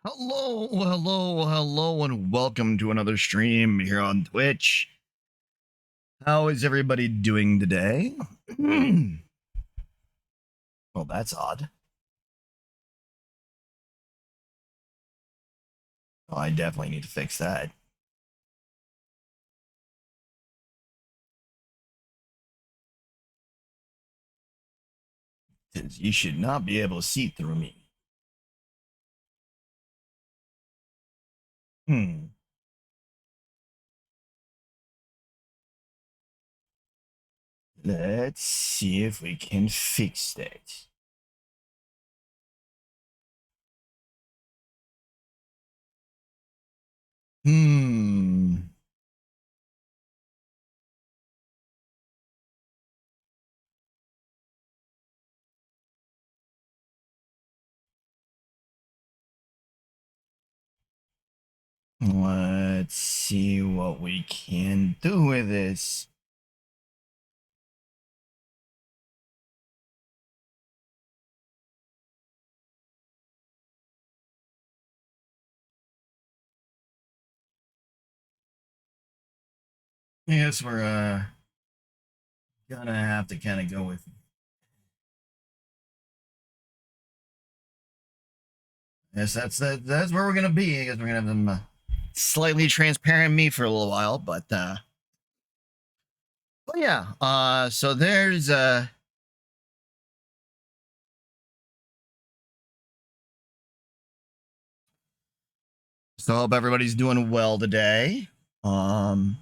Hello, hello, hello, and welcome to another stream here on Twitch. How is everybody doing today? Well, that's odd. Oh, I definitely need to fix that. Because you should not be able to see through me. Hmm. Let's see if we can fix that. Hmm. Let's see what we can do with this. Yes, we're gonna have to kind of go with. Yes, that's where we're gonna be. I guess we're gonna have them slightly transparent me for a little while, but yeah. So there's so I hope everybody's doing well today. Um,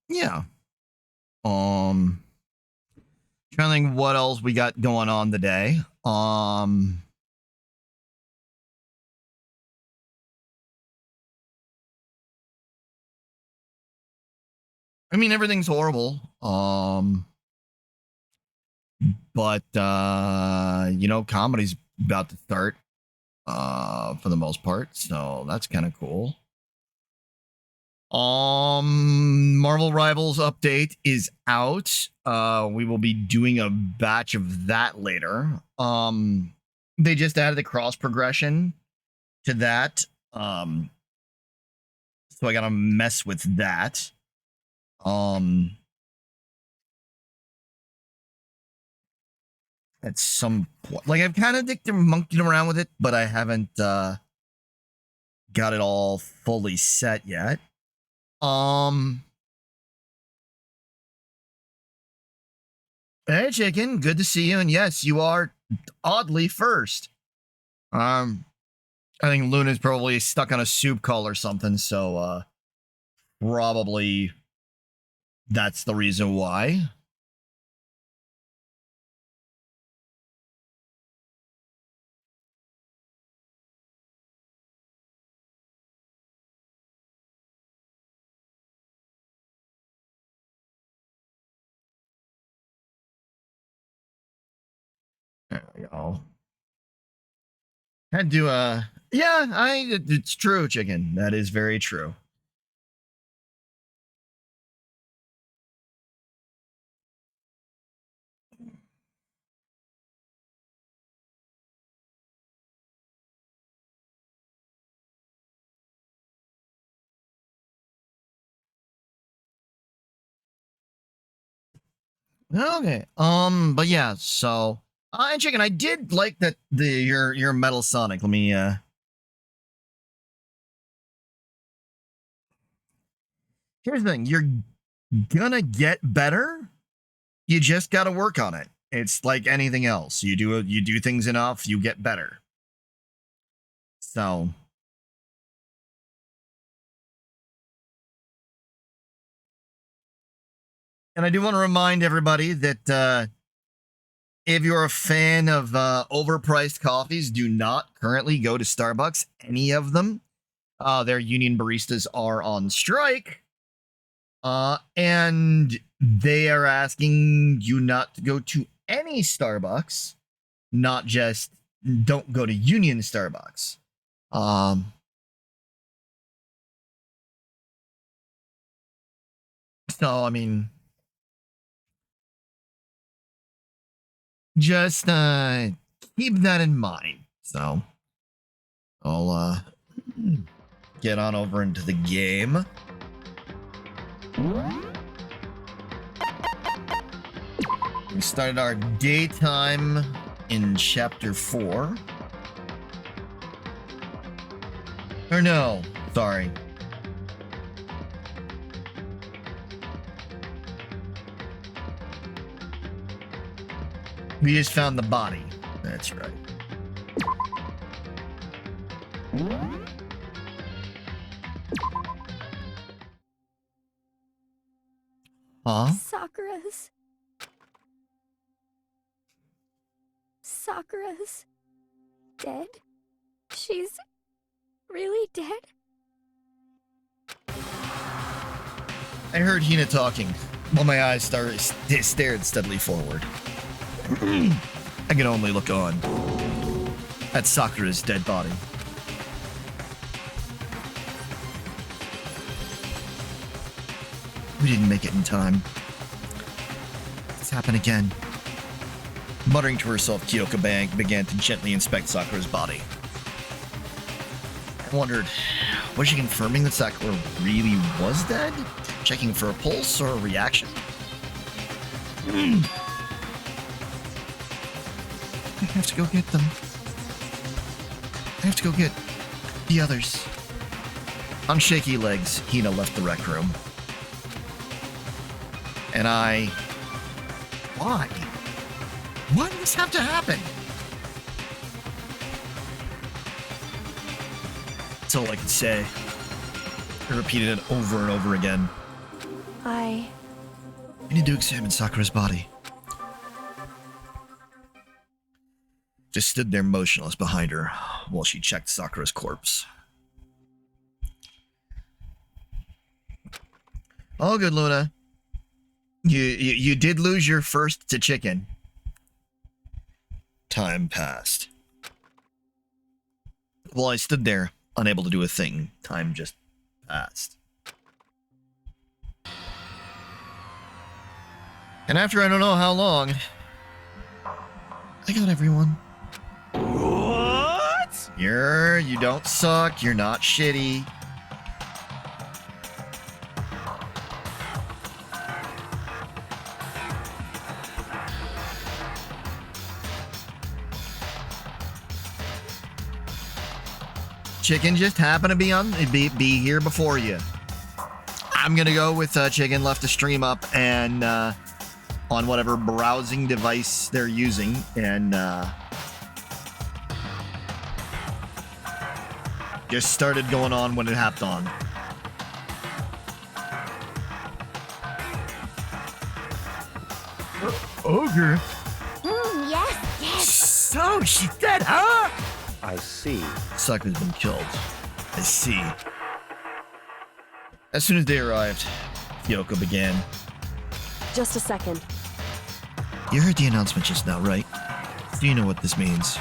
yeah. Um, Trying to think what else we got going on today. I mean everything's horrible. But comedy's about to start. For the most part, so that's kind of cool. Marvel Rivals update is out. We will be doing a batch of that later. They just added the cross progression to that. So I gotta mess with that. At some point, like I've kind of monkeying around with it, but I haven't got it all fully set yet. Hey, chicken, good to see you. And yes, you are oddly first. I think Luna's probably stuck on a soup call or something, so probably that's the reason why. There we go. Had to yeah, it's true, chicken. That is very true. Okay. But yeah, so and chicken, I did like that your Metal Sonic. Let me here's the thing, you're gonna get better. You just gotta work on it. It's like anything else. You do things enough, you get better. So and I do want to remind everybody that if you're a fan of overpriced coffees, do not currently go to Starbucks. Any of them. Their union baristas are on strike. And they are asking you not to go to any Starbucks, not just don't go to union Starbucks. So I mean, Just keep that in mind. So I'll get on over into the game. We started our daytime in chapter 4. Or no, sorry. We just found the body. That's right. Huh? Sakura's dead? She's really dead? I heard Hina talking while my eyes stared steadily forward. I could only look on at Sakura's dead body. We didn't make it in time. It's happened again. Muttering to herself, Kyoko began to gently inspect Sakura's body. I wondered, was she confirming that Sakura really was dead? Checking for a pulse or a reaction? I have to go get them. I have to go get the others. On shaky legs, Hina left the rec room. And why? Why did this have to happen? That's all I could say. I repeated it over and over again. I need to examine Sakura's body. Just stood there motionless behind her while she checked Sakura's corpse. All good, Luna. You did lose your first to chicken. Time passed. While I stood there, unable to do a thing, time just passed. And after I don't know how long, I got everyone. What? You don't suck, you're not shitty. Chicken just happened to be here before you. I'm gonna go with Chicken left the stream up and on whatever browsing device they're using, and just started going on when it hopped on. Ogre. Yes. So she's dead, huh? I see. Sakura's been killed. I see. As soon as they arrived, Kyoko began. Just a second. You heard the announcement just now, right? Do you know what this means?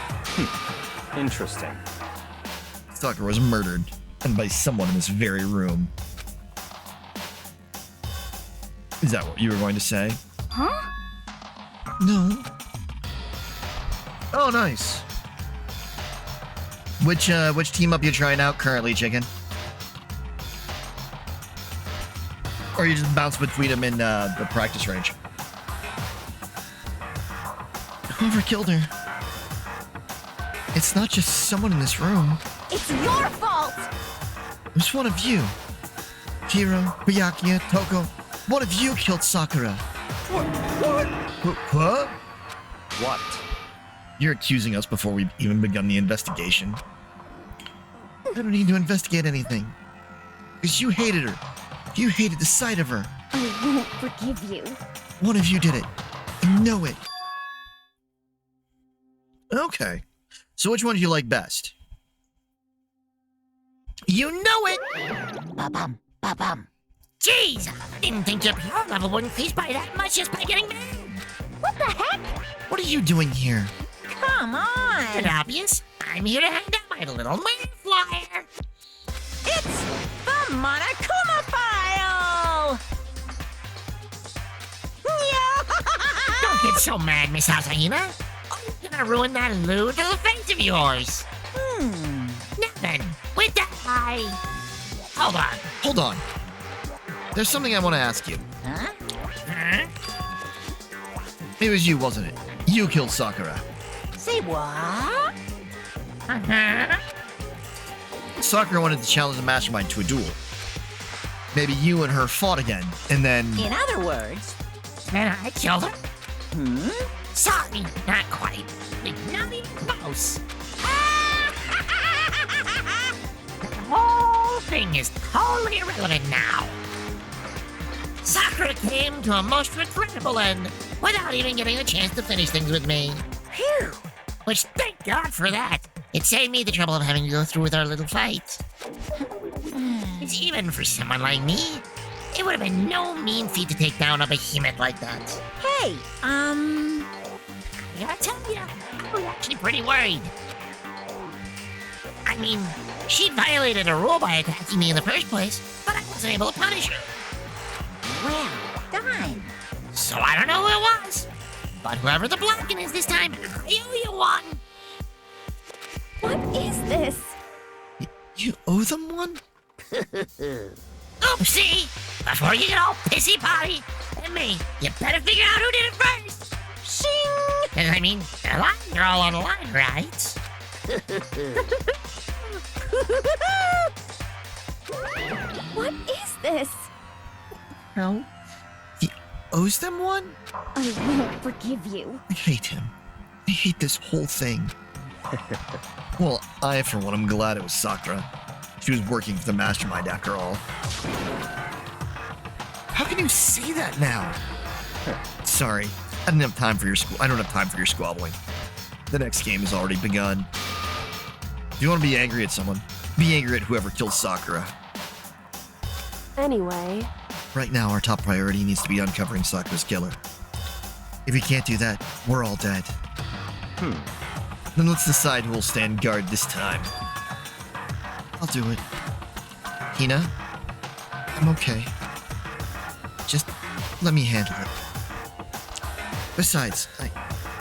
Interesting. Sakura was murdered, and by someone in this very room. Is that what you were going to say? Huh? No. Oh, nice. Which team up you trying out currently, Chicken? Or you just bounce between them in the practice range? Whoever killed her. It's not just someone in this room. It's your fault! It was one of you. Hiro, Byakuya, Toko. One of you killed Sakura. What? What? You're accusing us before we've even begun the investigation. I don't need to investigate anything. Because you hated her. You hated the sight of her. I won't forgive you. One of you did it. I know it. Okay. So which one do you like best? You know it! Ba-bum, ba-bum. Jeez, I didn't think your power level would increase by that much just by getting mad. What the heck? What are you doing here? Come on. It's obvious. I'm here to hand out my little man flyer. It's the Monokuma file! Don't get so mad, Miss Asahina? You're gonna ruin that little little face of yours. Now then, with that hold on. Hold on. There's something I want to ask you. Huh? It was you, wasn't it? You killed Sakura. Say what? Uh-huh. Sakura wanted to challenge the mastermind to a duel. Maybe you and her fought again, and then... In other words, And I killed her? Sorry, not quite. Not even close. The whole thing is totally irrelevant now. Sakura came to a most regrettable end without even getting a chance to finish things with me. phew. Which, thank God for that. It saved me the trouble of having to go through with our little fight. It's even for someone like me, it would have been no mean feat to take down a behemoth like that. Hey, I gotta tell you, I was actually pretty worried. I mean, she violated a rule by attacking me in the first place, but I wasn't able to punish her. well done. So I don't know who it was. But whoever the blackin' is this time, I owe you one. What is this? You owe them one? Oopsie! Before you get all pissy potty at me, you better figure out who did it first. Shing! And I mean, the lines are all on the line, right? What is this? No. He owes them one? I won't forgive you. I hate him. I hate this whole thing. Well, I, for one, am glad it was Sakura. She was working for the mastermind after all. How can you say that now? Sorry, I didn't have time for your I don't have time for your squabbling. The next game has already begun. If you want to be angry at someone, be angry at whoever killed Sakura. Anyway, Right now, our top priority needs to be uncovering Sakura's killer. If we can't do that, we're all dead. Then let's decide who will stand guard this time. I'll do it. Hina, I'm okay. Just let me handle it. Besides,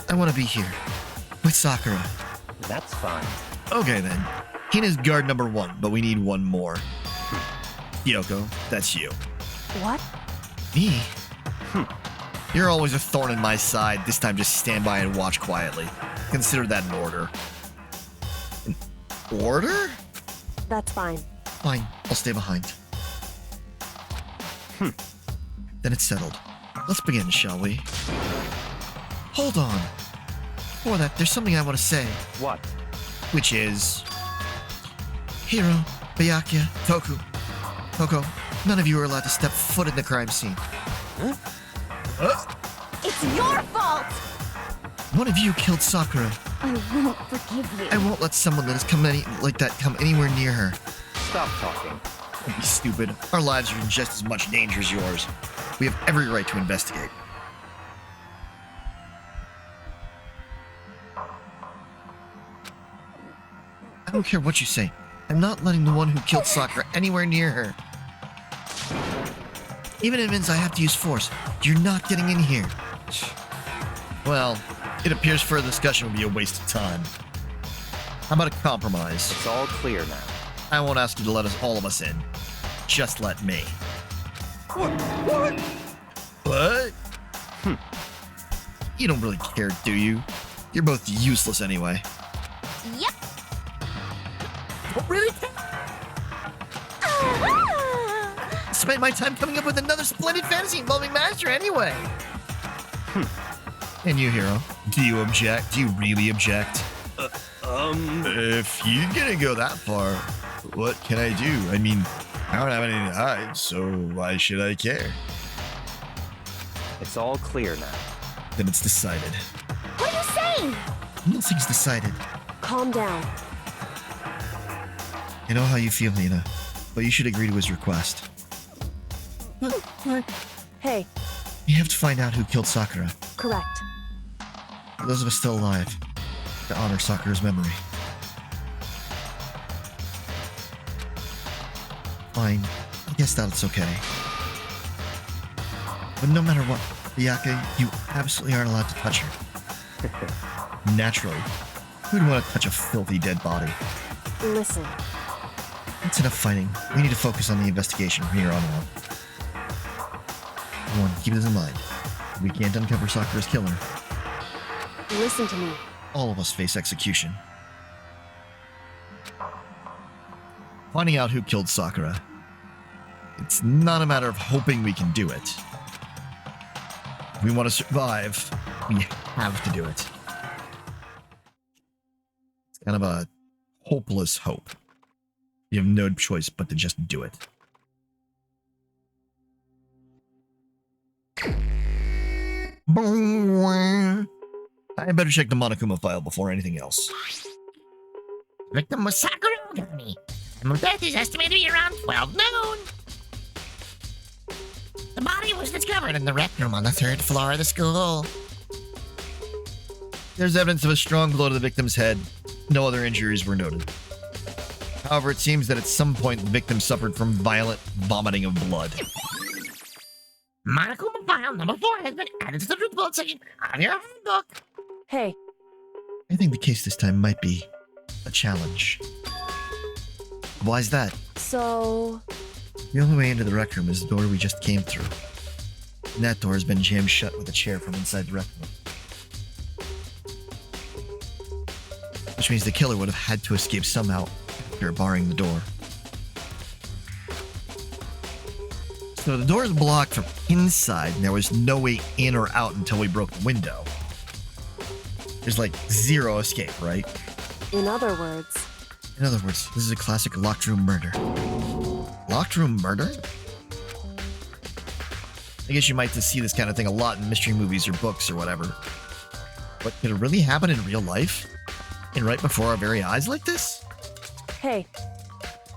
I want to be here with Sakura. That's fine. Okay then. Hina's guard number 1, but we need one more. Yoko, that's you. what? Me? You're always a thorn in my side. This time just stand by and watch quietly. Consider that an order. An order? That's fine. Fine, I'll stay behind. Then it's settled. Let's begin, shall we? Hold on. Before that, there's something I want to say, What? which is... Hiro, Byakuya, Toku, Koko, none of you are allowed to step foot in the crime scene. It's your fault! One of you killed Sakura. I won't forgive you. I won't let someone that has come like that come anywhere near her. Stop talking. Don't be stupid. Our lives are in just as much danger as yours. We have every right to investigate. I don't care what you say. I'm not letting the one who killed Sakura anywhere near her. Even if it means I have to use force, you're not getting in here. Well, it appears further discussion would be a waste of time. How about a compromise? It's all clear now. I won't ask you to let all of us in. Just let me. What? What? You don't really care, do you? You're both useless anyway. Yep. Don't really care? Spent my time coming up with another splendid fantasy involving Master anyway. And you, Hiro, do you object? Do you really object? If you're gonna go that far, what can I do? I mean, I don't have anything to hide, so why should I care? It's all clear now. Then it's decided. What are you saying? Nothing's decided. Calm down. I know how you feel, Nina, but you should agree to his request. What? Hey, You have to find out who killed Sakura. correct. For those of us still alive, to honor Sakura's memory. Fine, I guess that's okay. But no matter what, Miyake, you absolutely aren't allowed to touch her. Naturally, who'd want to touch a filthy dead body? Listen, That's enough fighting. We need to focus on the investigation from here on out. One, keep this in mind. We can't uncover Sakura's killer. listen to me. All of us face execution. Finding out who killed Sakura. It's not a matter of hoping we can do it. If we want to survive, we have to do it. It's kind of a hopeless hope. You have no choice but to just do it. I better check the Monokuma file before anything else. Victim was Sakura Ogami. Time of death is estimated to be around 12 noon. The body was discovered in the rec room on the 3rd floor of the school. There's evidence of a strong blow to the victim's head. No other injuries were noted. However, it seems that at some point the victim suffered from violent vomiting of blood. Monokuma file number 4 has been added to the report section of your handbook. Hey, I think the case this time might be a challenge. Why is that? so... The only way into the rec room is the door we just came through. And that door has been jammed shut with a chair from inside the rec room. Which means the killer would have had to escape somehow after barring the door. So the door is blocked from inside, and there was no way in or out until we broke the window. There's like zero escape, right? In other words, In other words, this is a classic locked room murder. Locked room murder? I guess you might just see this kind of thing a lot in mystery movies or books or whatever. But could it really happen in real life? And right before our very eyes like this? hey,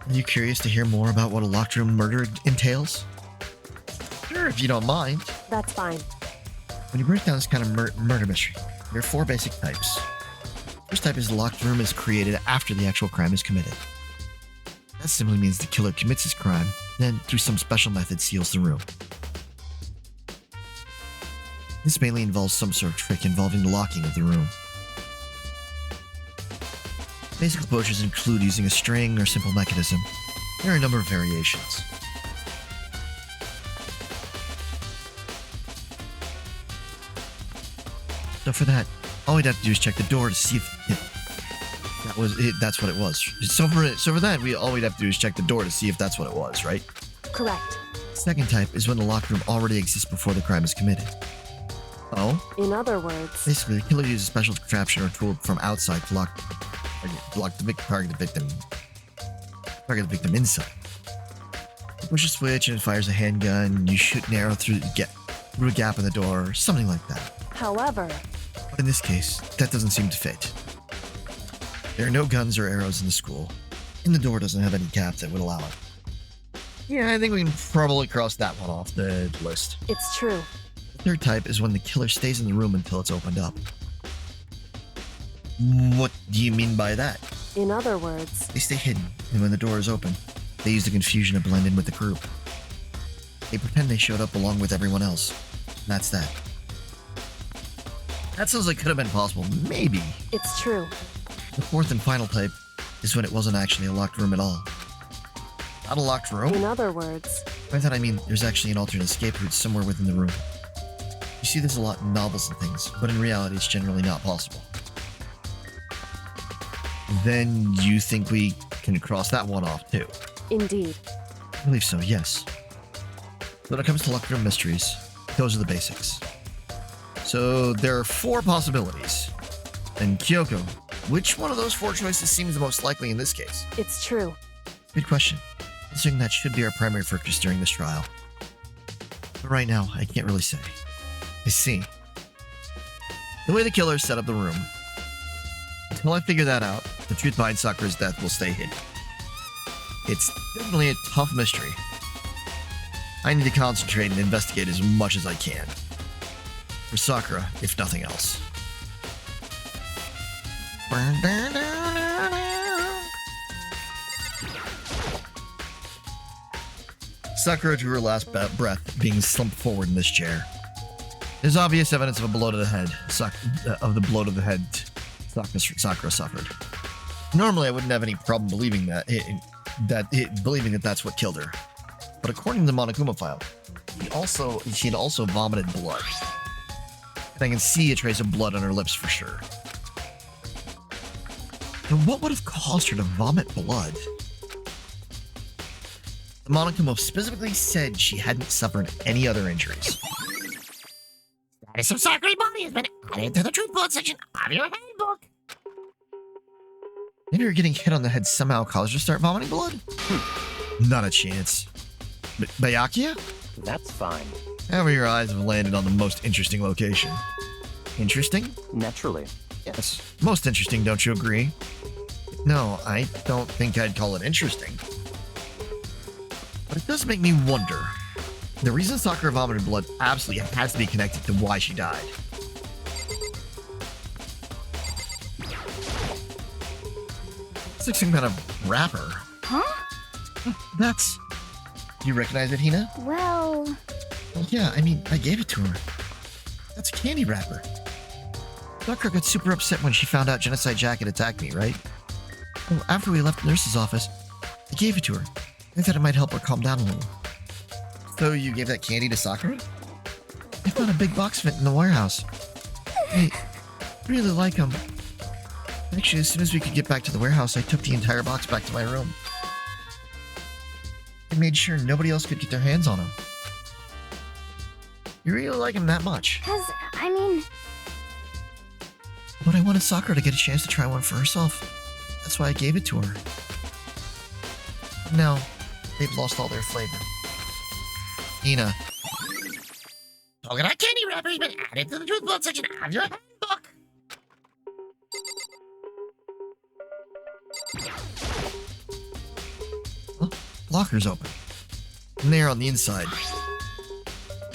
Are you curious to hear more about what a locked room murder entails? Sure, if you don't mind. that's fine. When you break down this kind of murder mystery, there are 4 basic types. First type is the locked room is created after the actual crime is committed. That simply means the killer commits his crime, then through some special method seals the room. This mainly involves some sort of trick involving the locking of the room. Basic approaches include using a string or simple mechanism. There are a number of variations. So for that, all we'd have to do is check the door to see if that's what it was. So for that, all we'd have to do is check the door to see if that's what it was, right? Correct. Second type is when the locked room already exists before the crime is committed. Oh? In other words, Basically, the killer uses a special contraption or tool from outside to target the victim inside. You push a switch and it fires a handgun. You shoot an arrow through a gap in the door, or something like that. however, But in this case, that doesn't seem to fit. There are no guns or arrows in the school, and the door doesn't have any gap that would allow it. Yeah, I think we can probably cross that one off the list. it's true. The third type is when the killer stays in the room until it's opened up. What do you mean by that? In other words, They stay hidden, and when the door is open, they use the confusion to blend in with the group. They pretend they showed up along with everyone else. And that's that. That sounds like could have been possible. Maybe. it's true. The fourth and final type is when it wasn't actually a locked room at all. Not a locked room? In other words, By that I mean there's actually an alternate escape route somewhere within the room. You see this a lot in novels and things, but in reality it's generally not possible. Then you think we can cross that one off too? indeed. I believe so, yes. When it comes to locked room mysteries, those are the basics. So there are 4 possibilities. And Kyoko, which one of those 4 choices seems the most likely in this case? It's true. Good question. Considering that should be our primary focus during this trial. But right now, I can't really say. I see. The way the killer set up the room. Until I figure that out, the truth behind Sakura's death will stay hidden. It's definitely a tough mystery. I need to concentrate and investigate as much as I can. For Sakura, if nothing else. Sakura drew her last breath, being slumped forward in this chair. There's obvious evidence of a blow to the head. Of the blow to the head Sakura suffered. Normally, I wouldn't have any problem believing believing that that's what killed her. But according to the Monokuma file, she had also vomited blood. And I can see a trace of blood on her lips for sure. And what would have caused her to vomit blood? The Monokuma specifically said she hadn't suffered any other injuries. Status of Sakura's body has been added to the truth bullet section of your handbook. Maybe her getting hit on the head somehow caused her to start vomiting blood? Not a chance. But Byakuya? That's fine. However, your eyes have landed on the most interesting location. Interesting? Naturally. Yes. Most interesting, don't you agree? No, I don't think I'd call it interesting. But it does make me wonder. The reason Sakura vomited blood absolutely has to be connected to why she died. It's like some kind of wrapper. Huh? That's... Do you recognize it, Hina? Well, Well, yeah, I mean, I gave it to her. That's a candy wrapper. Sakura got super upset when she found out Genocide Jack had attacked me, right? Well, after we left the nurse's office, I gave it to her. I thought it might help her calm down a little. So you gave that candy to Sakura? I found a big box of it in the warehouse. I really like them. Actually, as soon as we could get back to the warehouse, I took the entire box back to my room. I made sure nobody else could get their hands on them. You really like them that much? I mean, But I wanted Sakura to get a chance to try one for herself. That's why I gave it to her. Now, they've lost all their flavor. Hina, Polka-dot candy wrapper has been added to the truth bullet section of your handbook. locker's open. And there on the inside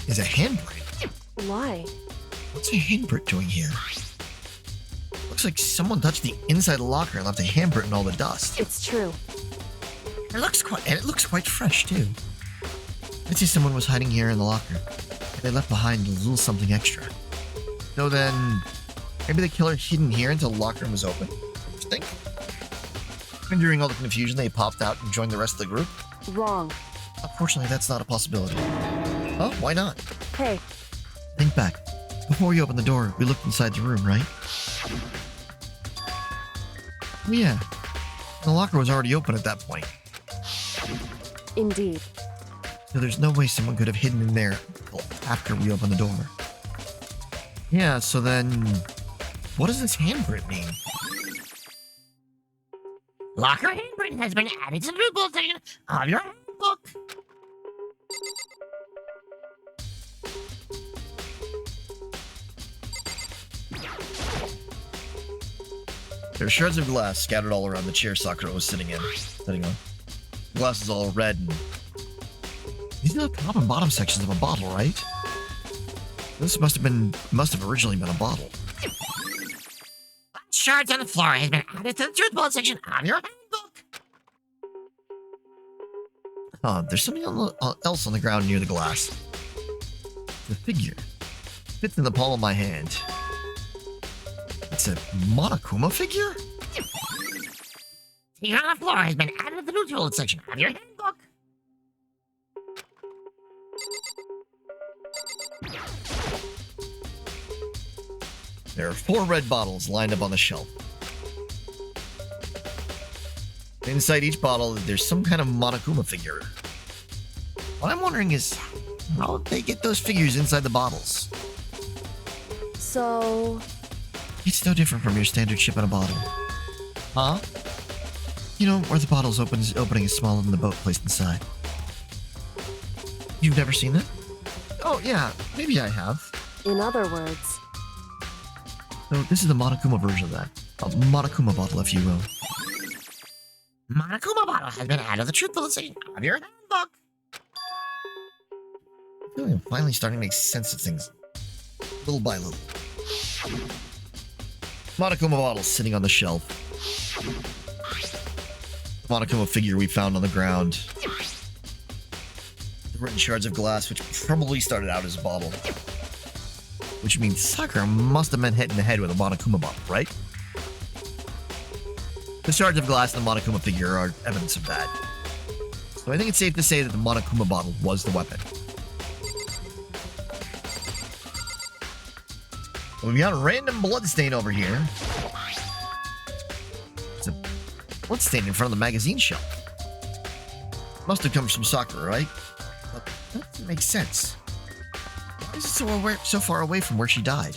is a handprint. why? What's a handprint doing here? Looks like someone touched the inside of the locker and left a handprint in all the dust. It's true. It looks quite fresh too. I'd say someone was hiding here in the locker, and they left behind a little something extra. So then, maybe the killer hidden here until the locker room was open. Interesting. And during all the confusion, they popped out and joined the rest of the group. Wrong. Unfortunately, that's not a possibility. Oh, why not? Hey, Think back. Before we opened the door, we looked inside the room, right? Oh, yeah. The locker was already open at that point. indeed. So there's no way someone could have hidden in there after we opened the door. Yeah, so then... what does this handprint mean? Locker handprint has been added to the truth bullet section of your handbook. There are shards of glass scattered all around the chair Sakura was sitting on. The glass is all red and... these are the top and bottom sections of a bottle, right? This must have originally been a bottle. Shards on the floor has been added to the truth bullet section of your handbook. There's something else on the ground near the glass. The figure. Fits in the palm of my hand. It's a Monokuma figure? Figure on the floor has been added to the truth bullet section of your handbook. There are 4 red bottles lined up on the shelf. Inside each bottle, there's some kind of Monokuma figure. What I'm wondering is, how did they get those figures inside the bottles? So, It's no different from your standard ship in a bottle. Huh? You know, where the bottle's opening is smaller than the boat placed inside. You've never seen it? Oh, yeah, maybe I have. in other words, So this is the Monokuma version of that. A Monokuma bottle, if you will. Monokuma bottle has been added to the truth bullet section of your handbook. I feel like I'm finally starting to make sense of things. Little by little. Monokuma bottle sitting on the shelf. The Monokuma figure we found on the ground. The written shards of glass, which probably started out as a bottle. which means Sakura must have been hit in the head with a Monokuma bottle, right? The shards of glass and the Monokuma figure are evidence of that. So I think it's safe to say that the Monokuma bottle was the weapon. We've got a random bloodstain over here. It's a bloodstain in front of the magazine shelf. Must have come from Sakura, right? But that doesn't make sense. Why is it so far away from where she died?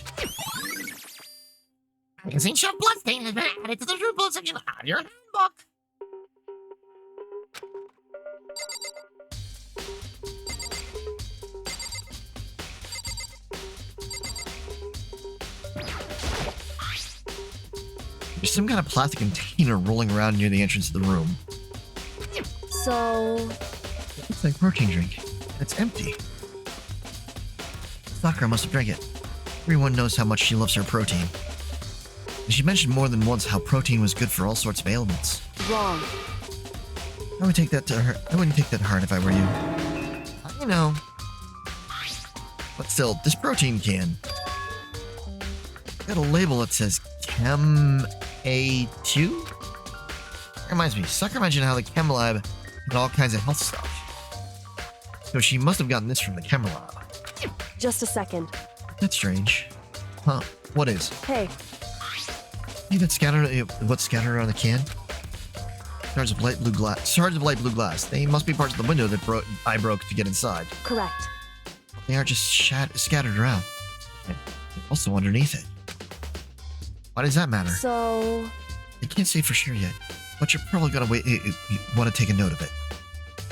Magazine shelf bloodstain has been added to the true blood section of your handbook. There's some kind of plastic container rolling around near the entrance of the room. So, It's like a protein drink. It's empty. Sakura must have drank it. Everyone knows how much she loves her protein. And she mentioned more than once how protein was good for all sorts of ailments. wrong. I would take that to her. I wouldn't take that hard if I were you. You know. But still, this protein can. Got a label that says Chem A2? Reminds me, Sakura mentioned how the Chem Lab had all kinds of health stuff. So she must have gotten this from the Chem Lab. Just a second. That's strange. Huh, what is? Hey, See that scattered, what's scattered around the can? Shards of light blue glass. Shards of light blue glass. They must be parts of the window that I broke to get inside. correct. They are just scattered around. And also underneath it. Why does that matter? So, I can't say for sure yet, but you're probably gonna wait. You want to take a note of it.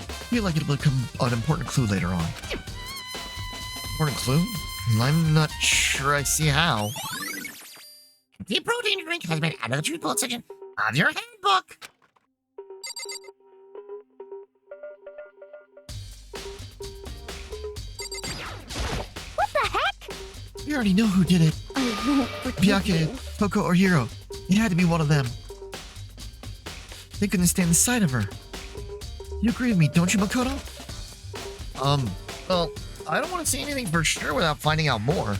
I feel like it'll become an important clue later on. Important clue? I'm not sure I see how. The protein drink has been added to the true blood section of your handbook. what the heck? We already know who did it. Byakuya, Toko, or Hiro. It had to be one of them. They couldn't stand the sight of her. You agree with me, don't you, Makoto? Well, I don't want to say anything for sure without finding out more.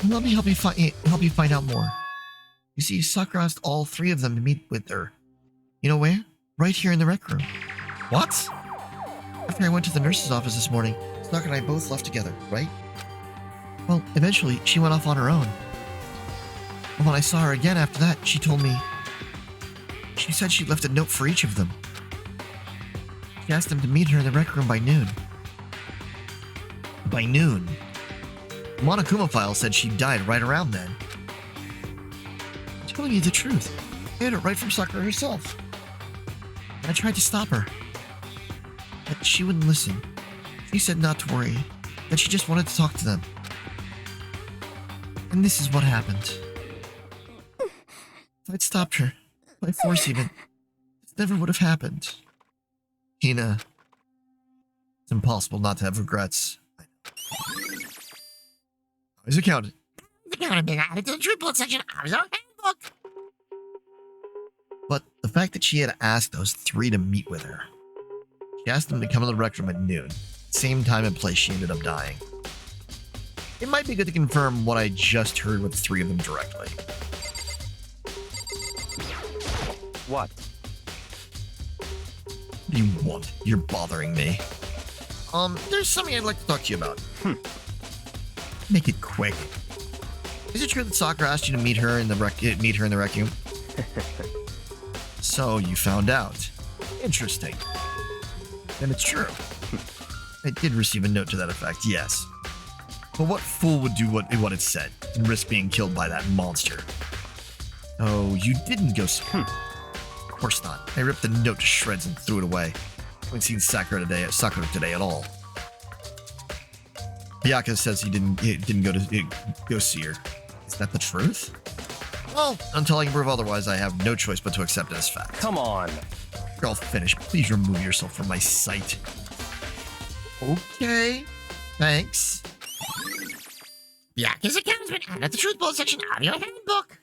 Let me help you find out more. You see, Sakura asked all three of them to meet with her. You know where? Right here in the rec room. What? After I went to the nurse's office this morning, Sakura and I both left together, right? Well, eventually, she went off on her own. And when I saw her again after that, she told me... She said she left a note for each of them. She asked them to meet her in the rec room by noon. By noon? The Monokuma file said she died right around then. I'm telling you the truth. I had it right from Sakura herself. I tried to stop her. But she wouldn't listen. She said not to worry, that she just wanted to talk to them. And this is what happened. If I'd stopped her, by force even, this never would have happened. Hina, it's impossible not to have regrets. Always accounted. The count has been added to the true blood section of your handbook. But the fact that she had asked those three to meet with her. She asked them to come to the rec room at noon. Same time and place she ended up dying. It might be good to confirm what I just heard with three of them directly. What? What do you want? You're bothering me. There's something I'd like to talk to you about. Make it quick. Is it true that Sakura asked you to meet her in the rec room? So you found out. Interesting. Then it's true. I did receive a note to that effect, yes. But what fool would do what it said and risk being killed by that monster? Oh, you didn't go see her. Of course not. I ripped the note to shreds and threw it away. I haven't seen Sakura today at all. Byakuya says he didn't go see her. Is that the truth? Well, until I can prove otherwise, I have no choice but to accept it as fact. Come on. Girl, finish. Please remove yourself from my sight. Okay. Thanks. Byakuya's account has been added to the truth blood section of your handbook.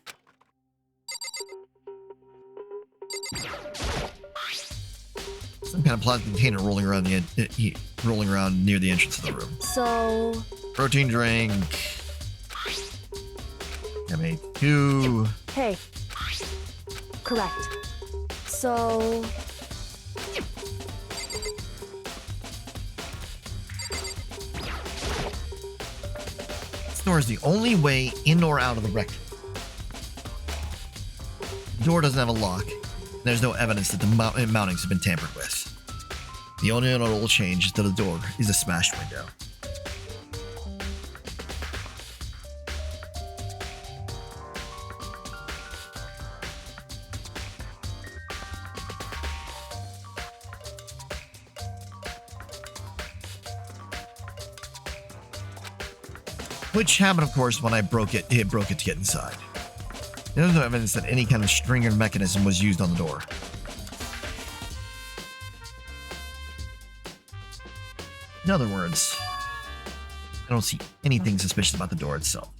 Some kind of plastic container rolling around near the entrance of the room. So, Protein drink. MA2. Hey. Correct. So... This door is the only way in or out of the wreck. The door doesn't have a lock. There's no evidence that the mountings have been tampered with. The only notable change to the door is a smashed window. Which happened, of course, when I broke it to get inside. There's no evidence that any kind of stringer mechanism was used on the door. In other words, I don't see anything suspicious about the door itself.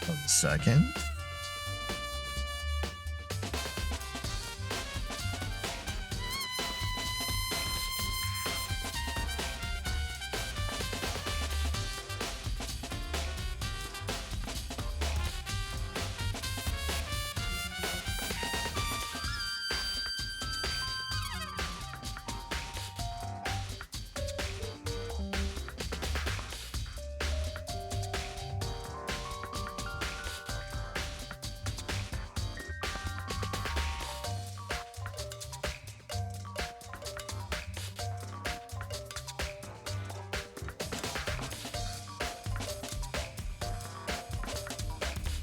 1 second.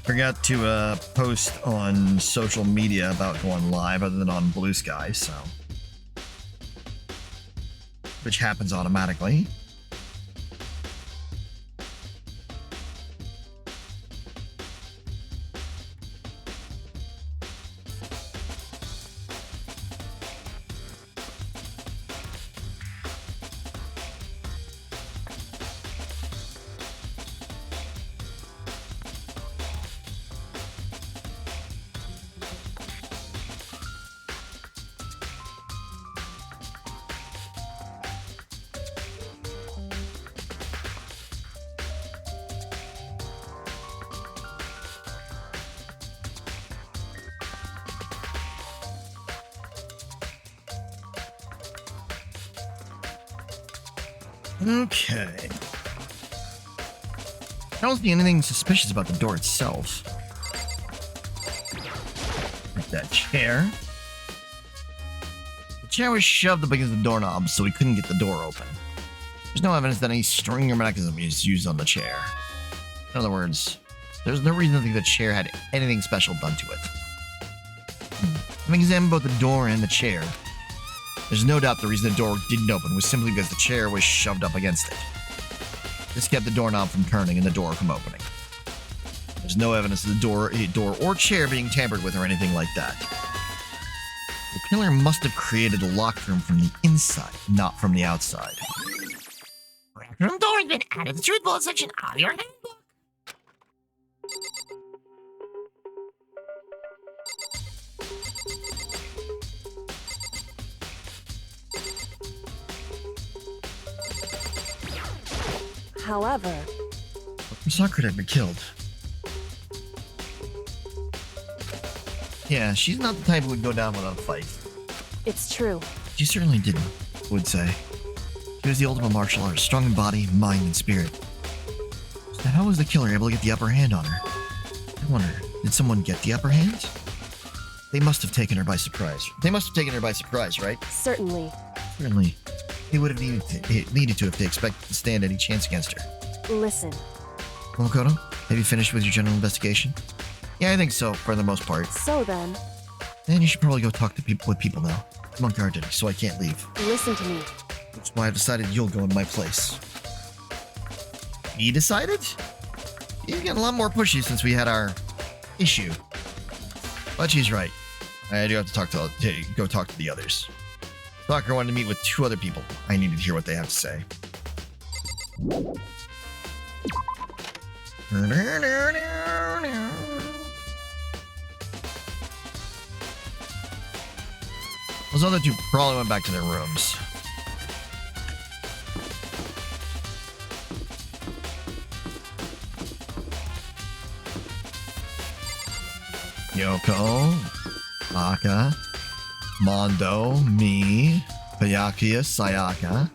Forgot to post on social media about going live other than on Blue Sky, so. Which happens automatically. Okay. I don't see anything suspicious about the door itself. Like that chair. The chair was shoved up against the doorknob, so we couldn't get the door open. There's no evidence that any stringer mechanism is used on the chair. In other words, there's no reason to think the chair had anything special done to it. Having examined both the door and the chair, there's no doubt the reason the door didn't open was simply because the chair was shoved up against it. This kept the doorknob from turning and the door from opening. There's no evidence of the door or chair being tampered with or anything like that. The killer must have created a locked room from the inside, not from the outside. Room door has been added to the truth bullet section of your handbook. However... Sakura had been killed. Yeah, she's not the type who would go down without a fight. It's true. She certainly didn't, I would say. She was the ultimate martial artist, strong in body, mind, and spirit. So how was the killer able to get the upper hand on her? I wonder, did someone get the upper hand? They must have taken her by surprise. They must have taken her by surprise, right? Certainly. Certainly. They would have needed to if they expected to stand any chance against her. Listen. Momokoto, have you finished with your general investigation? Yeah, I think so, for the most part. So then... Then you should probably go talk to people now. I'm on guard today, so I can't leave. Listen to me. That's why I've decided you'll go in my place. Me decided? You've gotten a lot more pushy since we had our issue. But she's right. I do have to go talk to the others. Stalker wanted to meet with 2 other people. I needed to hear what they have to say. Those other 2 probably went back to their rooms. Yoko, Aka, Mondo, me, Byakuya, Sayaka,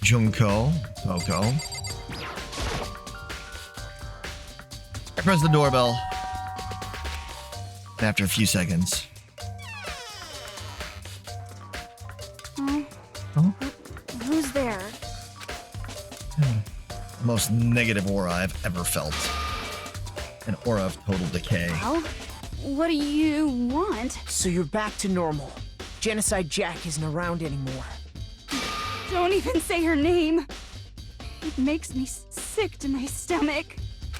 Junko, Toko. I press the doorbell. After a few seconds. Huh? Who's there? Most negative aura I've ever felt. An aura of total decay. Well, what do you want? So you're back to normal. Genocide Jack isn't around anymore. Don't even say her name. It makes me sick to my stomach.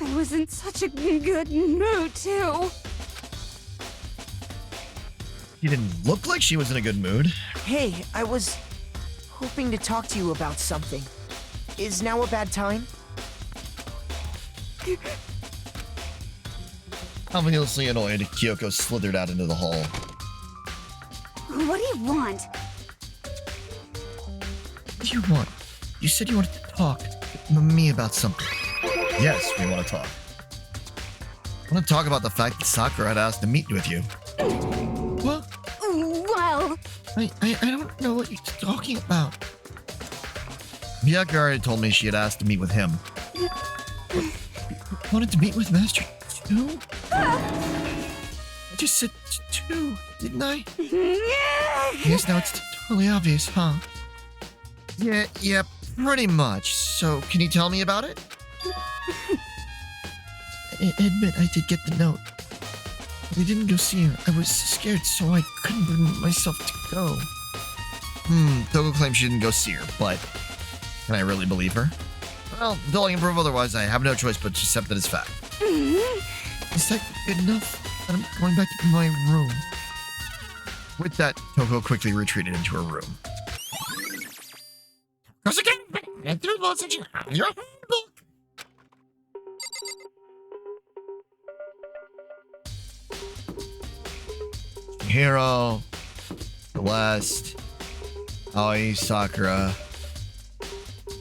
I was in such a good mood, too. She didn't look like she was in a good mood. Hey, I was hoping to talk to you about something. Is now a bad time? Obviously annoyed, Kyoko slithered out into the hall. What do you want? What do you want? You said you wanted to talk to me about something. Yes, we want to talk. I want to talk about the fact that Sakura had asked to meet with you. What? Well, I don't know what you're talking about. Miyake already told me she had asked to meet with him. Wanted to meet with Master 2? I just said 2, didn't I? Yes, now it's totally obvious, huh? Yeah, pretty much. So, can you tell me about it? I admit I did get the note. But I didn't go see her. I was scared, so I couldn't bring myself to go. Togo claims she didn't go see her, but can I really believe her? Well, until I can prove otherwise, I have no choice but to accept it as fact. Is that good enough? That I'm going back to my room. With that, Toko quickly retreated into her room. Once again, read through the section of your handbook. Hiro, Celeste, Aoi, Sakura,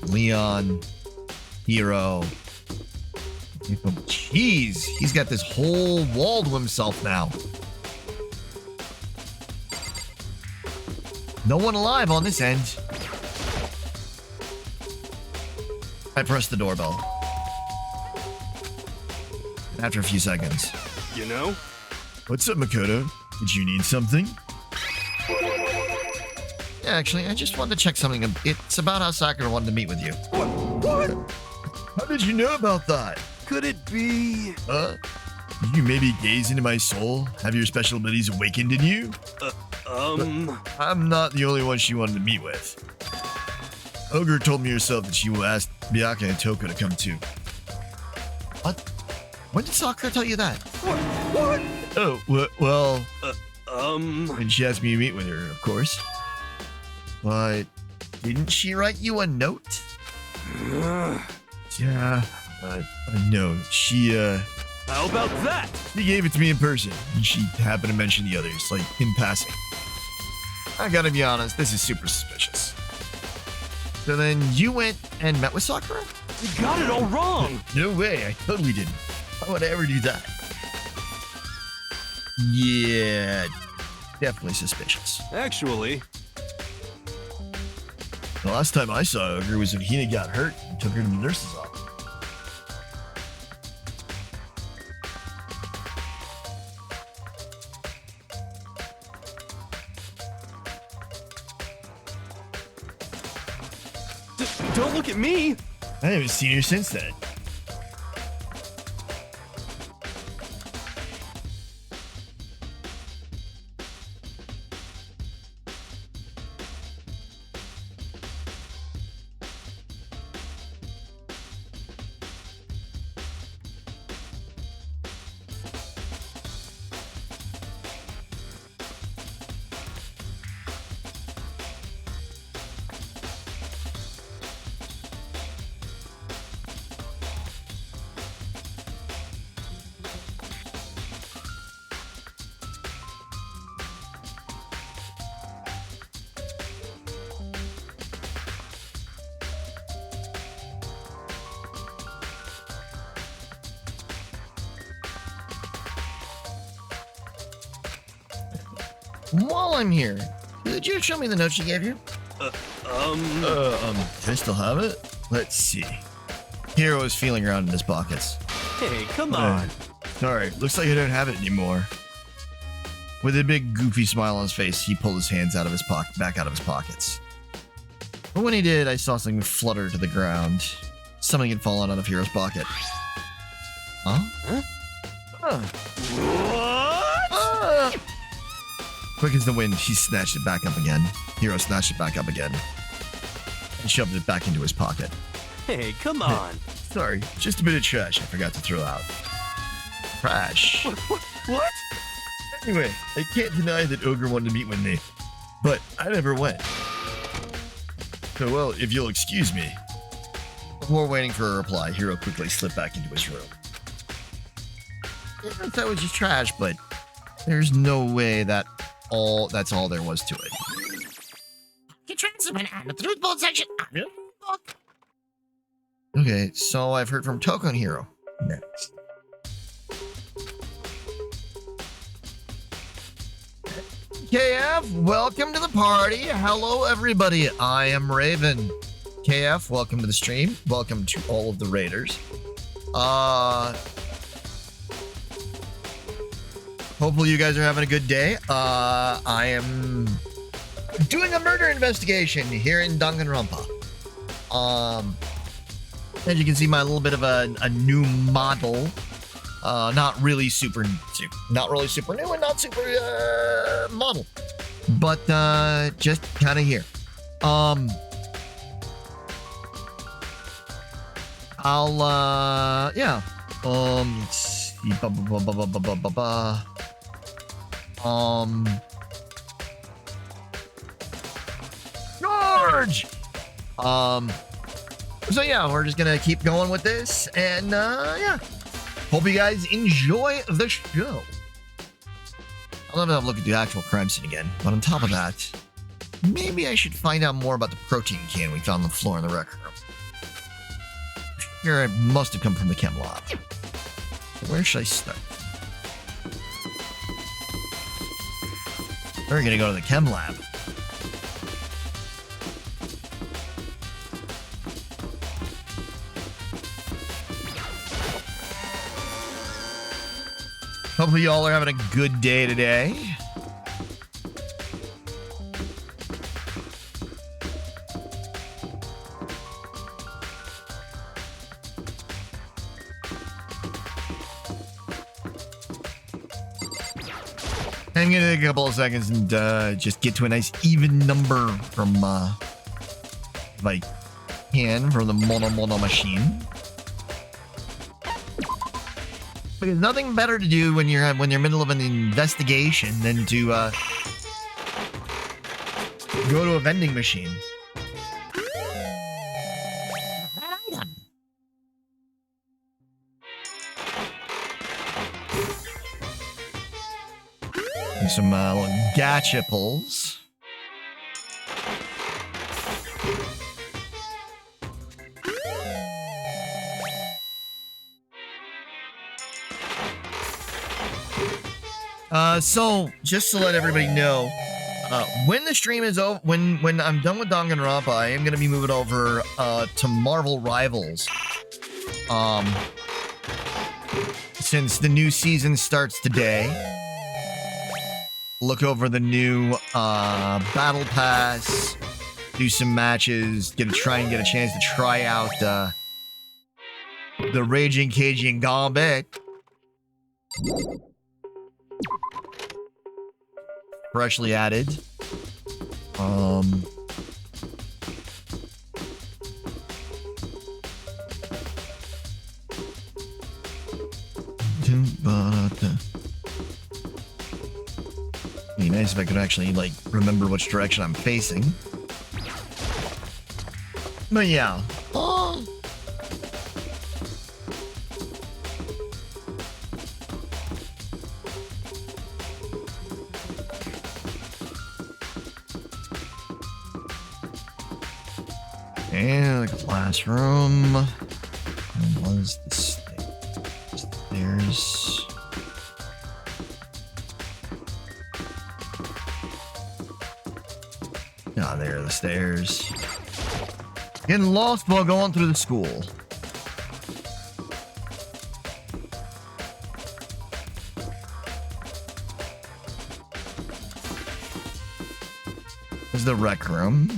Leon, Hiro. Jeez, he's got this whole wall to himself now. No one alive on this end. I pressed the doorbell. After a few seconds. You know? What's up, Makoto? Did you need something? Yeah, actually, I just wanted to check something. It's about how Sakura wanted to meet with you. What? How did you know about that? Could it be? You maybe gaze into my soul? Have your special abilities awakened in you? I'm not the only one she wanted to meet with. Ogre told me herself that she will ask Miyake and Toko to come too. What? When did Sakura tell you that? What? Oh, well, when she asked me to meet with her, of course. But didn't she write you a note? Yeah, no, she, How about that? She gave it to me in person, and she happened to mention the others, like, in passing. I gotta be honest, this is super suspicious. So then you went and met with Sakura? You got it all wrong. No way, I totally didn't. Why would I ever do that? Yeah, definitely suspicious. Actually, The last time I saw Ogre was when Hina got hurt and took her to the nurse's office. don't look at me. I haven't seen her since then. while I'm here, could you show me the note she gave you? Do I still have it? Let's see. Hero is feeling around in his pockets. Hey, come on. Sorry, looks like I don't have it anymore. With a big goofy smile on his face, he pulled his hands out of his back out of his pockets. But when he did, I saw something flutter to the ground. Something had fallen out of Hero's pocket. Huh? What? Quick as the wind, he snatched it back up again. Hero snatched it back up again. And shoved it back into his pocket. Hey, come on. Sorry, just a bit of trash I forgot to throw out. Trash. What? Anyway, I can't deny that Ogre wanted to meet with me, but I never went. So, well, if you'll excuse me. Before waiting for a reply, Hero quickly slipped back into his room. I thought it was just trash, but there's no way that's all there was to it. You tried someone on the truth bolt section of your book. Okay, so I've heard from Toko and Hero. Next. KF, welcome to the party. Hello, everybody. I am Raven. KF, welcome to the stream. Welcome to all of the raiders. Hopefully you guys are having a good day. I am doing a murder investigation here in Danganronpa. As you can see, my little bit of a new model. Not really super new and not super model, but just kind of here. Yeah. Let's see. George. So yeah, we're just gonna keep going with this, and yeah. Hope you guys enjoy the show. I'll never have a look at the actual crime scene again, but on top of that, maybe I should find out more about the protein can we found on the floor in the rec room. Sure, it must have come from the chem lab. Where should I start? We're gonna go to the chem lab. Hopefully y'all are having a good day today. I'm gonna take a couple of seconds and just get to a nice even number from if I can from the mono machine. Because nothing better to do when you're middle of an investigation than to go to a vending machine. And some little gacha pulls. So just to let everybody know, when the stream is over, when I'm done with Danganronpa, I am gonna be moving over to Marvel Rivals. Since the new season starts today, look over the new battle pass, do some matches, try and get a chance to try out the Raging Cajun Gambit. Freshly added. Be nice if I could actually like remember which direction I'm facing. But yeah. And the classroom. What is this thing? Stairs. Ah, there are the stairs. Getting lost while going through the school. This is the rec room.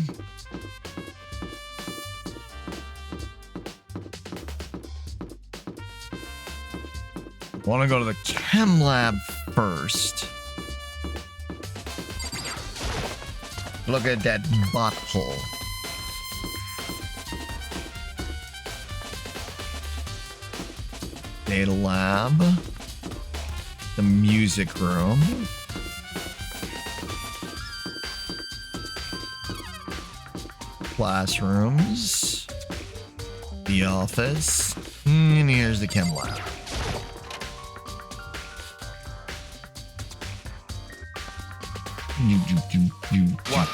Want to go to the chem lab first. Look at that bottle. Data lab. The music room. Classrooms. The office. And here's the chem lab. What?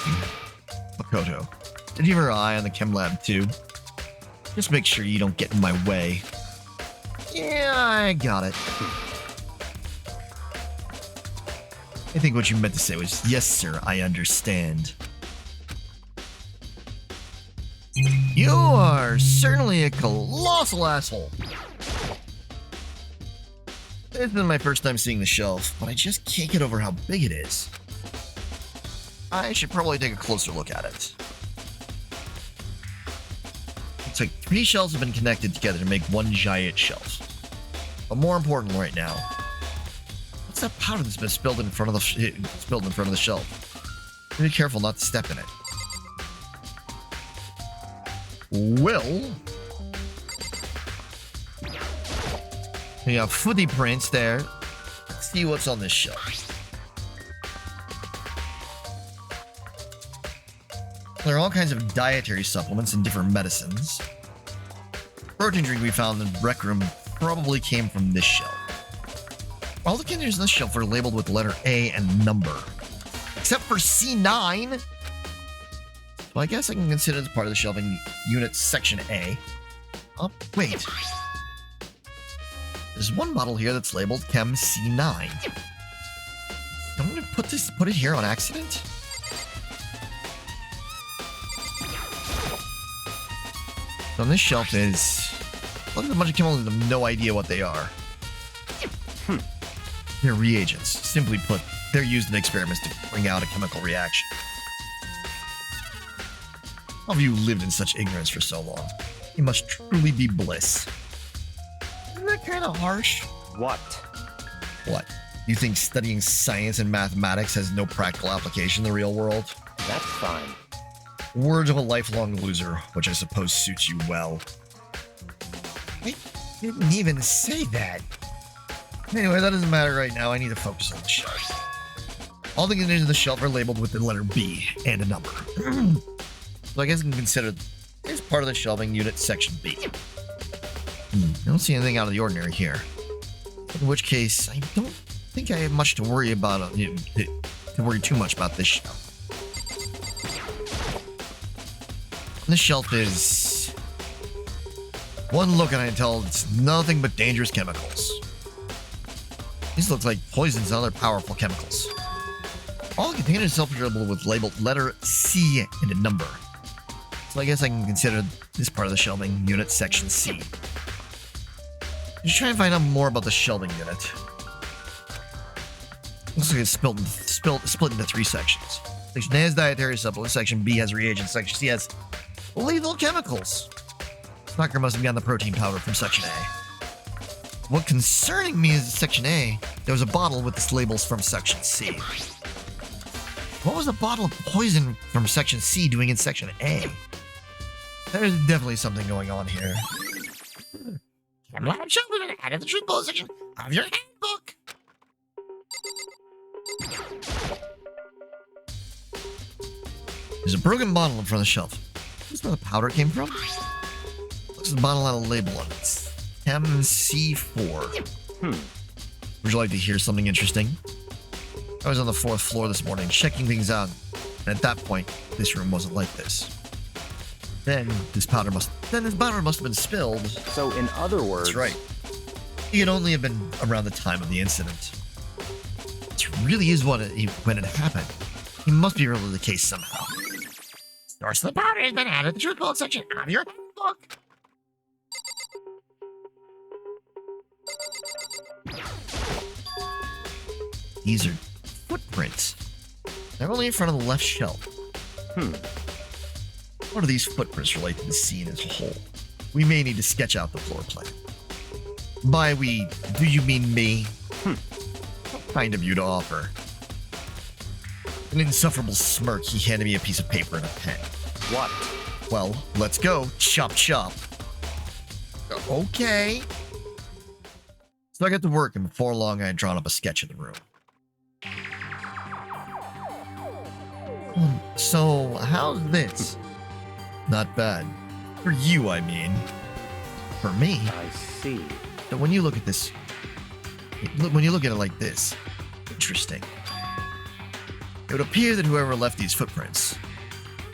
Makoto, did you have your eye on the chem lab too? Just make sure you don't get in my way. Yeah, I got it. I think what you meant to say was, yes, sir, I understand. You are certainly a colossal asshole. This is my first time seeing the shelf, but I just can't get over how big it is. I should probably take a closer look at it. Looks like 3 shelves have been connected together to make one giant shelf. But more important right now, what's that powder that's been spilled in front of the shelf? Be careful not to step in it. Well, we have footy prints there. Let's see what's on this shelf. There are all kinds of dietary supplements and different medicines. Protein drink we found in the rec room probably came from this shelf. All the containers on this shelf are labeled with the letter A and number. Except for C9. So I guess I can consider this part of the shelving unit section A. Oh, wait. There's one bottle here that's labeled Chem C9. Someone put it here on accident? On this shelf is look at a bunch of chemicals and have no idea what they are. They're reagents. Simply put, they're used in experiments to bring out a chemical reaction. How have you lived in such ignorance for so long? You must truly be bliss. Isn't that kind of harsh? What? What? You think studying science and mathematics has no practical application in the real world? That's fine. Words of a lifelong loser, which I suppose suits you well. I didn't even say that. Anyway, that doesn't matter right now. I need to focus on the shelf. All the containers on the shelf are labeled with the letter B and a number. So I guess I can consider this part of the shelving unit section B. I don't see anything out of the ordinary here. In which case, I don't think I have much to worry about. To worry too much about this shelf. This shelf is one look and I can tell it's nothing but dangerous chemicals. These look like poisons and other powerful chemicals. All the containers are self-labeled with labeled letter C and a number. So I guess I can consider this part of the shelving unit section C. Just try and find out more about the shelving unit. Looks like it's split into 3 sections. Section A has dietary supplements, section B has reagents, section C has lethal chemicals. Stalker must have gotten the protein powder from section A. What concerning me is section A, there was a bottle with the labels from section C. What was the bottle of poison from section C doing in section A? There's definitely something going on here. Chem lab children added the truth bullet section of your handbook. There's a broken bottle in front of the shelf. Is this where the powder came from? Looks like the bottle had a label on it. MC4. Would you like to hear something interesting? I was on the 4th floor this morning checking things out, and at that point, this room wasn't like this. Then this powder must have been spilled. So in other words... That's right. It could only have been around the time of the incident. This really is when it happened. He must be related to the case somehow. Source of the powder has been added to the truth bullet section of your book. These are footprints. They're only in front of the left shelf. What do these footprints relate to the scene as a whole? We may need to sketch out the floor plan. By we, do you mean me? What kind of you to offer? An insufferable smirk, he handed me a piece of paper and a pen. What? Well, let's go. Chop, chop. Okay. So I got to work, and before long, I had drawn up a sketch of the room. So, how's this? Not bad. For you, I mean. For me? I see. But when you look at this, when you look at it like this, interesting. It would appear that whoever left these footprints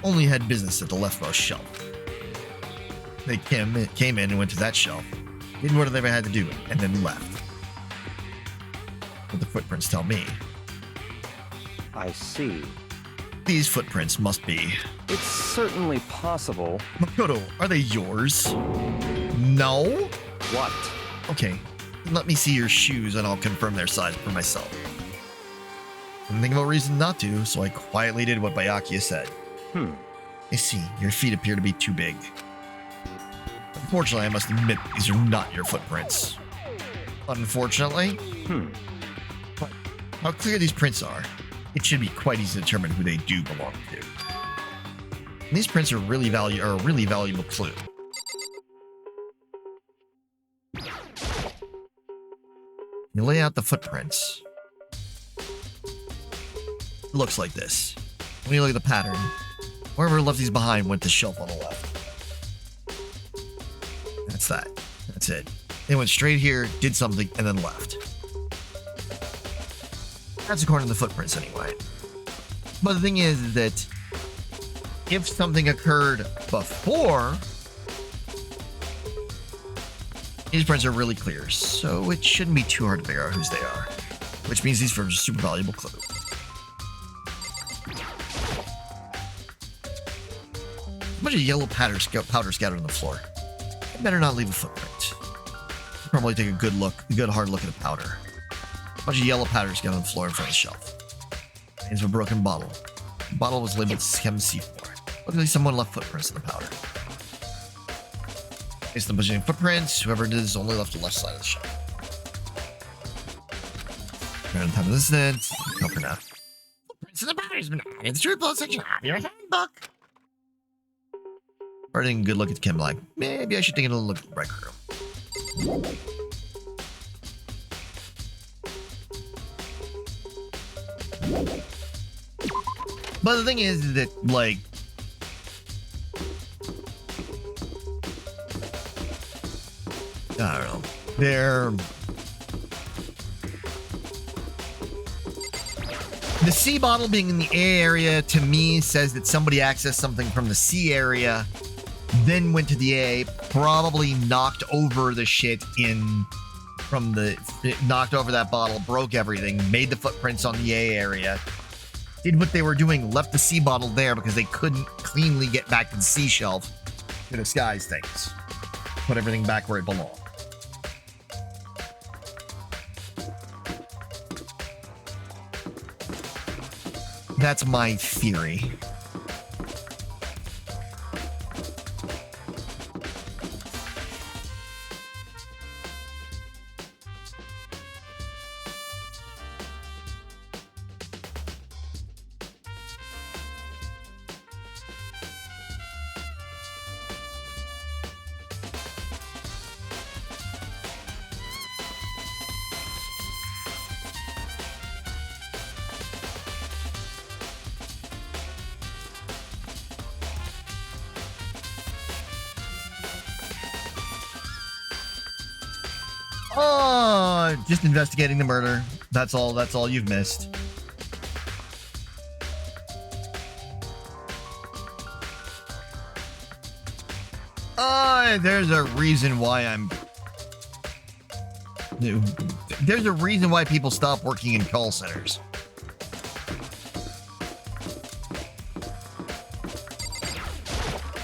only had business at the leftmost shelf. They came in and went to that shelf, did what they had to do, and then left. What the footprints tell me. I see. These footprints must be... It's certainly possible. Makoto, are they yours? No? What? Okay, let me see your shoes and I'll confirm their size for myself. Didn't think of a reason not to, so I quietly did what Byakuya said. I see, your feet appear to be too big. Unfortunately, I must admit these are not your footprints. Unfortunately? But how clear these prints are, it should be quite easy to determine who they do belong to. And these prints are a really valuable clue. You lay out the footprints. It looks like this. When you look at the pattern, whoever left these behind went to the shelf on the left. That's that. That's it. They went straight here, did something, and then left. That's according to the footprints anyway. But the thing is that if something occurred before, these prints are really clear, so it shouldn't be too hard to figure out whose they are. Which means these are a super valuable clue. A bunch of yellow powder scattered on the floor. I better not leave a footprint. Probably take a good hard look at the powder. A bunch of yellow powder scattered on the floor in front of the shelf. Here's a broken bottle. The bottle was labeled Chem C4. Looks like someone left footprints in the powder. Based on the bunch of footprints, whoever did this only left the left side of the shelf. Around the time of this incident, no for now. Footprints in the powder has been added to the truth bullet section of your handbook. Or taking a good look at Kim, like, maybe I should take a little look at the break room. But the thing is that, like, I don't know. The C bottle being in the A area to me says that somebody accessed something from the C area, then went to the A, probably knocked over the shit knocked over that bottle, broke everything, made the footprints on the A area, did what they were doing, left the C bottle there because they couldn't cleanly get back to the C shelf to disguise things. Put everything back where it belonged. That's my theory. Oh, just investigating the murder. That's all you've missed. There's a reason why there's a reason why people stop working in call centers.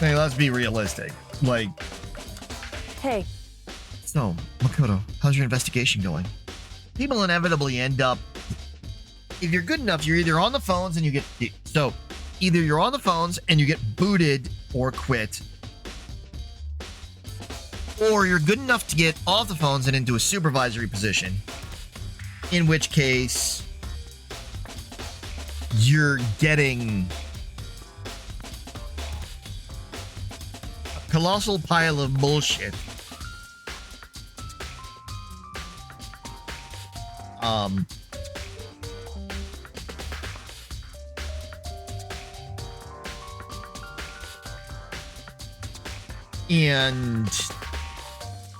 Hey, let's be realistic. Like, Hey, so, Makoto, how's your investigation going? People inevitably end up, if you're good enough, you're either on the phones and you get, so either you're on the phones and you get booted or quit, or you're good enough to get off the phones and into a supervisory position, in which case you're getting a colossal pile of bullshit. And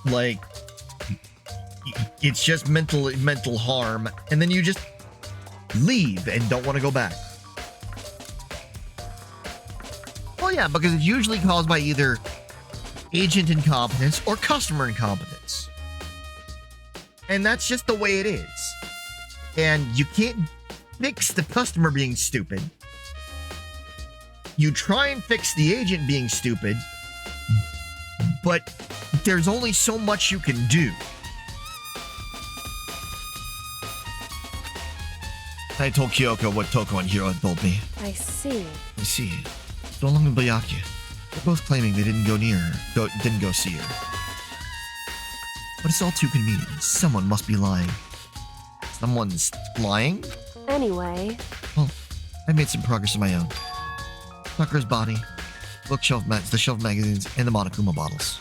like it's just mental harm, and then you just leave and don't want to go back. Well, yeah, because it's usually caused by either agent incompetence or customer incompetence. And that's just the way it is. And you can't fix the customer being stupid. You try and fix the agent being stupid, but there's only so much you can do. I told Kyoko what Toko and Hiro had told me. I see. I see. So long and Bayaki. They're both claiming they didn't go near her, didn't go see her. But it's all too convenient. Someone must be lying. Someone's lying? Anyway, Well, I made some progress on my own. Tucker's body, bookshelf, the shelf magazines, and the Monokuma bottles.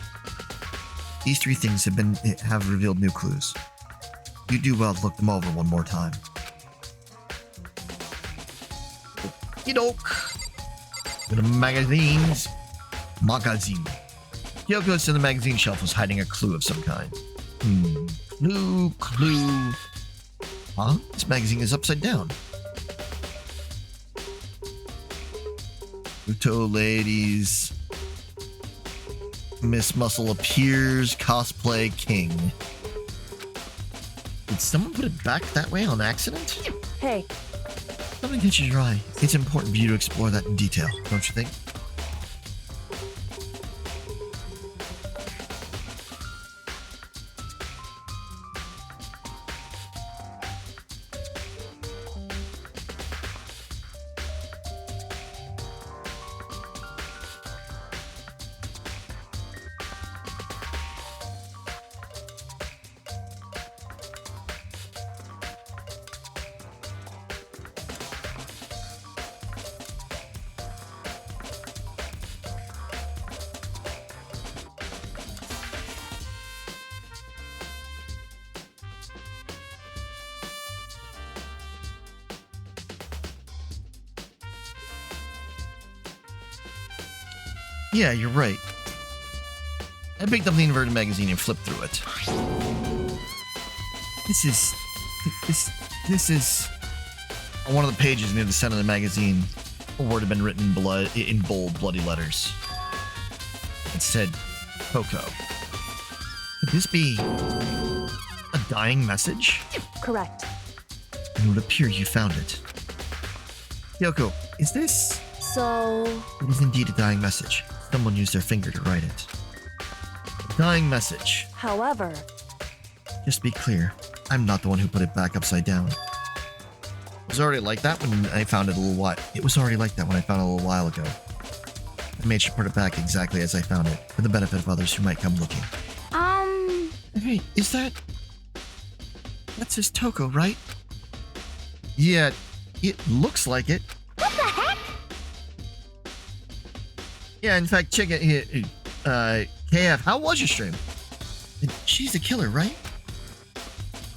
These three things have revealed new clues. You do well to look them over one more time. Okey-doke. To the magazines. Magazine. Kyoko said the magazine shelf was hiding a clue of some kind. Clue. Huh? This magazine is upside down. Uto ladies. Miss Muscle appears. Cosplay king. Did someone put it back that way on accident? hey, Something catches your eye. It's important for you to explore that in detail, don't you think? Yeah, you're right. I picked up the inverted magazine and flipped through it. This is on one of the pages near the center of the magazine. A word had been written in bold, bloody letters. It said, Coco. Could this be a dying message? correct. It would appear you found it. Kyoko, is this? So, It is indeed a dying message. Someone used their finger to write it. A dying message. however, Just to be clear, I'm not the one who put it back upside down. It was already like that when I found it a little while. It was already like that when I found it a little while ago. I made sure to put it back exactly as I found it, for the benefit of others who might come looking. Hey, is that? That says Toko, right? Yeah, it looks like it. What the heck? Yeah, in fact, check it. KF, how was your stream? She's the killer, right?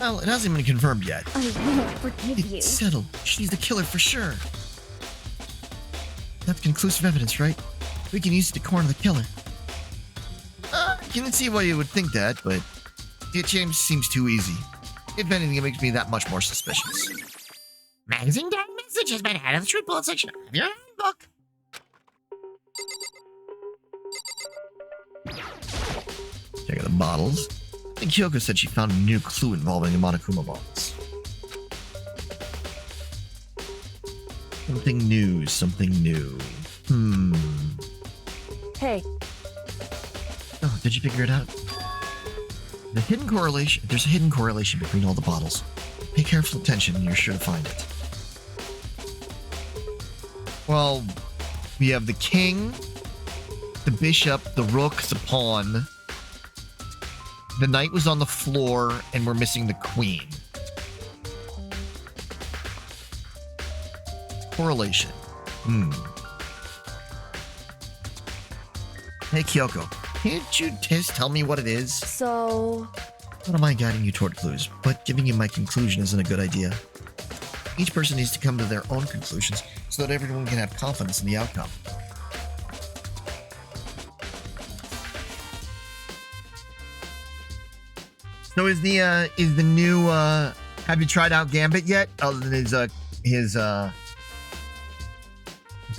Well, it hasn't been confirmed yet. I won't forgive you. It's settled. She's the killer for sure. That's conclusive evidence, right? We can use it to corner the killer. I can see why you would think that, but it seems too easy. If anything, it makes me that much more suspicious. Magazine dying message has been added to the truth bullet section of your handbook. Check out the bottles. I think Kyoko said she found a new clue involving the Monokuma bottles. Something new, something new. Hey, Oh, did you figure it out? There's a hidden correlation between all the bottles. Pay careful attention and you're sure to find it. Well, we have the king, the bishop, the rook, the pawn. The knight was on the floor, and we're missing the queen. Correlation. Hey, Kyoko. Can't you just tell me what it is? so... What am I guiding you toward clues? But giving you my conclusion isn't a good idea. Each person needs to come to their own conclusions so that everyone can have confidence in the outcome. So is the new have you tried out Gambit yet? Other than his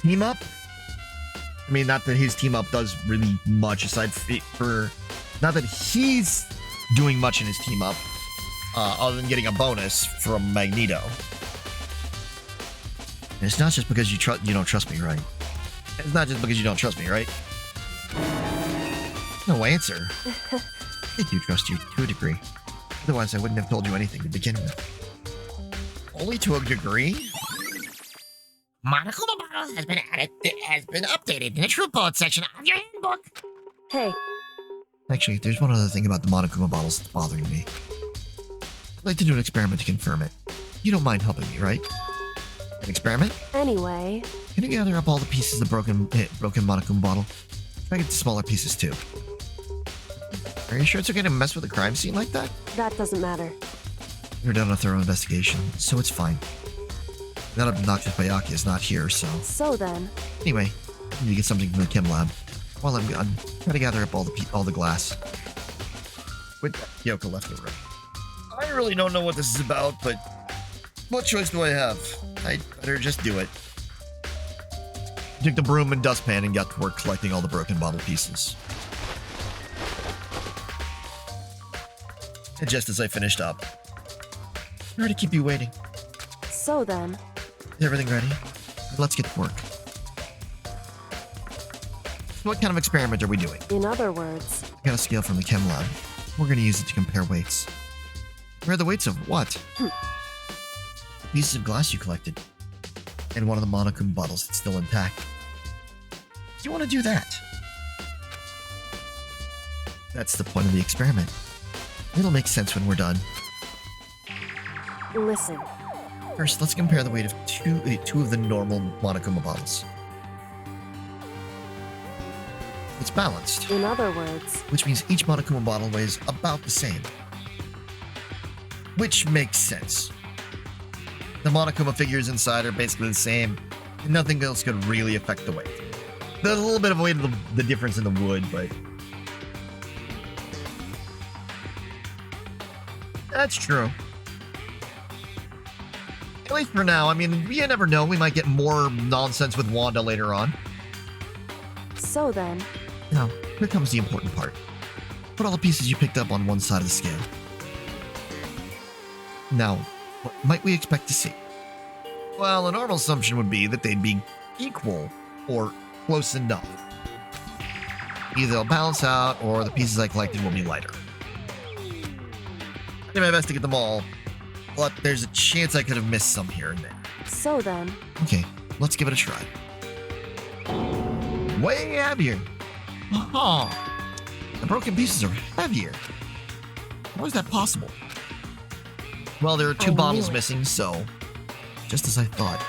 team up? I mean, not that his team up does really much aside for not that he's doing much in his team up, other than getting a bonus from Magneto. And it's not just because you don't trust me, right? It's not just because you don't trust me, right? No answer. I do trust you to a degree. Otherwise, I wouldn't have told you anything to begin with. Only to a degree? Monokuma bottle has been updated in the True Bullet section of your handbook. Hey, Actually, there's one other thing about the Monokuma bottles that's bothering me. I'd like to do an experiment to confirm it. You don't mind helping me, right? An experiment? anyway, Can you gather up all the pieces of the broken Monokuma bottle? Try to get the smaller pieces too. Are you sure it's okay to mess with a crime scene like that? that doesn't matter. You're done a thorough investigation, so it's fine. That obnoxious Bayaki is not here, so... So then, Anyway, I need to get something from the chem lab. While I'm gone, try to gather up all the glass. With that, Kyoko left the room. I really don't know what this is about, but what choice do I have? I'd better just do it. I took the broom and dustpan and got to work collecting all the broken bottle pieces. And just as I finished up, sorry to keep you waiting. so then, Is everything ready? Let's get to work. What kind of experiment are we doing? in other words, I got a scale from the chem lab. We're going to use it to compare weights. Compare the weights of what? The pieces of glass you collected. And one of the Monokuma bottles that's still intact. Do you want to do that? That's the point of the experiment. It'll make sense when we're done. listen, First, let's compare the weight of two of the normal Monokuma bottles. It's balanced, in other words, which means each Monokuma bottle weighs about the same. Which makes sense. The Monokuma figures inside are basically the same, and nothing else could really affect the weight. There's a little bit of weight of the difference in the wood, but... That's true. At least for now. I mean, you never know. We might get more nonsense with Wanda later on. so then, Now, here comes the important part. Put all the pieces you picked up on one side of the scale. Now, what might we expect to see? Well, a normal assumption would be that they'd be equal or close enough. Either they'll balance out or the pieces I collected will be lighter. I did my best to get them all, but there's a chance I could have missed some here and there. so then, Okay, let's give it a try. Way heavier. Oh, the broken pieces are heavier. How is that possible? Well, there are two I bottles knew it. missing, so just as I thought.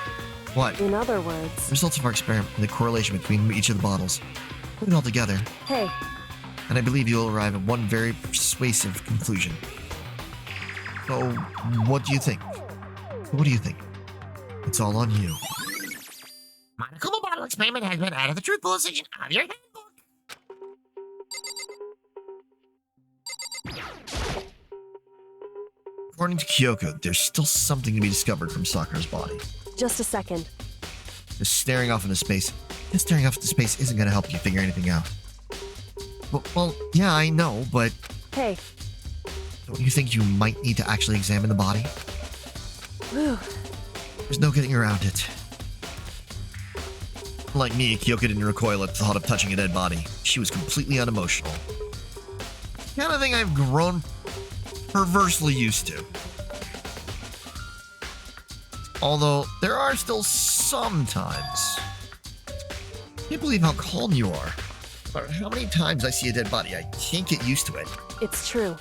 What? in other words, Results of our experiment and the correlation between each of the bottles. Put it all together, hey, and I believe you'll arrive at one very persuasive conclusion. So, what do you think? What do you think? It's all on you. Monokuma bottle experiment has been added to the Truth Bullet section of your handbook. According to Kyoko, there's still something to be discovered from Sakura's body. just a second. Just staring off into space. Just staring off into space isn't going to help you figure anything out. Well, yeah, I know, but Hey, don't you think you might need to actually examine the body? whew, There's no getting around it. Like me, Kyoko didn't recoil at the thought of touching a dead body. She was completely unemotional. Kind of thing I've grown perversely used to. Although, there are still some times. I can't believe how calm you are. But how many times I see a dead body, I can't get used to it. It's true.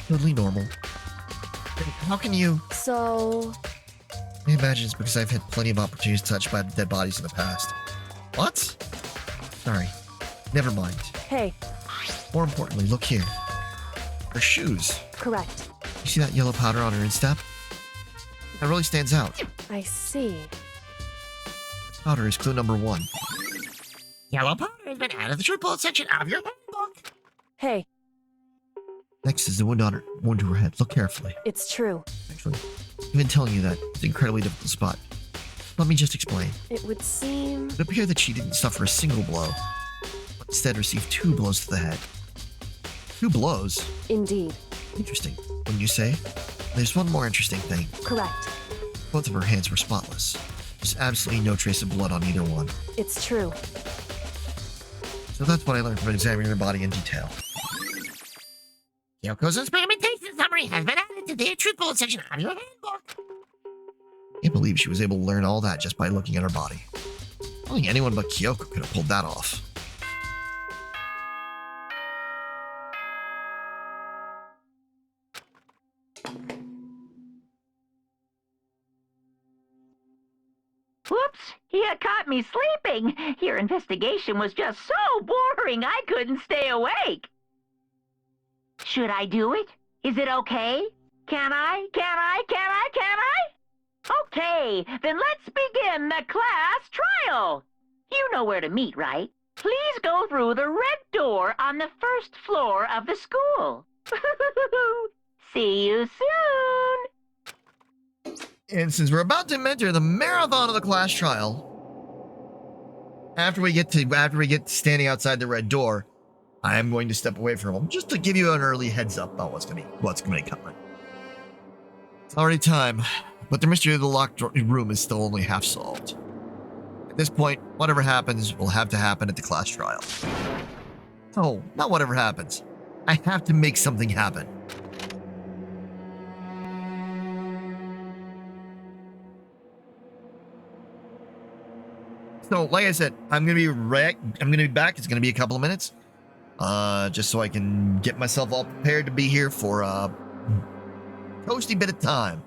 Totally normal. How can you... So, I imagine it's because I've had plenty of opportunities to touch by dead bodies in the past. What? Sorry. Never mind. hey, More importantly, look here. Her shoes. correct. You see that yellow powder on her instep? That really stands out. I see. Powder is clue number 1. Yellow powder has been added to the true bullet section of your handbook. Hey, Next is the wound to her head. Look carefully. it's true. Actually, even telling you that, it's an incredibly difficult spot. Let me just explain. It would seem. It appeared that she didn't suffer a single blow, but instead received 2 blows to the head. 2 blows? Indeed. Interesting. Wouldn't you say? There's one more interesting thing. Correct. Both of her hands were spotless. There's absolutely no trace of blood on either one. It's true. So that's what I learned from examining her body in detail. Kyoko's experimentation summary has been added to the true bullet section of your handbook. Can't believe she was able to learn all that just by looking at her body. I don't think anyone but Kyoko could have pulled that off. Whoops! You caught me sleeping. Your investigation was just so boring I couldn't stay awake. Should I do it? Is it okay? Can I? Okay, then let's begin the class trial. You know where to meet, right? Please go through the red door on the first floor of the school. See you soon. And since we're about to enter the marathon of the class trial, after we get standing outside the red door, I am going to step away from him just to give you an early heads up about what's going to be coming. It's already time, but the mystery of the locked room is still only half solved. At this point, whatever happens will have to happen at the class trial. Oh, not whatever happens. I have to make something happen. So, like I said, I'm gonna be back. It's gonna be a couple of minutes, just so I can get myself all prepared to be here for a toasty bit of time.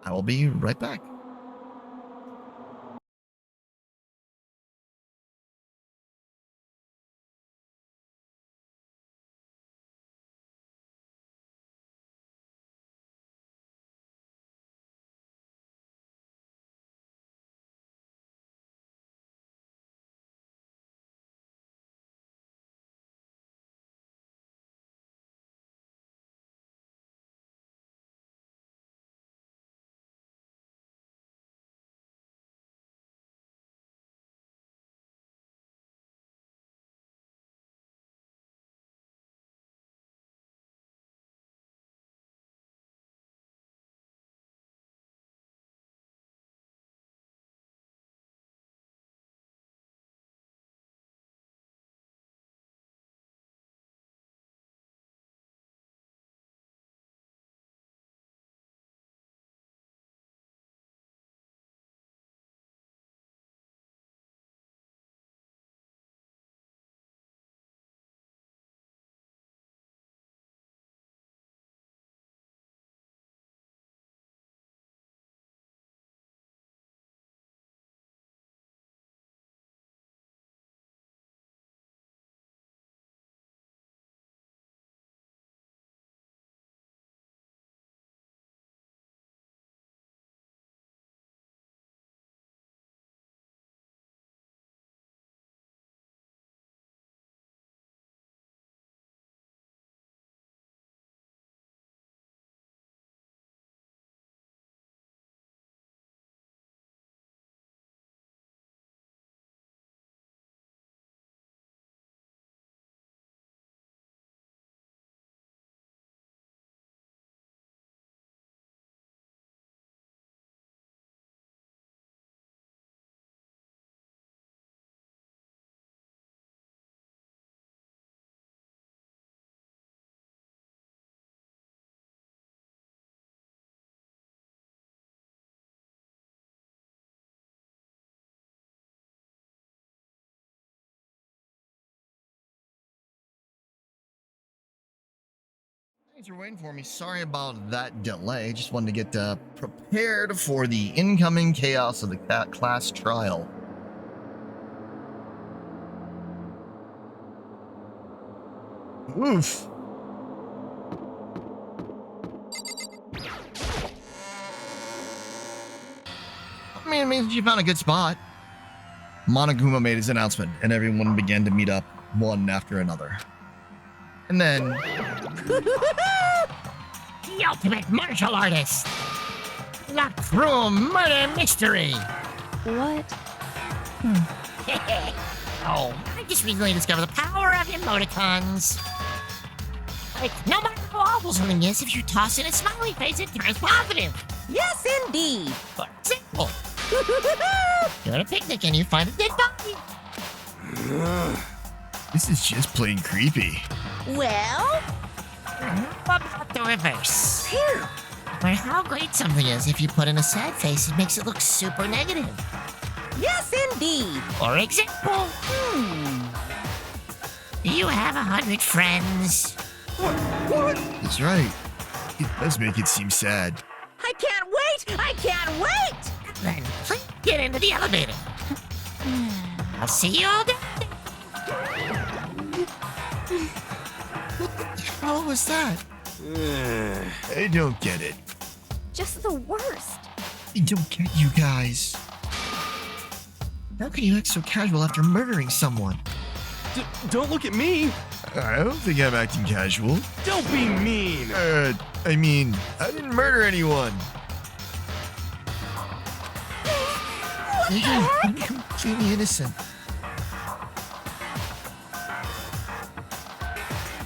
I will be right back. Thanks for waiting for me. Sorry about that delay. Just wanted to get prepared for the incoming chaos of the class trial. Oof. I mean, it means you found a good spot. Monokuma made his announcement, and everyone began to meet up one after another. And then... The ultimate martial artist! Locked through a murder mystery! What? Oh, I just recently discovered the power of emoticons. Like, no matter how awful something is, if you toss in a smiley face, it turns positive. Yes, indeed. For example, you're at a picnic and you find a dead body. This is just plain creepy. Well, What about the reverse? Where how great something is if you put in a sad face, it makes it look super negative. yes, indeed. For example, you have 100 friends. That's right. It does make it seem sad. I can't wait. I can't wait. Then please get into the elevator. I'll see you all day. What was that? I don't get it. Just the worst. I don't get you guys. How can you act so casual after murdering someone? Don't look at me! I don't think I'm acting casual. Don't be mean! I mean, I didn't murder anyone. I'm completely innocent.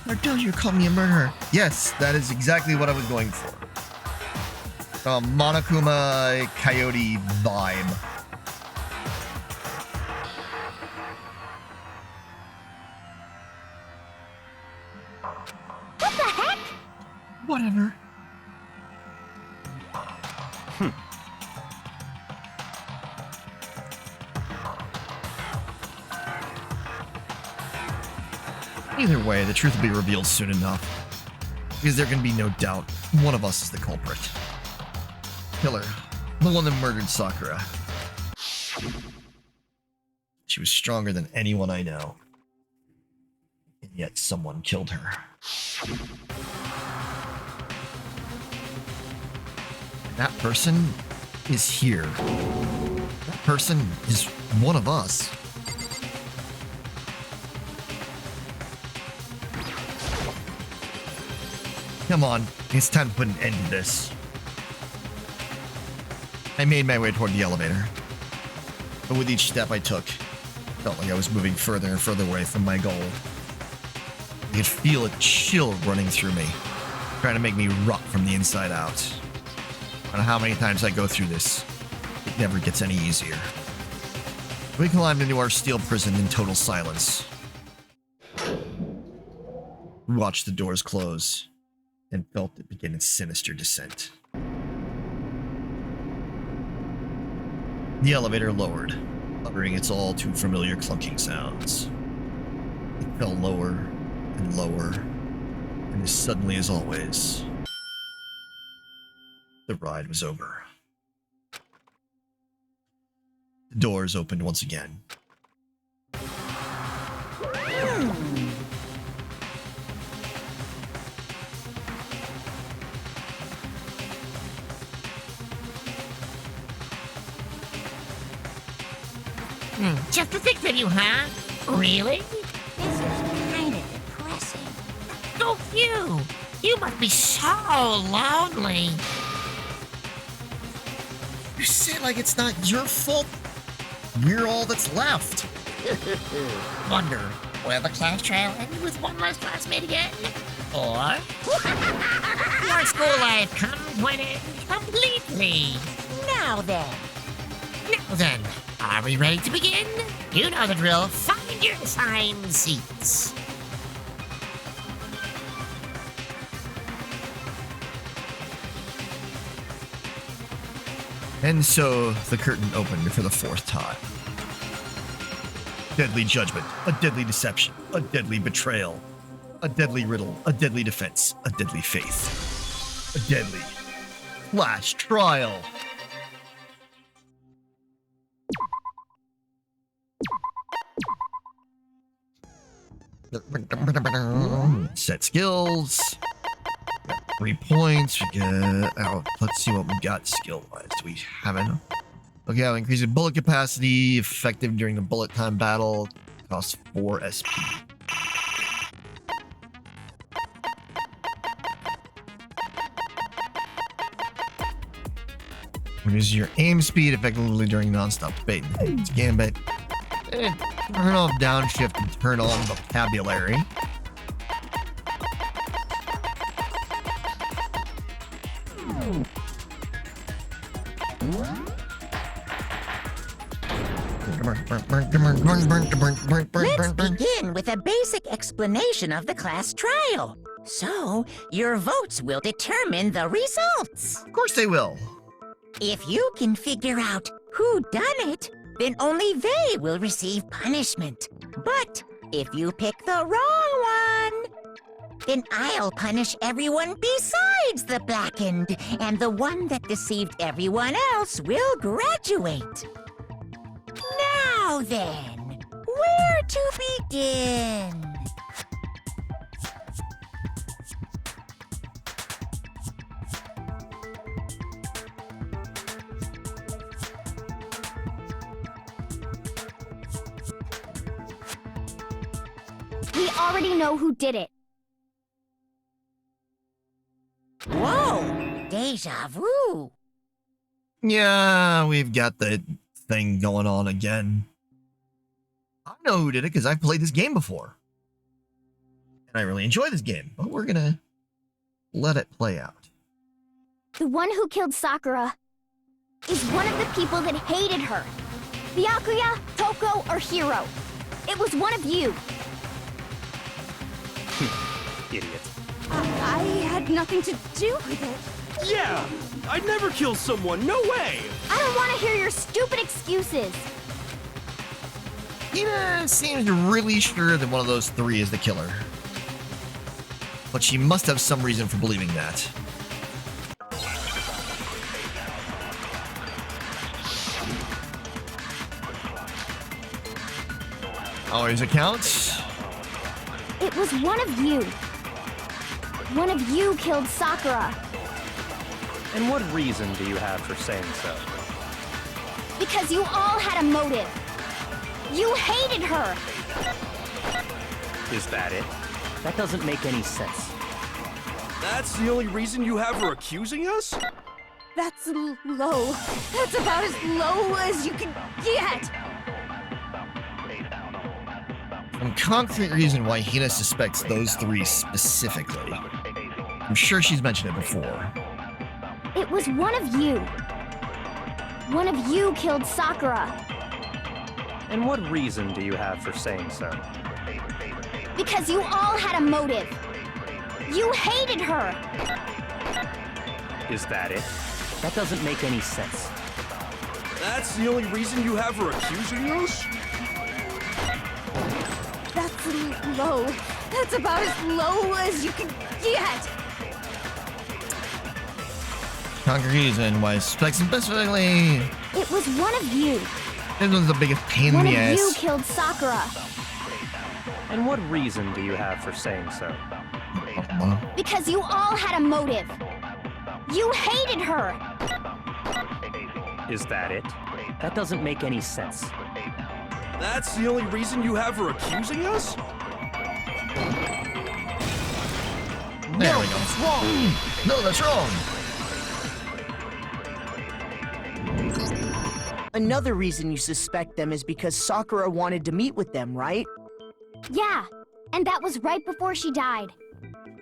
Or don't you call me a murderer? Yes, that is exactly what I was going for. Monokuma Coyote vibe. What the heck? Whatever. Either way, the truth will be revealed soon enough. Because there can be no doubt one of us is the culprit. Killer. The one that murdered Sakura. She was stronger than anyone I know. And yet someone killed her. That person is here. That person is one of us. Come on, it's time to put an end to this. I made my way toward the elevator. But with each step I took, it felt like I was moving further and further away from my goal. I could feel a chill running through me, trying to make me rot from the inside out. No matter how many times I go through this, it never gets any easier. We climbed into our steel prison in total silence. We watched the doors close and felt it begin its sinister descent. The elevator lowered, uttering its all too familiar clunking sounds. It fell lower and lower, and as suddenly as always, the ride was over. The doors opened once again. Just to think of you, huh? Really? This is kind of depressing. Go you! You must be so lonely. You say it like it's not your fault. We're all that's left. Wonder, will the class trial end with one last classmate again? Or your school life come to an end completely? Now then. Now then, are we ready to begin? You know the drill. Find your assigned seats. And so the curtain opened for the fourth time. Deadly judgment, a deadly deception, a deadly betrayal. A deadly riddle, a deadly defense, a deadly faith, a deadly flash trial. Set skills. Got 3 points. We get out. Let's see what we got skill wise. Do we have enough? Okay, I'll increase the bullet capacity. Effective during the bullet time battle. Costs 4 SP. Reduce your aim speed effectively during non-stop debate. It's gambit. Turn off downshift and turn on vocabulary. Let's begin with a basic explanation of the class trial. So, your votes will determine the results. Of course they will. If you can figure out who done it, then only they will receive punishment. But if you pick the wrong one, then I'll punish everyone besides the blackened, and the one that deceived everyone else will graduate. Now then, where to begin? We already know who did it. Whoa! Deja vu! Yeah, we've got the thing going on again. I know who did it because I've played this game before. And I really enjoy this game, but we're gonna let it play out. The one who killed Sakura is one of the people that hated her. Byakuya, Toko, or Hiro. It was one of you. Idiot. I had nothing to do with it. Yeah! I'd never kill someone, no way! I don't want to hear your stupid excuses. Hina seems really sure that one of those 3 is the killer. But she must have some reason for believing that. Always accounts. It was one of you. One of you killed Sakura. And what reason do you have for saying so? Because you all had a motive. You hated her. Is that it? That doesn't make any sense. That's the only reason you have her accusing us? That's low. That's about as low as you can get. Some concrete reason why Hina suspects those 3 specifically. I'm sure she's mentioned it before. It was one of you. One of you killed Sakura. And what reason do you have for saying so? Because you all had a motive. You hated her. Is that it? That doesn't make any sense. That's the only reason you have her accusing us? That's low. That's about as low as you can get. Concrete reason why suspects specifically. It was one of you. This one's the biggest pain One in of the you ass. killed Sakura. And what reason do you have for saying so? Because you all had a motive. You hated her. Is that it? That doesn't make any sense. That's the only reason you have her accusing us? There we go. That's wrong. No, that's wrong. Another reason you suspect them is because Sakura wanted to meet with them, right? Yeah, and that was right before she died.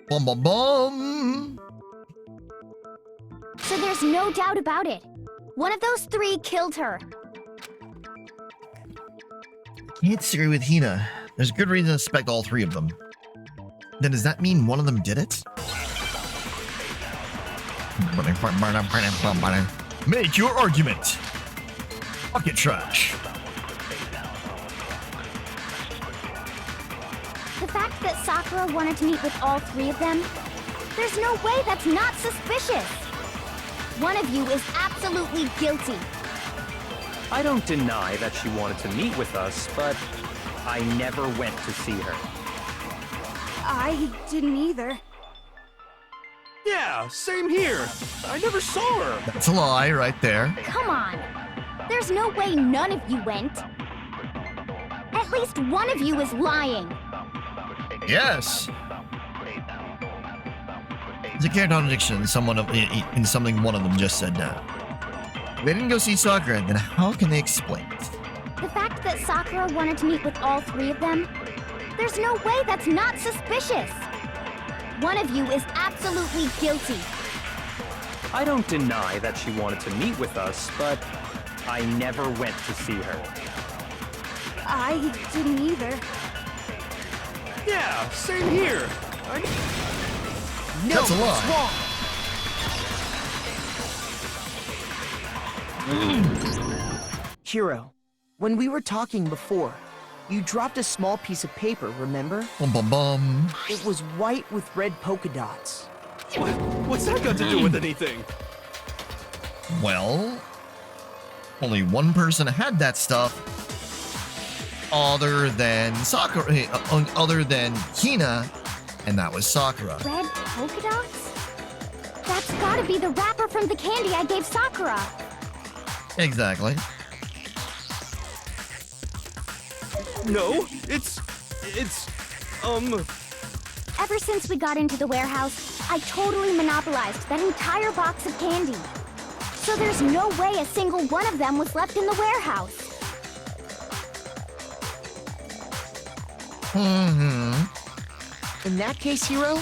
Bum bum bum. So there's no doubt about it. One of those 3 killed her. Can't disagree with Hina. There's good reason to suspect all 3 of them. Then does that mean one of them did it? Make your argument. Bucket trash. The fact that Sakura wanted to meet with all three of them, there's no way that's not suspicious. One of you is absolutely guilty. I don't deny that she wanted to meet with us, but I never went to see her. I didn't either. Yeah, same here. I never saw her. That's a lie right there. Come on. There's no way none of you went. At least one of you is lying. Yes. There's a character contradiction in something one of them just said now. If they didn't go see Sakura, then how can they explain it? The fact that Sakura wanted to meet with all three of them, there's no way that's not suspicious. One of you is absolutely guilty. I don't deny that she wanted to meet with us, but I never went to see her. I didn't either. Yeah, same here. No, That's a lie. it's wrong. Hiro, when we were talking before, you dropped a small piece of paper, remember? Bum bum bum. It was white with red polka dots. What's that got to do with anything? Well, only one person had that stuff other than Sakura, other than Hina, and that was Sakura. Red polka dots? That's gotta be the wrapper from the candy I gave Sakura. Exactly. No, it's, Ever since we got into the warehouse, I totally monopolized that entire box of candy. So there's no way a single one of them was left in the warehouse. Mm-hmm. In that case, Hiro,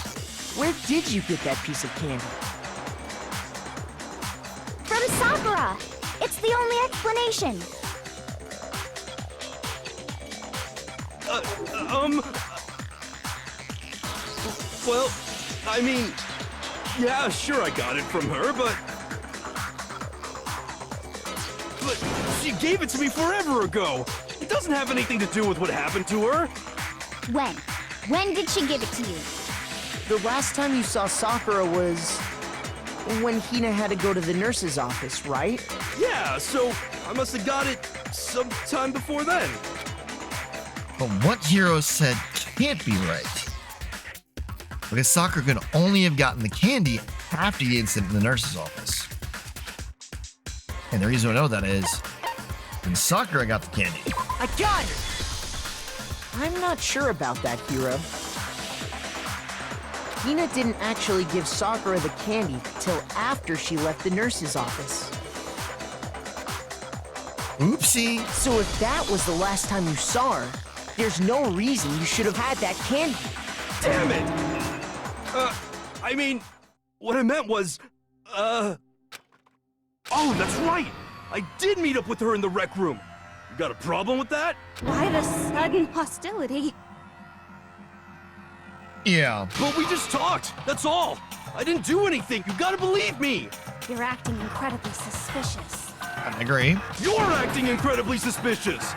where did you get that piece of candy? From Sakura! It's the only explanation. Well, I mean, yeah, sure I got it from her, but she gave it to me forever ago. It doesn't have anything to do with what happened to her. When? When did she give it to you? The last time you saw Sakura was when Hina had to go to the nurse's office, right? Yeah, so I must have got it sometime before then. But what Hiro said can't be right. Because Sakura could only have gotten the candy after the incident in the nurse's office. And the reason I know that is when Sakura got the candy. I got it! I'm not sure about that, Hiro. Hina didn't actually give Sakura the candy till after she left the nurse's office. Oopsie. So if that was the last time you saw her, there's no reason you should have had that candy. Damn it! I mean, what I meant was, oh, that's right! I did meet up with her in the rec room. You got a problem with that? Why the sudden hostility? Yeah. But we just talked, that's all. I didn't do anything, you gotta believe me! You're acting incredibly suspicious. I agree. You're acting incredibly suspicious!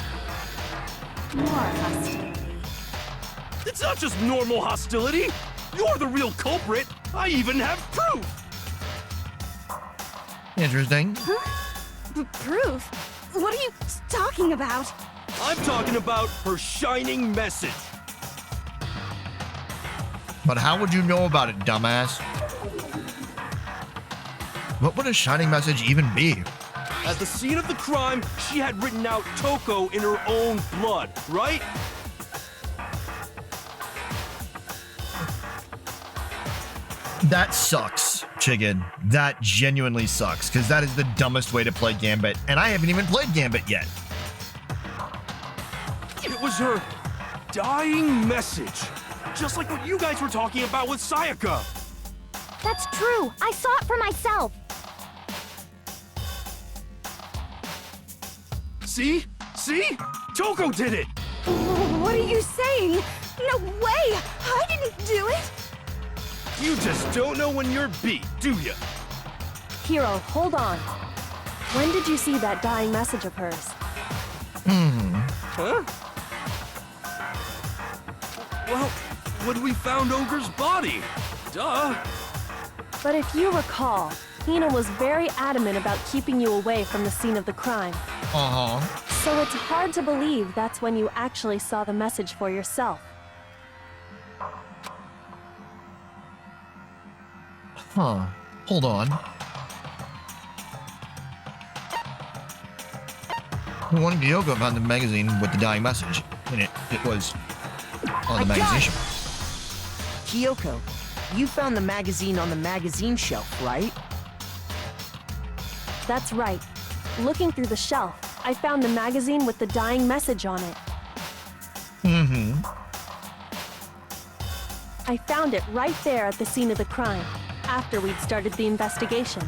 More hostility. It's not just normal hostility! You're the real culprit! I even have proof! Interesting. Proof? What are you talking about? I'm talking about her shining message. But how would you know about it, dumbass? What would a shining message even be? At the scene of the crime, she had written out Toko in her own blood, right? That sucks, Chicken. That genuinely sucks, because that is the dumbest way to play Gambit, and I haven't even played Gambit yet. It was her dying message. Just like what you guys were talking about with Sayaka. That's true. I saw it for myself. See? See? Toko did it! What are you saying? No way! I didn't do it! You just don't know when you're beat, do ya? Hiro, hold on. When did you see that dying message of hers? Huh? Well, when we found Ogre's body. Duh. But if you recall, Hina was very adamant about keeping you away from the scene of the crime. Uh-huh. So it's hard to believe that's when you actually saw the message for yourself. Huh. Hold on. One Gyoko found the magazine with the dying message in it. It was on the I got magazine it! shelf. Kyoko, you found the magazine on the magazine shelf, right? That's right. Looking through the shelf, I found the magazine with the dying message on it. Mm-hmm. I found it right there at the scene of the crime, after we'd started the investigation.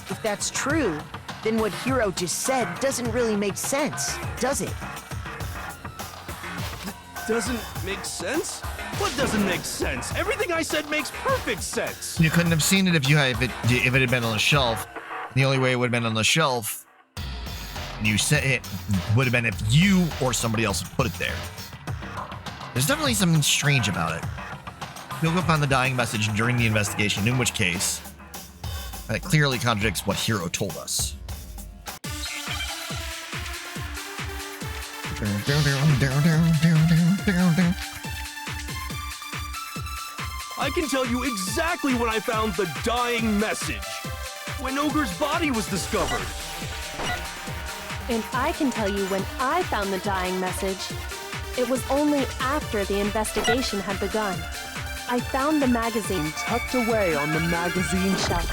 If that's true, then what Hiro just said doesn't really make sense, does it? Doesn't make sense? What doesn't make sense? Everything I said makes perfect sense. You couldn't have seen it if it had been on the shelf. The only way it would have been on the shelf, you said it would have been if you or somebody else had put it there. There's definitely something strange about it. Kyoko found the dying message during the investigation, in which case, it clearly contradicts what Hiro told us. I can tell you exactly when I found the dying message. When Ogre's body was discovered. And I can tell you when I found the dying message. It was only after the investigation had begun. I found the magazine tucked away on the magazine shelf.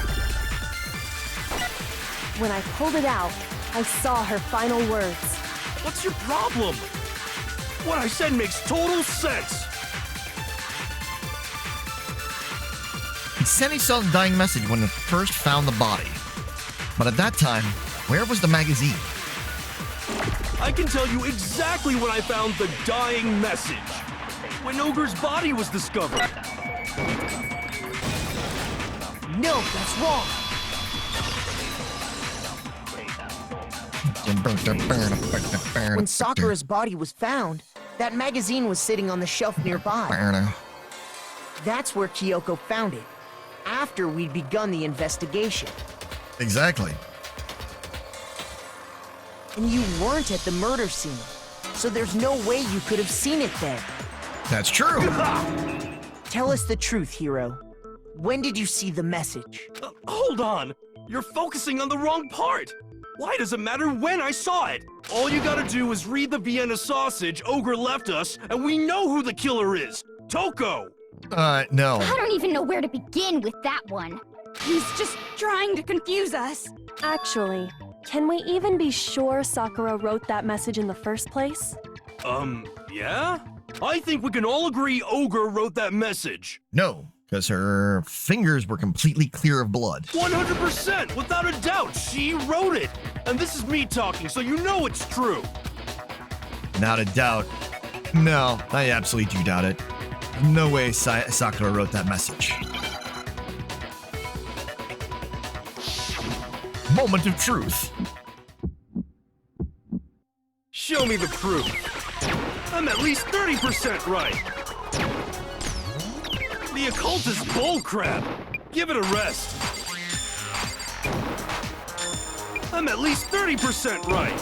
When I pulled it out, I saw her final words. What's your problem? What I said makes total sense. He said he saw the dying message when he first found the body. But at that time, where was the magazine? I can tell you exactly when I found the dying message. When Ogre's body was discovered. No, that's wrong. When Sakura's body was found, that magazine was sitting on the shelf nearby. That's where Kyoko found it, after we'd begun the investigation. Exactly. And you weren't at the murder scene, so there's no way you could have seen it then. That's true. Tell us the truth, Hiro. When did you see the message? Hold on. You're focusing on the wrong part. Why does it matter when I saw it? All you gotta do is read the Vienna sausage Ogre left us, and we know who the killer is. Toko! No. I don't even know where to begin with that one. He's just trying to confuse us. Actually, can we even be sure Sakura wrote that message in the first place? Yeah? I think we can all agree Ogre wrote that message. No, because her fingers were completely clear of blood. 100%! Without a doubt, she wrote it! And this is me talking, so you know it's true. Without a doubt. No, I absolutely do doubt it. No way Sakura wrote that message. Moment of truth. Show me the proof. I'm at least 30% right. The occultist bullcrap. Give it a rest. I'm at least 30% right.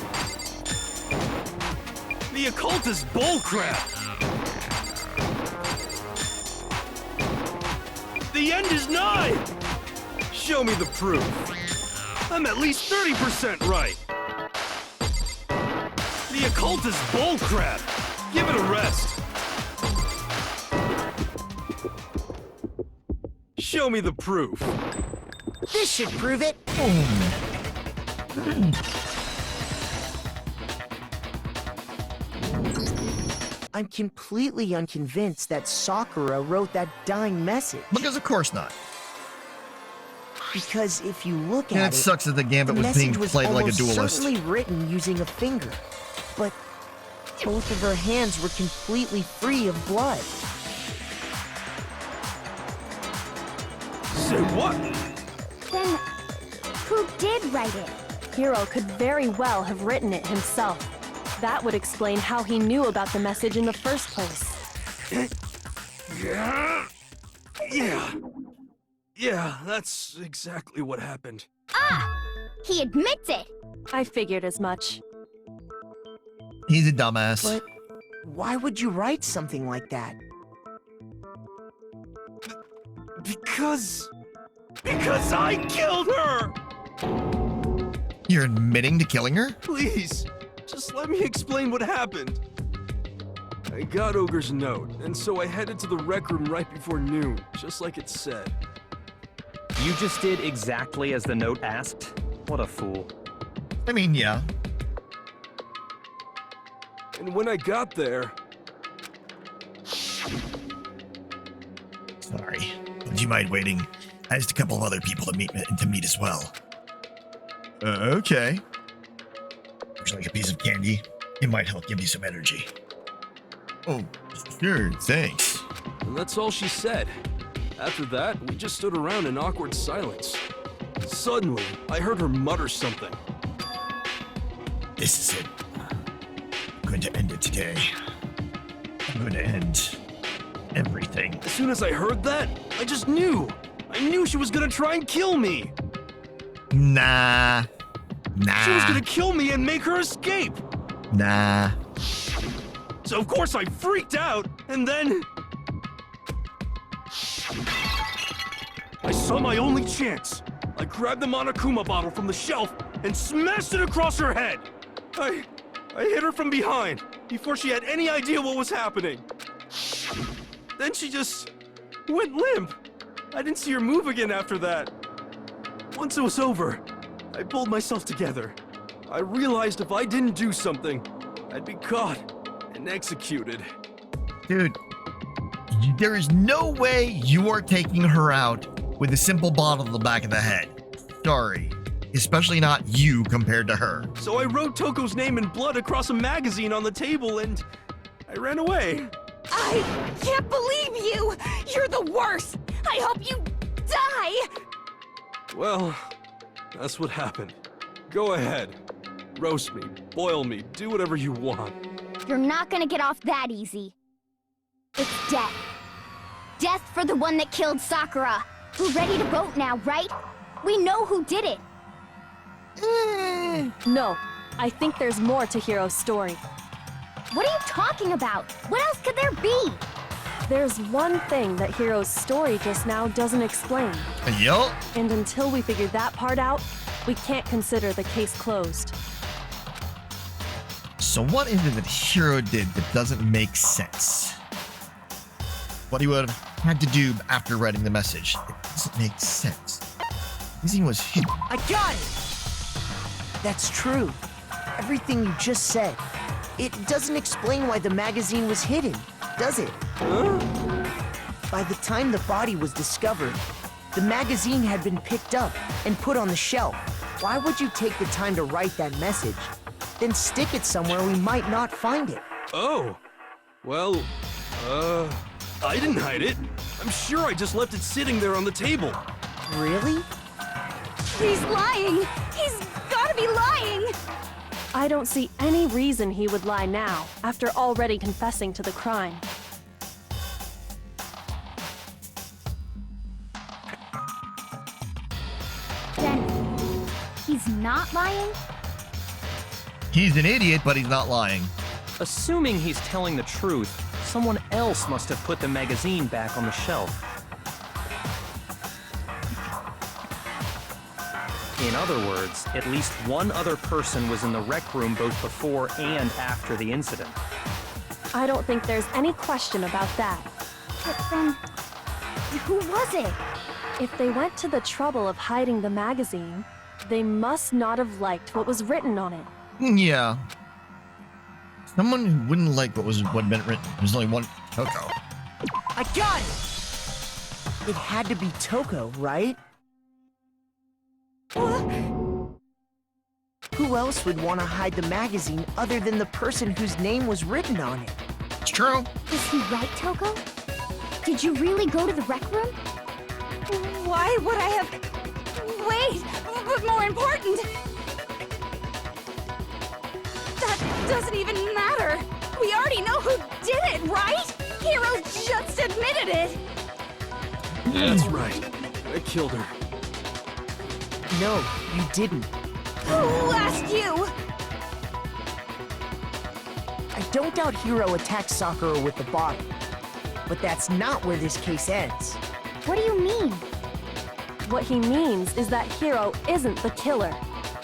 The occultist bullcrap. The end is nigh. Show me the proof. I'm at least 30% right. The occultist bullcrap. Give it a rest. Show me the proof. This should prove it. I'm completely unconvinced that Sakura wrote that dying message. Because of course not. Because if you look And at it sucks that the gambit was being message played like a almost duelist. certainly written using a finger, but both of her hands were completely free of blood. Say what? Then, who did write it? Hiro could very well have written it himself. That would explain how he knew about the message in the first place. Yeah, that's exactly what happened. Ah! He admits it! I figured as much. He's a dumbass. But why would you write something like that? Because I killed her! You're admitting to killing her? Please, just let me explain what happened. I got Ogre's note, and so I headed to the rec room right before noon, just like it said. You just did exactly as the note asked? What a fool. I mean, yeah. And when I got there... Sorry. Would you mind waiting? I asked a couple of other people to meet as well. Okay. Would you like a piece of candy? It might help give you some energy. Oh, sure, thanks. And that's all she said. After that, we just stood around in awkward silence. Suddenly, I heard her mutter something. This is it. I'm going to end it today. I'm going to end everything. As soon as I heard that, I just knew. I knew she was gonna try and kill me. Nah. She was gonna kill me and make her escape. Nah. So of course I freaked out, and then... I saw my only chance. I grabbed the Monokuma bottle from the shelf and smashed it across her head. I hit her from behind, before she had any idea what was happening. Then she just went limp. I didn't see her move again after that. Once it was over, I pulled myself together. I realized if I didn't do something, I'd be caught and executed. Dude, there is no way you are taking her out with a simple bottle to the back of the head. Sorry. Especially not you compared to her. So I wrote Toko's name in blood across a magazine on the table and I ran away. I can't believe you! You're the worst! I hope you die! Well, that's what happened. Go ahead. Roast me, boil me, do whatever you want. You're not gonna get off that easy. It's death. Death for the one that killed Sakura. We're ready to vote now, right? We know who did it. No, I think there's more to Hiro's story. What are you talking about? What else could there be? There's one thing that Hiro's story just now doesn't explain. Yup. And until we figure that part out, we can't consider the case closed. So what is it that Hiro did that doesn't make sense? What he would have had to do after writing the message. It doesn't make sense. He was hidden. I got it! That's true. Everything you just said. It doesn't explain why the magazine was hidden, does it? Huh? By the time the body was discovered, the magazine had been picked up and put on the shelf. Why would you take the time to write that message, then stick it somewhere we might not find it? Oh. Well, I didn't hide it. I'm sure I just left it sitting there on the table. Really? He's lying! He's gotta be lying! I don't see any reason he would lie now, after already confessing to the crime. Then, he's not lying? He's an idiot, but he's not lying. Assuming he's telling the truth, someone else must have put the magazine back on the shelf. In other words, at least one other person was in the rec room both before and after the incident. I don't think there's any question about that. But then, who was it? If they went to the trouble of hiding the magazine, they must not have liked what was written on it. Yeah. Someone who wouldn't like what had been written. There's only one Toko. I got it! It had to be Toko, right? Who else would want to hide the magazine other than the person whose name was written on it? It's true. Is he right, Toko? Did you really go to the rec room? Why would I have... Wait! But more important... That doesn't even matter! We already know who did it, right? Hiro just admitted it. That's right. I killed her. No, you didn't. Who asked you? I don't doubt Hiro attacked Sakura with the bottle. But that's not where this case ends. What do you mean? What he means is that Hiro isn't the killer.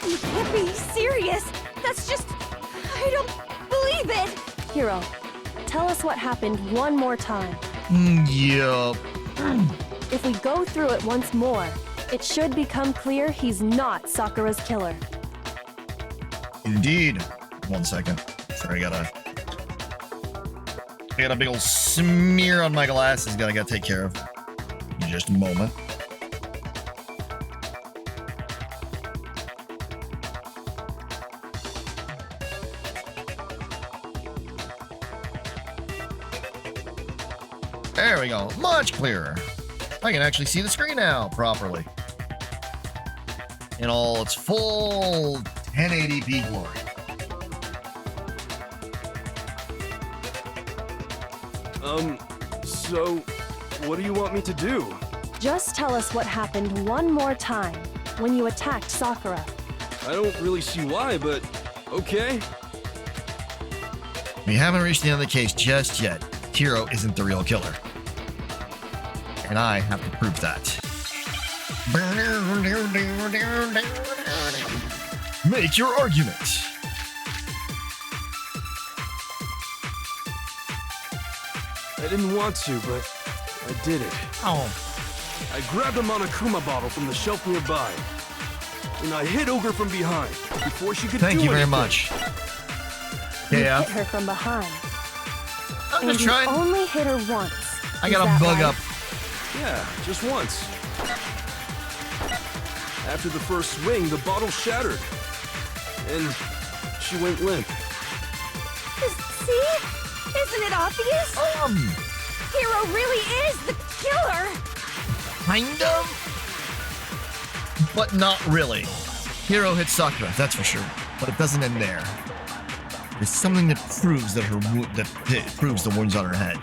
You can't be serious. That's just... I don't believe it. Hiro, tell us what happened one more time. Yup. If we go through it once more, it should become clear he's not Sakura's killer. Indeed. 1 second. Sorry, I got a big old smear on my glasses. Gotta take care of. Just a moment. There we go. Much clearer. I can actually see the screen now properly. In all its full 1080p glory. So, what do you want me to do? Just tell us what happened one more time when you attacked Sakura. I don't really see why, but okay. We haven't reached the end of the case just yet. Hiro isn't the real killer. And I have to prove that. Make your argument. I didn't want to, but I did it. Oh. I grabbed a Monokuma bottle from the shelf nearby, and I hit Ogre from behind before she could do Thank you very anything. much. You Yeah. hit her from behind. I'm And just you trying. only hit her once. I Is got a that bug right? up. Yeah, just once. After the first swing, the bottle shattered, and she went limp. See? Isn't it obvious? Hiro really is the killer. Kind of. But not really. Hiro hit Sakura, that's for sure. But it doesn't end there. There's something that proves that proves the wounds on her head.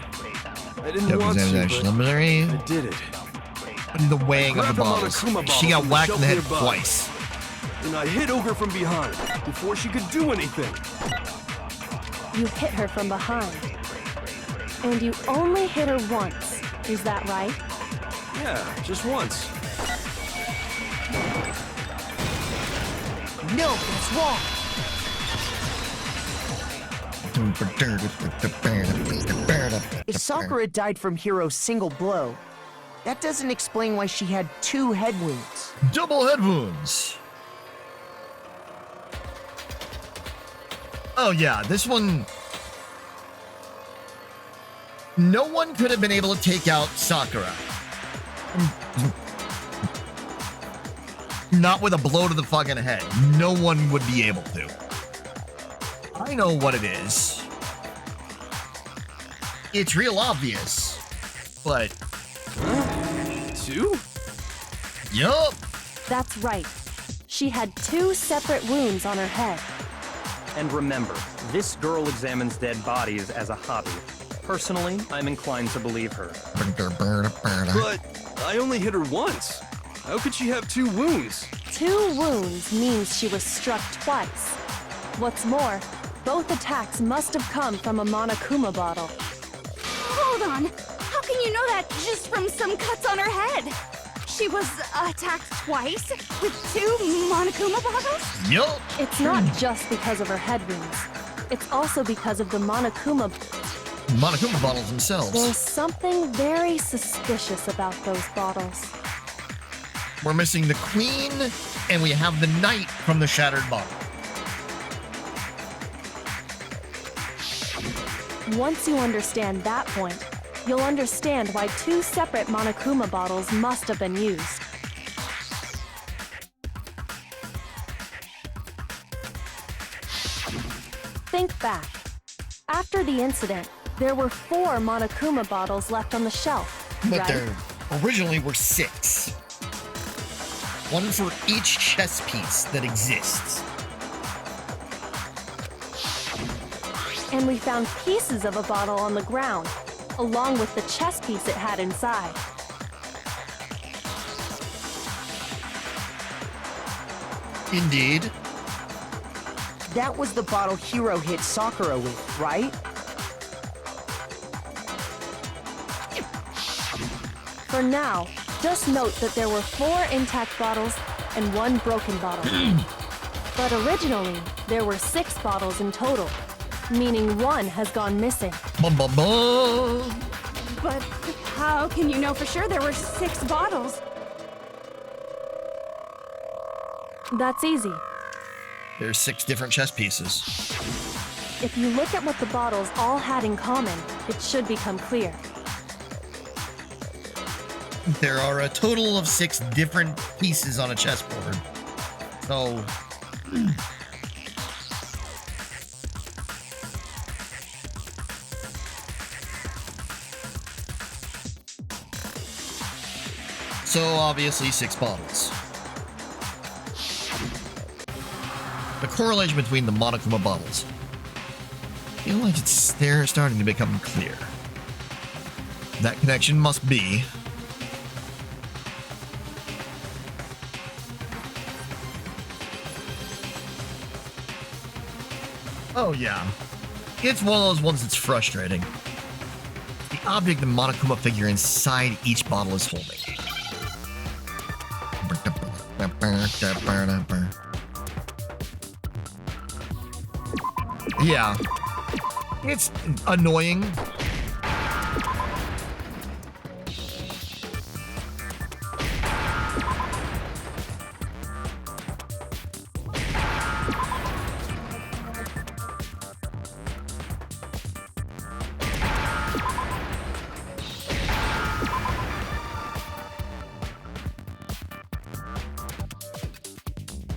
I didn't want to, but I did it. In the weighing of the Grabbed a bottles. Monokuma bottle She got from whacked in the head shelf nearby, twice. And I hit Ogre from behind before she could do anything. You hit her from behind. And you only hit her once. Is that right? Yeah, just once. No, that's wrong. If Sakura died from Hiro's single blow, that doesn't explain why she had 2 head wounds. Double head wounds. Oh yeah, this one. No one could have been able to take out Sakura. Not with a blow to the fucking head. No one would be able to. I know what it is. It's real obvious. But. 2? Yup. That's right. She had 2 separate wounds on her head. And remember, this girl examines dead bodies as a hobby. Personally, I'm inclined to believe her. But I only hit her once. How could she have 2 wounds? 2 wounds means she was struck twice. What's more, both attacks must have come from a Monokuma bottle. Hold on. How can you know that just from some cuts on her head? She was attacked twice with 2 Monokuma bottles? Yup. It's not just because of her head wounds. It's also because of the Monokuma. Monokuma bottles themselves. There's something very suspicious about those bottles. We're missing the queen, and we have the knight from the shattered bottle. Once you understand that point, you'll understand why 2 separate Monokuma bottles must have been used. Think back. After the incident, there were 4 Monokuma bottles left on the shelf, But right? there originally were 6. One for each chess piece that exists. And we found pieces of a bottle on the ground, along with the chess piece it had inside. Indeed. That was the bottle Hiro hit Sakura with, right? For now, just note that there were 4 intact bottles and 1 broken bottle. But originally, there were 6 bottles in total, meaning 1 has gone missing. Bum, bum, bum. But how can you know for sure there were 6 bottles? That's easy. There's 6 different chess pieces. If you look at what the bottles all had in common, it should become clear. There are a total of 6 different pieces on a chessboard. So... So obviously 6 bottles. The correlation between the Monokuma bottles. I feel like it's starting to become clear. That connection must be... Oh yeah. It's one of those ones that's frustrating. The object the Monokuma figure inside each bottle is holding. Yeah. It's annoying.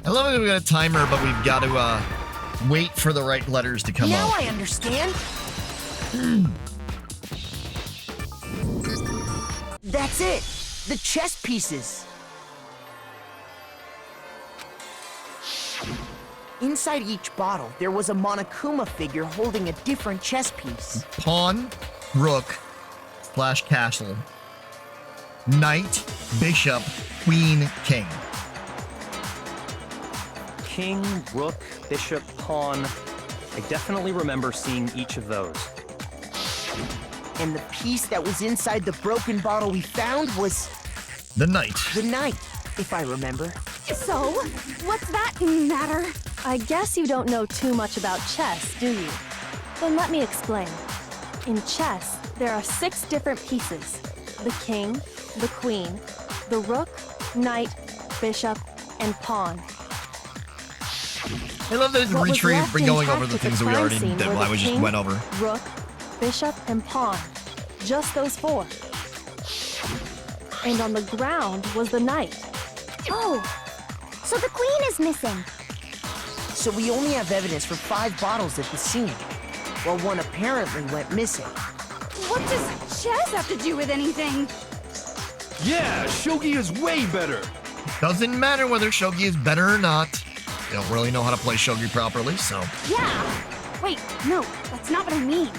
I love it we got a timer, but we've got to wait for the right letters to come now up. I understand. That's it. The chess pieces. Inside each bottle, there was a Monokuma figure holding a different chess piece. Pawn, rook, / castle, knight, bishop, queen, king. King, rook, bishop, pawn. I definitely remember seeing each of those. And the piece that was inside the broken bottle we found was... The knight. The knight, if I remember. So, what's that matter? I guess you don't know too much about chess, do you? Then let me explain. In chess, there are 6 different pieces. The king, the queen, the rook, knight, bishop, and pawn. I love this What was retreat left for going intact over the at things that we crime already scene did. were I the just king, went over. Rook, bishop, and pawn. Just those 4. And on the ground was the knight. Oh, so the queen is missing. So we only have evidence for 5 bottles at the scene, while 1 apparently went missing. What does chess have to do with anything? Yeah, shogi is way better. Doesn't matter whether shogi is better or not. I don't really know how to play shogi properly, so... Yeah. Wait, no, that's not what I mean.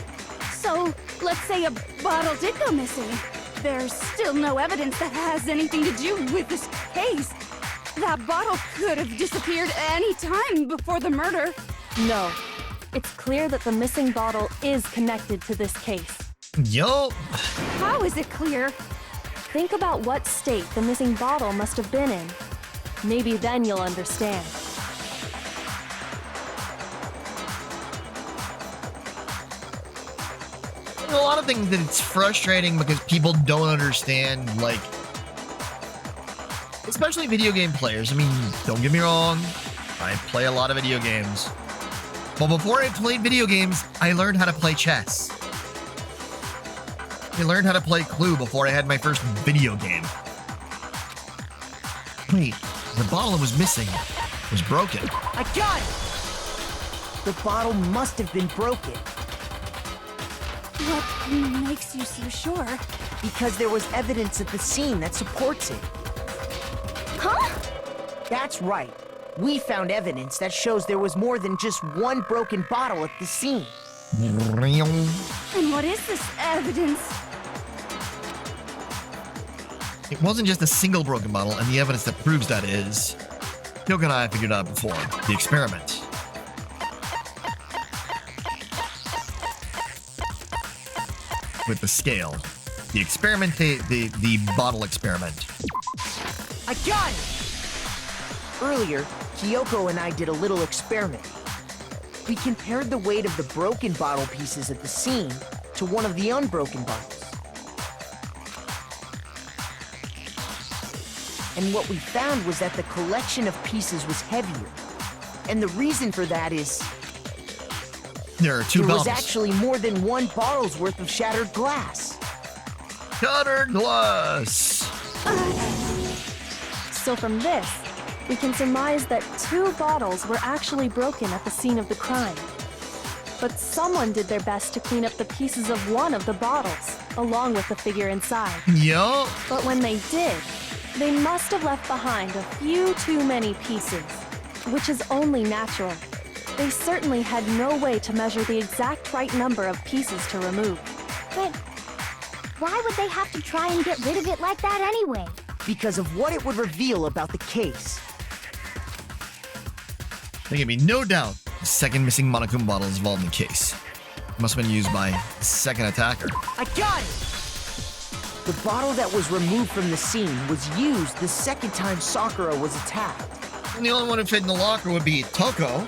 So, let's say a bottle did go missing. There's still no evidence that has anything to do with this case. That bottle could have disappeared any time before the murder. No. It's clear that the missing bottle is connected to this case. Yo! How is it clear? Think about what state the missing bottle must have been in. Maybe then you'll understand. There's a lot of things that it's frustrating because people don't understand, like... Especially video game players. I mean, don't get me wrong. I play a lot of video games. But before I played video games, I learned how to play chess. I learned how to play Clue before I had my first video game. Wait, the bottle was missing. It was broken. I got it! The bottle must have been broken. What makes you so sure? Because there was evidence at the scene that supports it. Huh? That's right. We found evidence that shows there was more than just 1 broken bottle at the scene. And what is this evidence? It wasn't just a single broken bottle, and the evidence that proves that is... Kyoko and I figured out before. The experiment. With the scale. The experiment, the bottle experiment. I got it! Earlier, Kyoko and I did a little experiment. We compared the weight of the broken bottle pieces at the scene to one of the unbroken bottles. And what we found was that the collection of pieces was heavier. And the reason for that is... There are two there bottles. was actually more than one bottle's worth of shattered glass. Shattered glass! So from this, we can surmise that 2 bottles were actually broken at the scene of the crime. But someone did their best to clean up the pieces of one of the bottles, along with the figure inside. Yup. But when they did, they must have left behind a few too many pieces, which is only natural. They certainly had no way to measure the exact right number of pieces to remove. But why would they have to try and get rid of it like that anyway? Because of what it would reveal about the case. There can be no doubt the second missing Monokuma bottle is involved in the case. It must have been used by the second attacker. I got it! The bottle that was removed from the scene was used the second time Sakura was attacked. And the only one who fit in the locker would be Toko.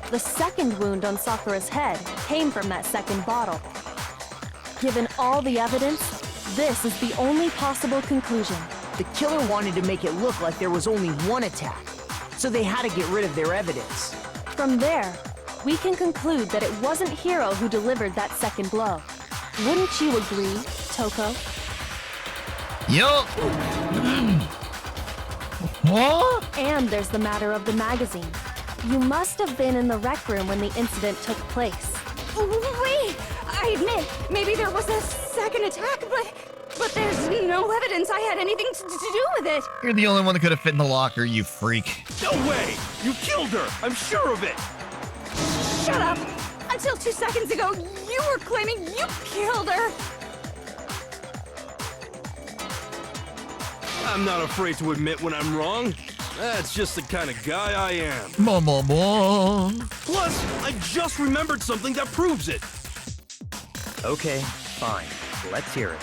The second wound on Sakura's head came from that second bottle. Given all the evidence, this is the only possible conclusion. The killer wanted to make it look like there was only one attack, so they had to get rid of their evidence. From there, we can conclude that it wasn't Hiro who delivered that second blow. Wouldn't you agree, Toko? Yup. What? And there's the matter of the magazine. You must have been in the rec room when the incident took place. Wait! I admit, maybe there was a second attack, but there's no evidence I had anything to do with it. You're the only one that could have fit in the locker, you freak. No way! You killed her! I'm sure of it! Shut up! Until 2 seconds ago, you were claiming you killed her. I'm not afraid to admit when I'm wrong. That's just the kind of guy I am. Plus, I just remembered something that proves it. Okay, fine. Let's hear it.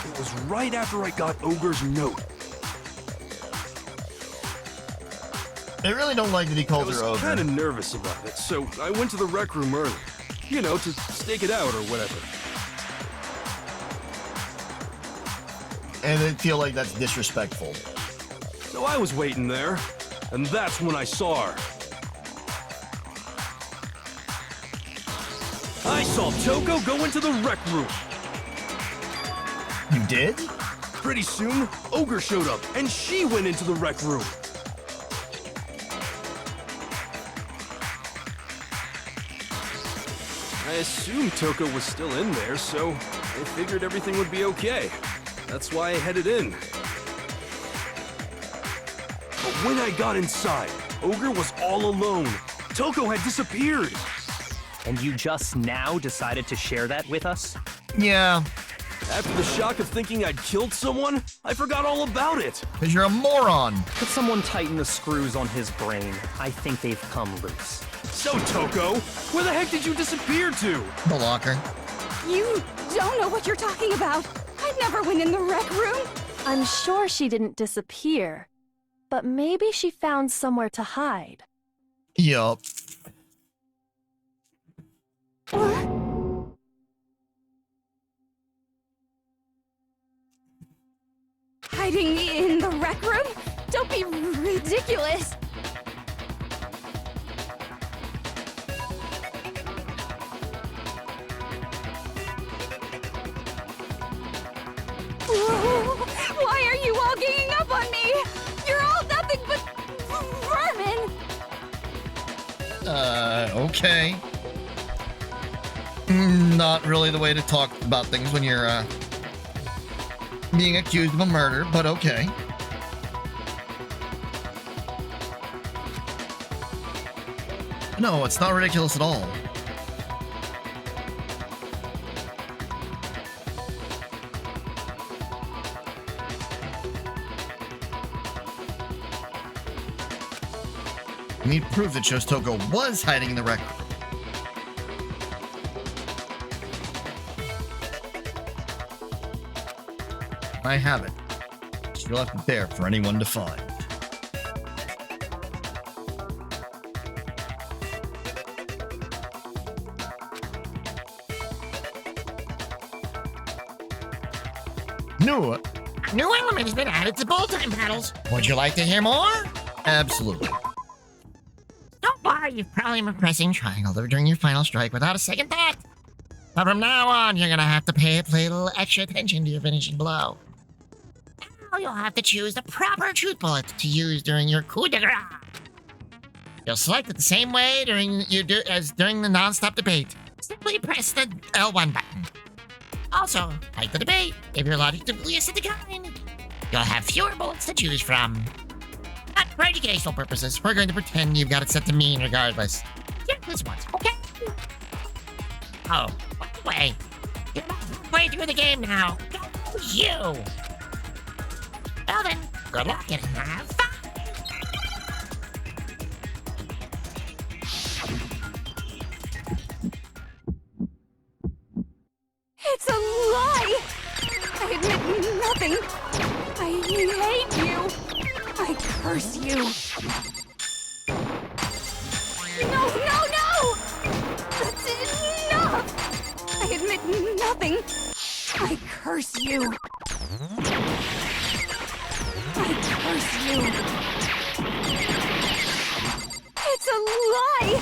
It was right after I got Ogre's note. I really don't like that he I calls was her over. kind of nervous about it, so I went to the rec room early. You know, to stake it out or whatever. And I feel like that's disrespectful. So I was waiting there, and that's when I saw her. I saw Toko go into the rec room. You did? Pretty soon, Ogre showed up, and she went into the rec room. I assumed Toko was still in there, so I figured everything would be okay. That's why I headed in. But when I got inside, Ogre was all alone. Toko had disappeared. And you just now decided to share that with us? Yeah, After the shock of thinking I'd killed someone, I forgot all about it. because you're a moron. Could someone tighten the screws on his brain? I think they've come loose. So, Toko, where the heck did you disappear to? The locker. You don't know what you're talking about. I never went in the rec room. I'm sure she didn't disappear, but maybe she found somewhere to hide. Yup. What? Hiding in the rec room? Don't be ridiculous. Why are you all ganging up on me? You're all nothing but vermin. Okay. Not really the way to talk about things when you're, being accused of a murder, but okay. No, it's not ridiculous at all. You need proof that shows Toko was hiding in the rec room. I have it. Just left it there for anyone to find. New element has been added to bowl time battles. Would you like to hear more? Absolutely. So far, you've probably been pressing triangle during your final strike without a second thought. But from now on, you're gonna have to pay a little extra attention to your finishing blow. Now you'll have to choose the proper truth bullet to use during your coup de grace. You'll select it the same way as during the non-stop debate. Simply press the L1 button. Also, like the debate, if you're logically is the kind, you'll have fewer bullets to choose from. But for educational purposes, we're going to pretend you've got it set to mean regardless. Here, this once, okay? Oh, by the way, you're not halfway through the game now. Go you! Well then, good luck and have fun! It's a lie! I admit nothing. I hate you. I curse you. No, no, no! That's enough! I admit nothing. I curse you. I curse you. It's a lie!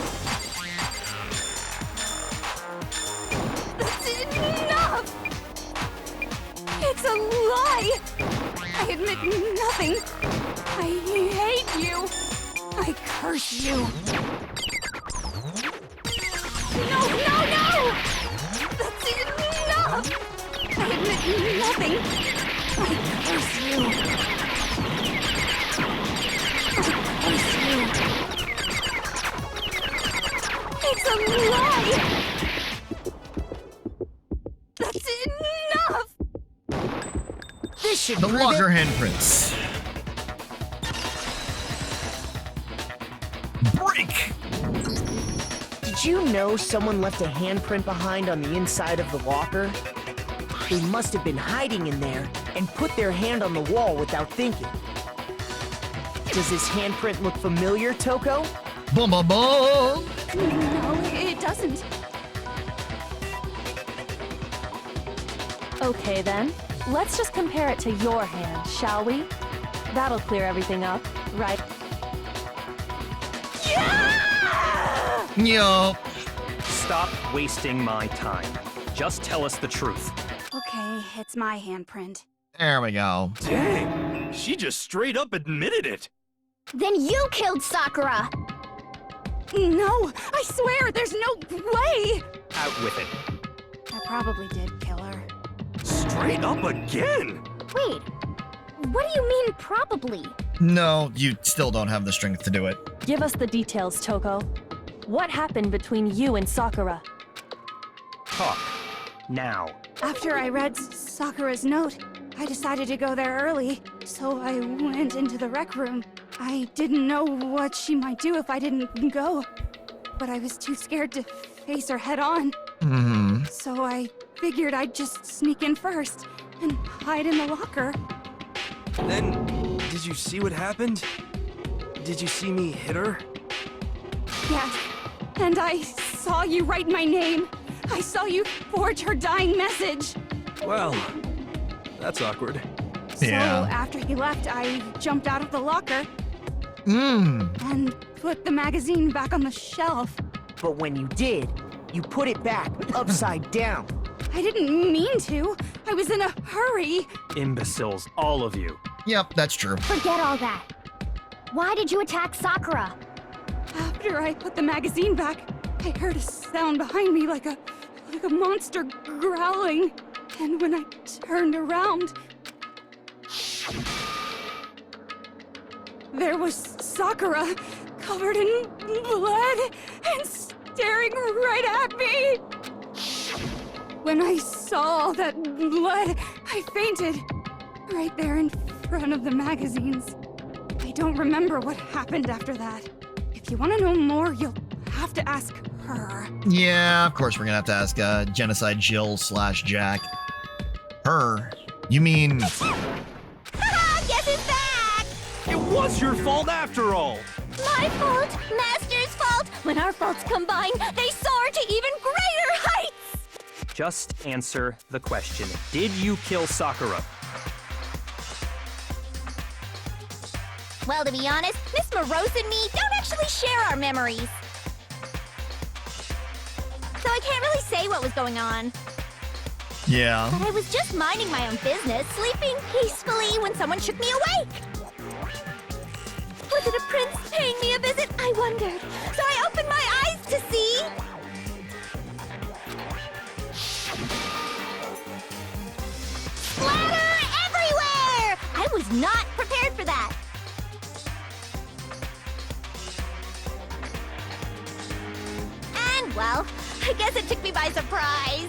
That's enough! It's a lie! I admit nothing. I hate you. I curse you. No, no, no! That's enough! I admit nothing. I curse you. I curse you. It's a lie! That's enough! This should The prove locker it. handprints. Break! Did you know someone left a handprint behind on the inside of the locker? They must have been hiding in there and put their hand on the wall without thinking. Does this handprint look familiar, Toko? Boom, boom, boom! No, it doesn't. Okay then, let's just compare it to your hand, shall we? That'll clear everything up, right? Yup. Stop wasting my time. Just tell us the truth. Okay, it's my handprint. There we go. Dang, she just straight up admitted it. Then you killed Sakura! No, I swear, there's no way! Out with it. I probably did kill her. Straight up again. Wait, what do you mean probably? No, you still don't have the strength to do it. Give us the details, Toko. What happened between you and Sakura? Talk. Now. After I read Sakura's note, I decided to go there early, so I went into the rec room. I didn't know what she might do if I didn't go, but I was too scared to face her head on. Hmm. So I figured I'd just sneak in first and hide in the locker. Then, did you see what happened? Did you see me hit her? Yeah, and I saw you write my name. I saw you forge her dying message. Well, that's awkward. Yeah. So after he left, I jumped out of the locker and put the magazine back on the shelf. But when you did, you put it back upside down. I didn't mean to. I was in a hurry. Imbeciles, all of you. Yep, that's true. Forget all that. Why did you attack Sakura? After I put the magazine back, I heard a sound behind me like a monster growling. And when I turned around, there was Sakura, covered in blood and staring right at me. When I saw all that blood, I fainted right there in front of the magazines. I don't remember what happened after that. If If you want to know more, you'll have to ask her. Yeah, of course we're gonna have to ask Genocide Jill / Jack. Her? You mean... Guess it's back! It was your fault after all! My fault, Master's fault. When our faults combine, they soar to even greater heights! Just answer the question. Did you kill Sakura? Well, to be honest, Miss Morose and me don't actually share our memories. So I can't really say what was going on. Yeah. But I was just minding my own business, sleeping peacefully when someone shook me awake. Was it a prince paying me a visit? I wondered. So I opened my eyes to see... Splatter everywhere! I was not prepared for that. And, well, I guess it took me by surprise.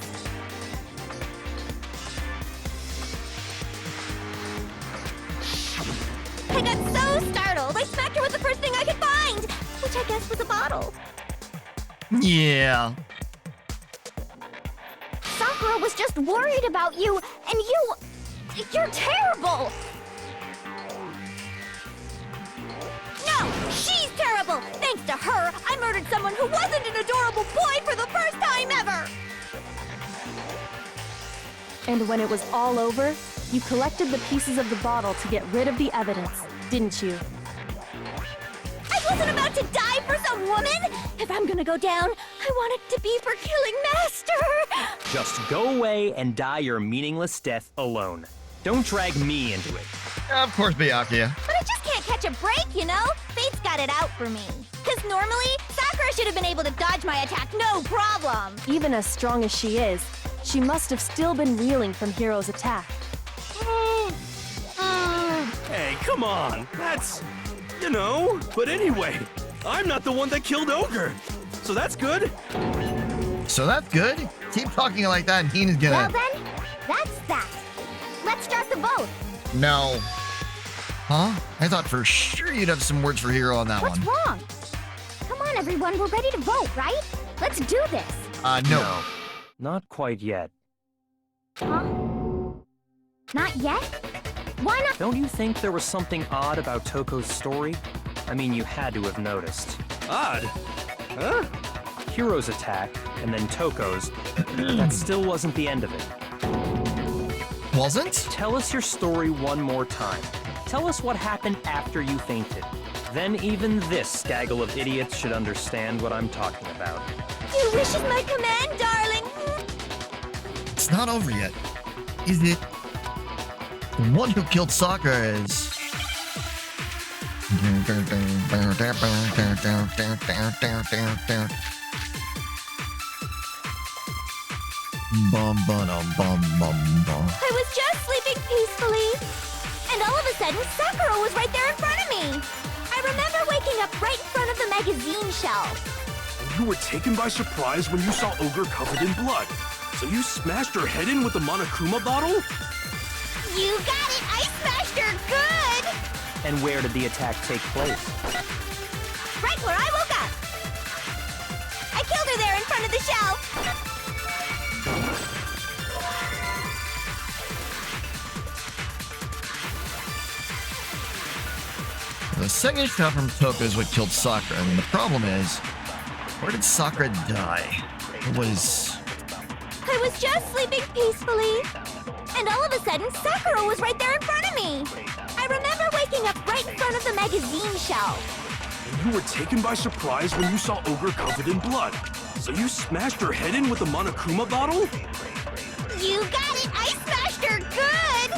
I got so startled, I smacked her with the first thing I could find, which I guess was a bottle. Yeah. Sakura was just worried about you, and you're terrible! No, she's terrible! Thanks to her, I murdered someone who wasn't an adorable boy for the first time ever! And when it was all over, you collected the pieces of the bottle to get rid of the evidence, didn't you? I wasn't about to die for some woman! If I'm gonna go down, I want it to be for killing Master! Just go away and die your meaningless death alone. Don't drag me into it. Of course, Byakuya. But I just can't catch a break, you know? Fate's got it out for me. Because normally, Sakura should have been able to dodge my attack no problem! Even as strong as she is, she must have still been reeling from Hiro's attack. Hey, come on. That's... you know. But anyway, I'm not the one that killed Ogre. So that's good. So that's good? Keep talking like that and Hina's gonna... Well then, that's that. Let's start the vote. No. Huh? I thought for sure you'd have some words for Hiro on that What's one. wrong? Come on, everyone, we're ready to vote, right? Let's do this. No. Not quite yet. Huh? Not yet? Why not? Don't you think there was something odd about Toko's story? I mean, you had to have noticed. Odd? Huh? Hiro's attack, and then Toko's. That still wasn't the end of it. Wasn't? Tell us your story one more time. Tell us what happened after you fainted. Then even this gaggle of idiots should understand what I'm talking about. Your wish is my command, darling. It's not over yet. Is it? The one who killed Sakura is... I was just sleeping peacefully. And all of a sudden, Sakura was right there in front of me. I remember waking up right in front of the magazine shelf. And you were taken by surprise when you saw Ogre covered in blood. So you smashed her head in with the Monokuma bottle? You got it! I smashed her good! And where did the attack take place? Right where I woke up! I killed her there in front of the shelf! The second shot from Toko is what killed Sakura, and the problem is, where did Sakura die? It was... I was just sleeping peacefully. And all of a sudden, Sakura was right there in front of me. I remember waking up right in front of the magazine shelf. And you were taken by surprise when you saw Ogre covered in blood. So you smashed her head in with the Monokuma bottle? You got it! I smashed her good!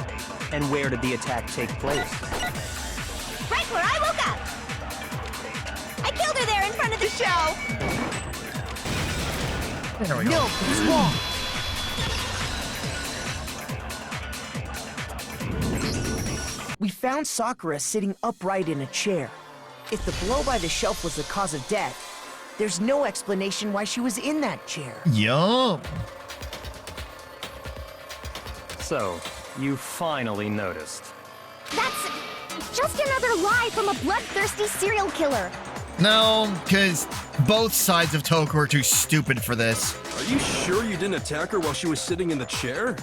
And where did the attack take place? Right where I woke up! I killed her there in front of the shelf! There we go. No, it's wrong. We found Sakura sitting upright in a chair. If the blow by the shelf was the cause of death, there's no explanation why she was in that chair. Yup. So, you finally noticed. That's just another lie from a bloodthirsty serial killer. No, because both sides of Toko are too stupid for this. Are you sure you didn't attack her while she was sitting in the chair?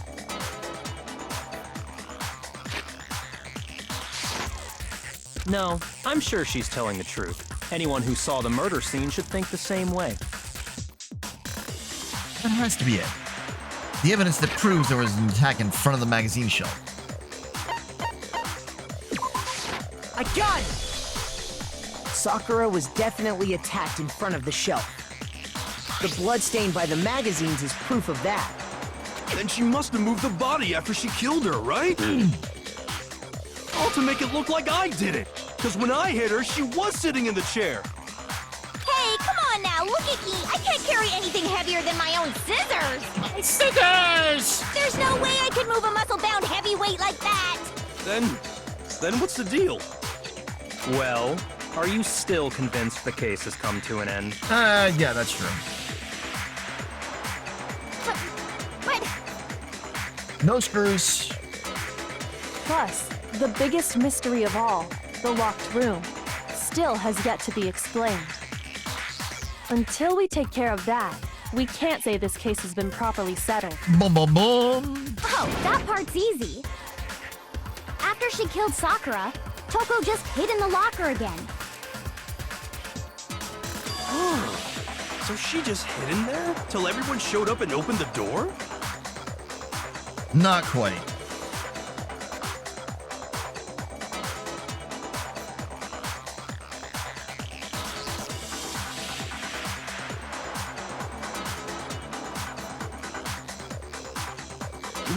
No, I'm sure she's telling the truth. Anyone who saw the murder scene should think the same way. That has to be it. The evidence that proves there was an attack in front of the magazine shelf. I got it! Sakura was definitely attacked in front of the shelf. The blood stain by the magazines is proof of that. Then she must have moved the body after she killed her, right? All to make it look like I did it. Because when I hit her, she was sitting in the chair. Hey, come on now, look at me! I can't carry anything heavier than my own scissors! Scissors! There's no way I could move a muscle-bound heavyweight like that! Then what's the deal? Well, are you still convinced the case has come to an end? Yeah, that's true. But... No screws. Plus, the biggest mystery of all, the locked room, still has yet to be explained. Until we take care of that, we can't say this case has been properly settled. Boom, boom, boom. Oh, that part's easy. After she killed Sakura, Toko just hid in the locker again. So she just hid in there till everyone showed up and opened the door? Not quite.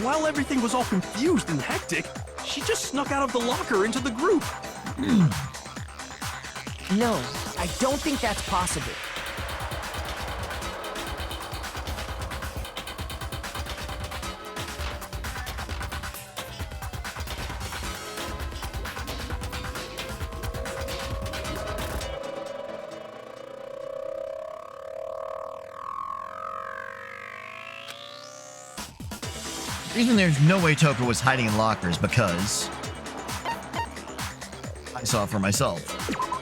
While everything was all confused and hectic, she just snuck out of the locker into the group. No, I don't think that's possible. The reason there's no way Toko was hiding in lockers because I saw it for myself.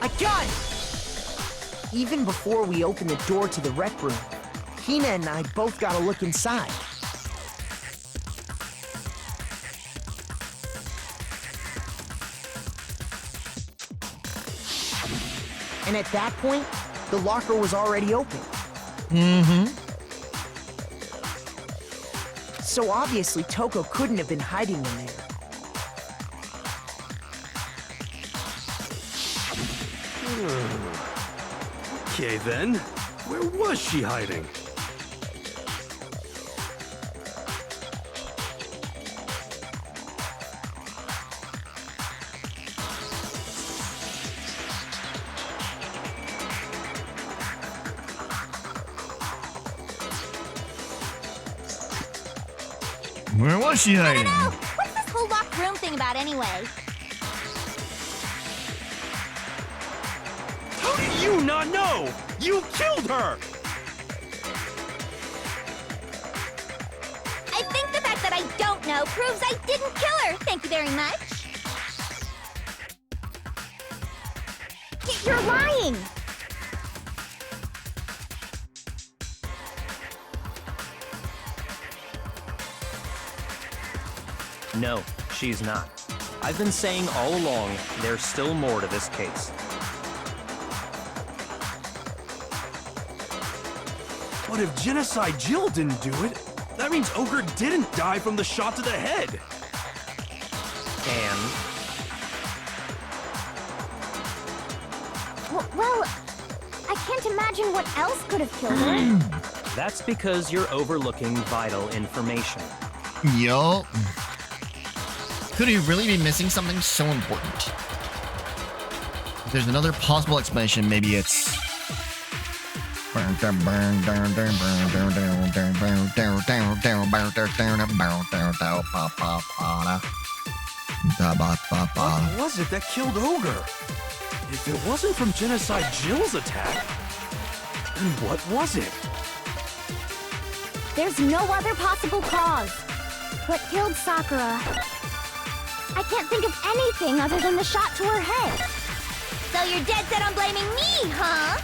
I got it! Even before we opened the door to the rec room, Hina and I both got a look inside. And at that point, the locker was already open. Mm-hmm. So obviously Toko couldn't have been hiding in there. Okay then, where was she hiding? Where was she I hiding? don't know! What's this whole locked room thing about anyway? How did you not know? You killed her! I think the fact that I don't know proves I didn't kill her. Thank you very much. You're lying! No, she's not. I've been saying all along, there's still more to this case. But if Genocide Jill didn't do it, that means Ogre didn't die from the shot to the head. And Well, I can't imagine what else could have killed her. that's because you're overlooking vital information. Yup. Could he really be missing something so important? If there's another possible explanation, maybe it's... What was it that killed Ogre? If it wasn't from Genocide Jill's attack, then what was it? There's no other possible cause. What killed Sakura? I can't think of anything other than the shot to her head. So you're dead set on blaming me, huh?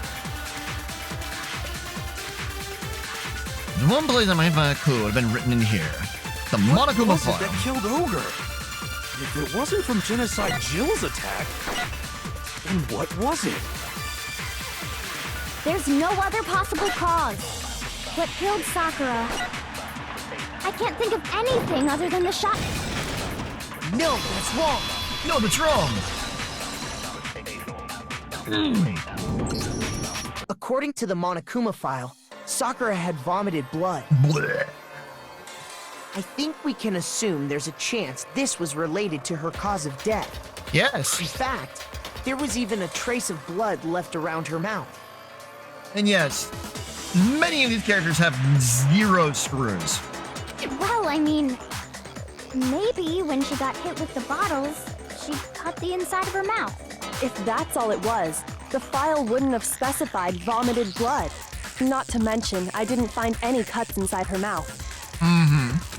The one place I might find a clue would have been written in here. The Monokuma was it file. that killed Ogre? If it wasn't from Genocide Jill's attack, then what was it? There's no other possible cause. What killed Sakura? I can't think of anything other than the shot. No, that's wrong. No, that's wrong. According to the Monokuma file, Sakura had vomited blood. Blech. I think we can assume there's a chance this was related to her cause of death. In Yes. fact, there was even a trace of blood left around her mouth. And yes, many of these characters have 0 screws. Well, I mean, maybe when she got hit with the bottles, she cut the inside of her mouth. If that's all it was, the file wouldn't have specified vomited blood. Not to mention, I didn't find any cuts inside her mouth.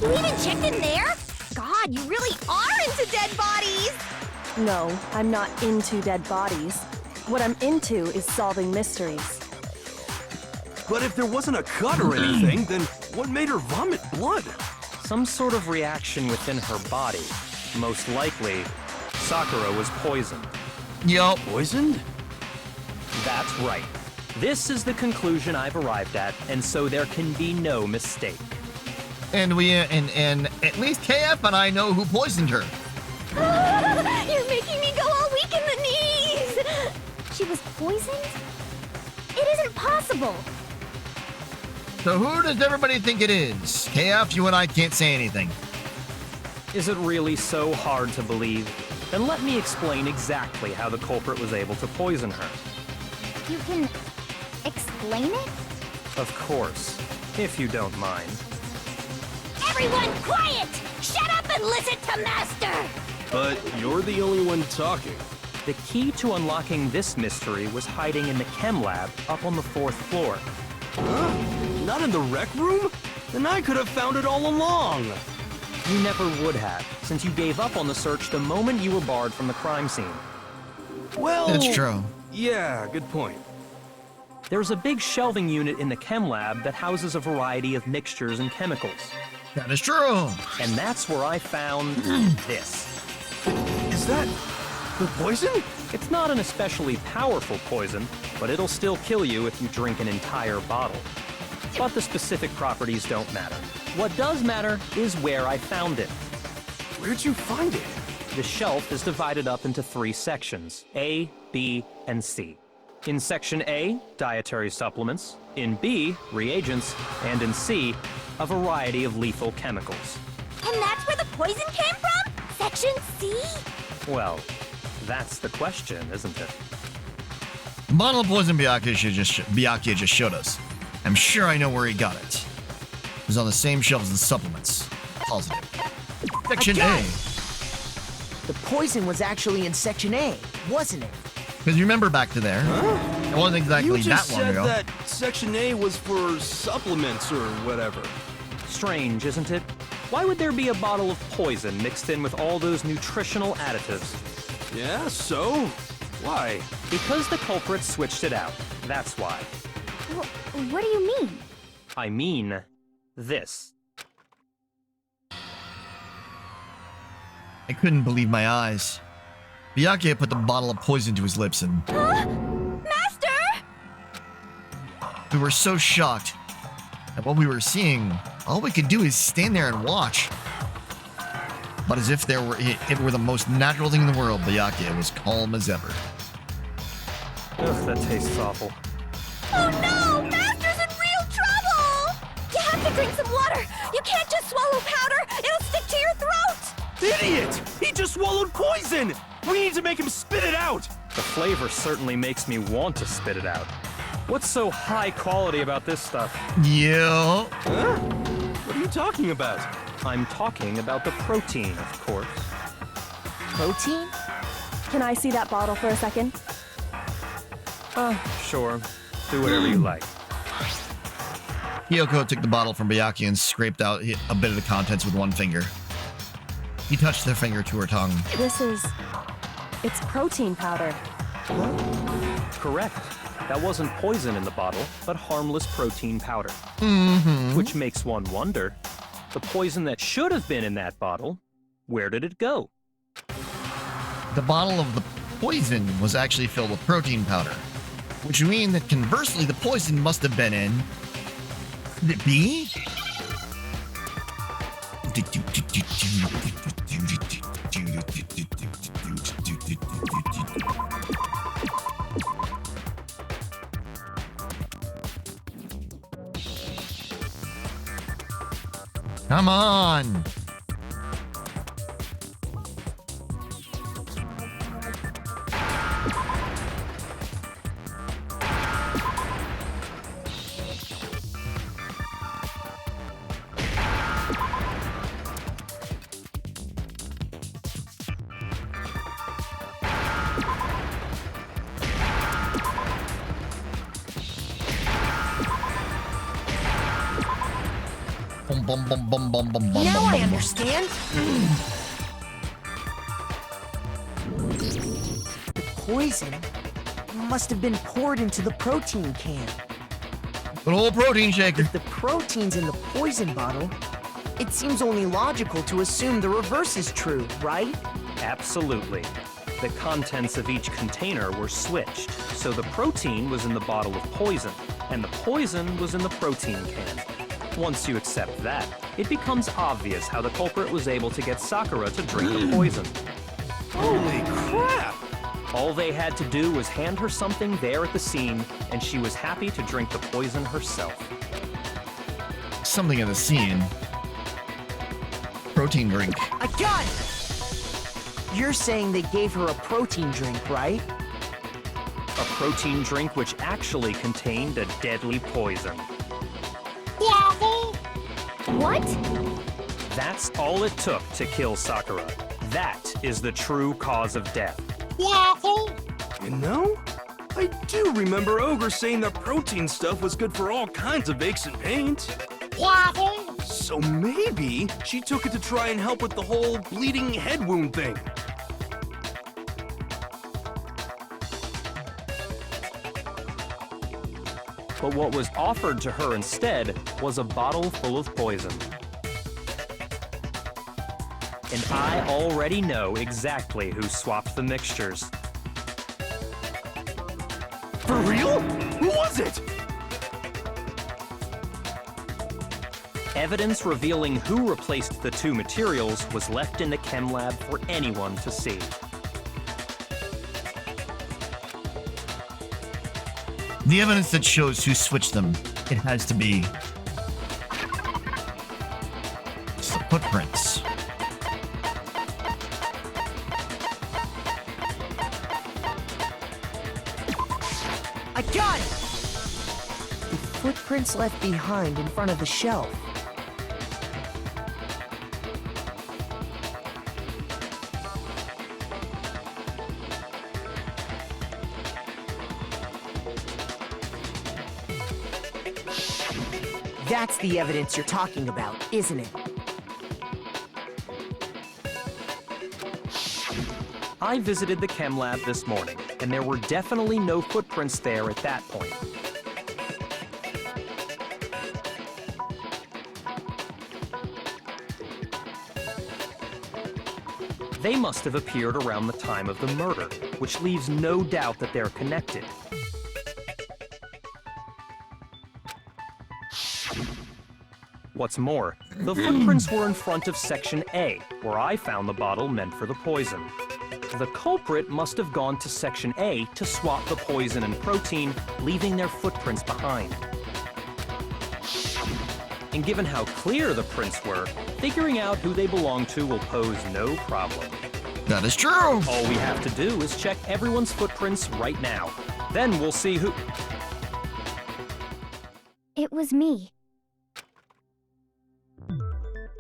You even checked in there? God, you really are into dead bodies! No, I'm not into dead bodies. What I'm into is solving mysteries. But if there wasn't a cut or anything, then what made her vomit blood? Some sort of reaction within her body. Most likely, Sakura was poisoned. Yup. Poisoned? That's right. This is the conclusion I've arrived at, and so there can be no mistake. And we and at least KF and I know who poisoned her. You're making me go all weak in the knees! She was poisoned? It isn't possible. So who does everybody think it is? KF, you and I can't say anything. Is it really so hard to believe? Then let me explain exactly how the culprit was able to poison her. You can explain it? Of course, if you don't mind. Everyone quiet! Shut up and listen to Master! But you're the only one talking. The key to unlocking this mystery was hiding in the chem lab up on the 4th floor. Huh? Not in the rec room? Then I could have found it all along. You never would have, since you gave up on the search the moment you were barred from the crime scene. Well, That's true. Yeah, good point. There's a big shelving unit in the chem lab that houses a variety of mixtures and chemicals. That is true. And that's where I found this. Is that the poison? It's not an especially powerful poison, but it'll still kill you if you drink an entire bottle. But the specific properties don't matter. What does matter is where I found it. Where'd you find it? The shelf is divided up into 3 sections, A, B, and C. In Section A, dietary supplements. In B, reagents. And in C, a variety of lethal chemicals. And that's where the poison came from? Section C? Well, that's the question, isn't it? The bottle of poison Byakuya just showed us. I'm sure I know where he got it. It was on the same shelf as the supplements. Positive. Section Again. A. The poison was actually in Section A, wasn't it? Because you remember back to there. It wasn't exactly You just that long said ago. that Section A was for supplements or whatever. Strange, isn't it? Why would there be a bottle of poison mixed in with all those nutritional additives? Yeah, so? Why? Because the culprit switched it out. That's why. What do you mean? I mean, this. I couldn't believe my eyes. Byakuya put the bottle of poison to his lips and Master! we were so shocked at what we were seeing. All we could do is stand there and watch. But as if it were the most natural thing in the world, Byakuya was calm as ever. Ugh, that tastes awful. Oh no! Master's in real trouble! You have to drink some water! You can't just swallow powder! It'll stick to your throat! Idiot! He just swallowed poison! We need to make him spit it out! The flavor certainly makes me want to spit it out. What's so high quality about this stuff? Yeah. Huh? What are you talking about? I'm talking about the protein, of course. Protein? Can I see that bottle for a second? Sure. Do whatever you like. Kyoko took the bottle from Byakuya and scraped out a bit of the contents with one finger. He touched her finger to her tongue. It's protein powder. Correct. That wasn't poison in the bottle, but harmless protein powder. Which makes one wonder, the poison that should have been in that bottle, where did it go? The bottle of the poison was actually filled with protein powder, which would mean that conversely, the poison must have been in. Could it be? Come on! Now I understand. The poison must have been poured into the protein can. Good old protein shaker. If the protein's in the poison bottle, it seems only logical to assume the reverse is true, right? Absolutely. The contents of each container were switched, so the protein was in the bottle of poison, and the poison was in the protein can. Once you accept that, it becomes obvious how the culprit was able to get Sakura to drink the poison. Holy crap! All they had to do was hand her something there at the scene, and she was happy to drink the poison herself. Something in the scene. Protein drink. I got it! You're saying they gave her a protein drink, right? A protein drink which actually contained a deadly poison. What? That's all it took to kill Sakura. That is the true cause of death. You know, I do remember Ogre saying that protein stuff was good for all kinds of aches and pains. So maybe she took it to try and help with the whole bleeding head wound thing. But what was offered to her instead was a bottle full of poison. And I already know exactly who swapped the mixtures. For real? Who was it? Evidence revealing who replaced the two materials was left in the chem lab for anyone to see. The evidence that shows who switched them, it has to be. It's the footprints. I got it! The footprints left behind in front of the shelf. That's the evidence you're talking about, isn't it? I visited the chem lab this morning, and there were definitely no footprints there at that point. They must have appeared around the time of the murder, which leaves no doubt that they're connected. What's more, the footprints were in front of Section A, where I found the bottle meant for the poison. The culprit must have gone to Section A to swap the poison and protein, leaving their footprints behind. And given how clear the prints were, figuring out who they belong to will pose no problem. That is true. All we have to do is check everyone's footprints right now. Then we'll see who... It was me.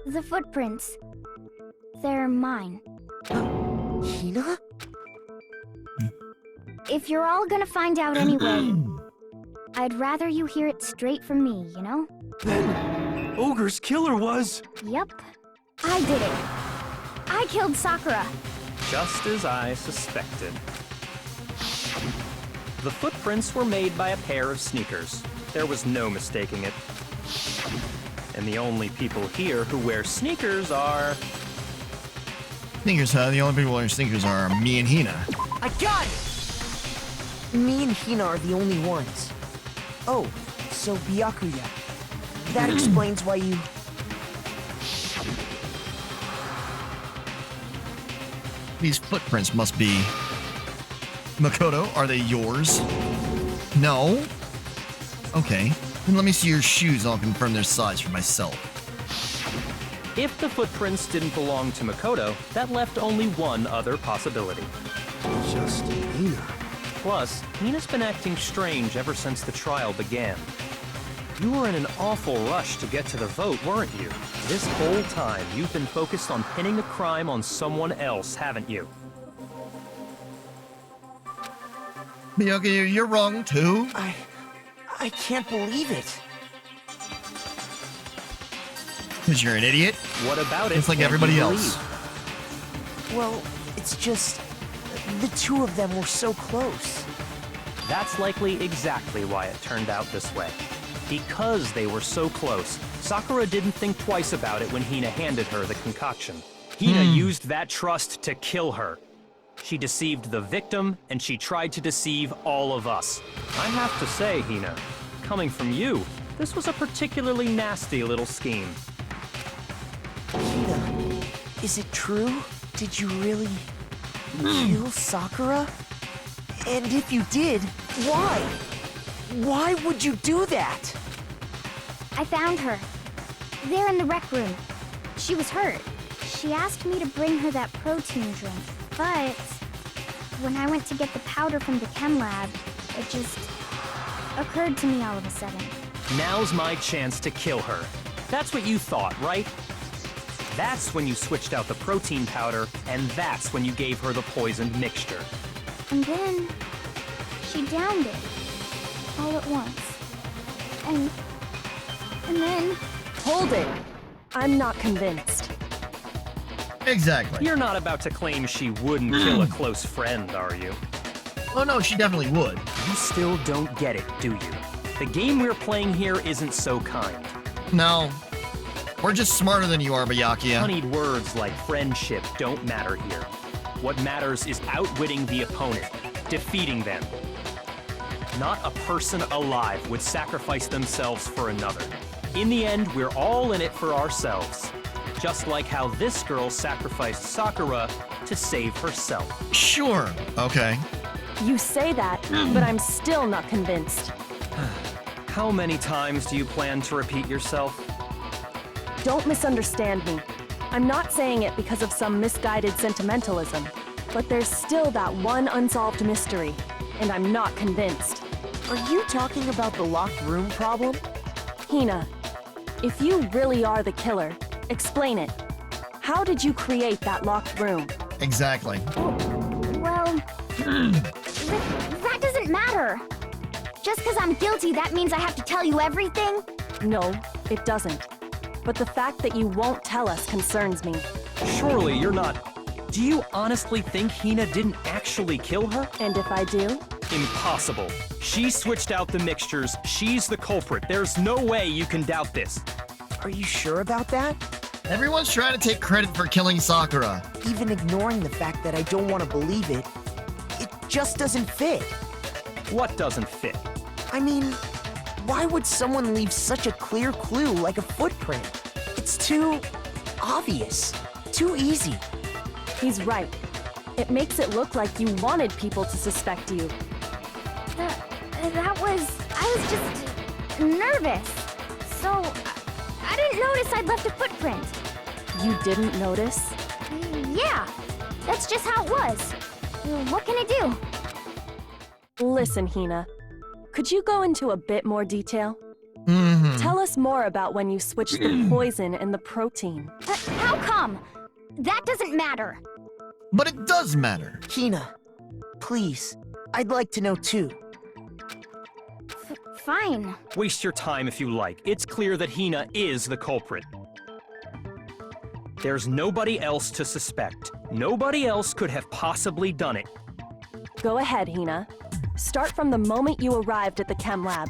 The footprints. They're mine. Hina? If you're all gonna find out anyway, I'd rather you hear it straight from me, you know? Then Ogre's killer was... Yep. I did it. I killed Sakura. Just as I suspected. The footprints were made by a pair of sneakers. There was no mistaking it. And the only people here who wear sneakers are... Sneakers, huh? The only people wearing sneakers are me and Hina. I got it! Me and Hina are the only ones. Oh, so Byakuya. That explains why you... These footprints must be... Makoto, are they yours? No? Okay. Then let me see your shoes and I'll confirm their size for myself. If the footprints didn't belong to Makoto, that left only one other possibility. Just Hina. Plus, Hina's been acting strange ever since the trial began. You were in an awful rush to get to the vote, weren't you? This whole time, you've been focused on pinning the crime on someone else, haven't you? Byakuya, you're wrong too. I can't believe it. Because you're an idiot. What about it? It's like can't everybody you else. believe? Well, it's just... the two of them were so close. That's likely exactly why it turned out this way. Because they were so close, Sakura didn't think twice about it when Hina handed her the concoction. Hina used that trust to kill her. She deceived the victim, and she tried to deceive all of us. I have to say, Hina, coming from you, this was a particularly nasty little scheme. Hina, is it true? Did you really kill Sakura? And if you did, why? Why would you do that? I found her. There in the rec room. She was hurt. She asked me to bring her that protein drink, but when I went to get the powder from the chem lab, it just occurred to me all of a sudden. Now's my chance to kill her. That's what you thought, right? That's when you switched out the protein powder, and that's when you gave her the poisoned mixture. And then she downed it all at once. And then... Hold it! I'm not convinced. Exactly. You're not about to claim she wouldn't kill a close friend, are you? Oh no, she definitely would. You still don't get it, do you? The game we're playing here isn't so kind. No. We're just smarter than you are, Byakuya. Honeyed words like friendship don't matter here. What matters is outwitting the opponent, defeating them. Not a person alive would sacrifice themselves for another. In the end, we're all in it for ourselves. Just like how this girl sacrificed Sakura to save herself. Sure. Okay. You say that, but I'm still not convinced. How many times do you plan to repeat yourself? Don't misunderstand me. I'm not saying it because of some misguided sentimentalism, but there's still that one unsolved mystery, and I'm not convinced. Are you talking about the locked room problem? Hina, if you really are the killer, explain it. How did you create that locked room? Exactly. Well, that doesn't matter. Just because I'm guilty, that means I have to tell you everything? No, it doesn't. But the fact that you won't tell us concerns me. Surely you're not... Do you honestly think Hina didn't actually kill her? And if I do? Impossible. She switched out the mixtures. She's the culprit. There's no way you can doubt this. Are you sure about that? Everyone's trying to take credit for killing Sakura. Even ignoring the fact that I don't want to believe it, it just doesn't fit. What doesn't fit? I mean, why would someone leave such a clear clue like a footprint? It's too obvious, too easy. He's right. It makes it look like you wanted people to suspect you. I was just nervous. So, I didn't notice I'd left a footprint. You didn't notice? Yeah, that's just how it was. What can I do? Listen, Hina. Could you go into a bit more detail? Tell us more about when you switched the poison and the protein. How come? That doesn't matter. But it does matter. Hina, please, I'd like to know too. Fine. Waste your time if you like. It's clear that Hina is the culprit. There's nobody else to suspect. Nobody else could have possibly done it. Go ahead, Hina. Start from the moment you arrived at the chem lab.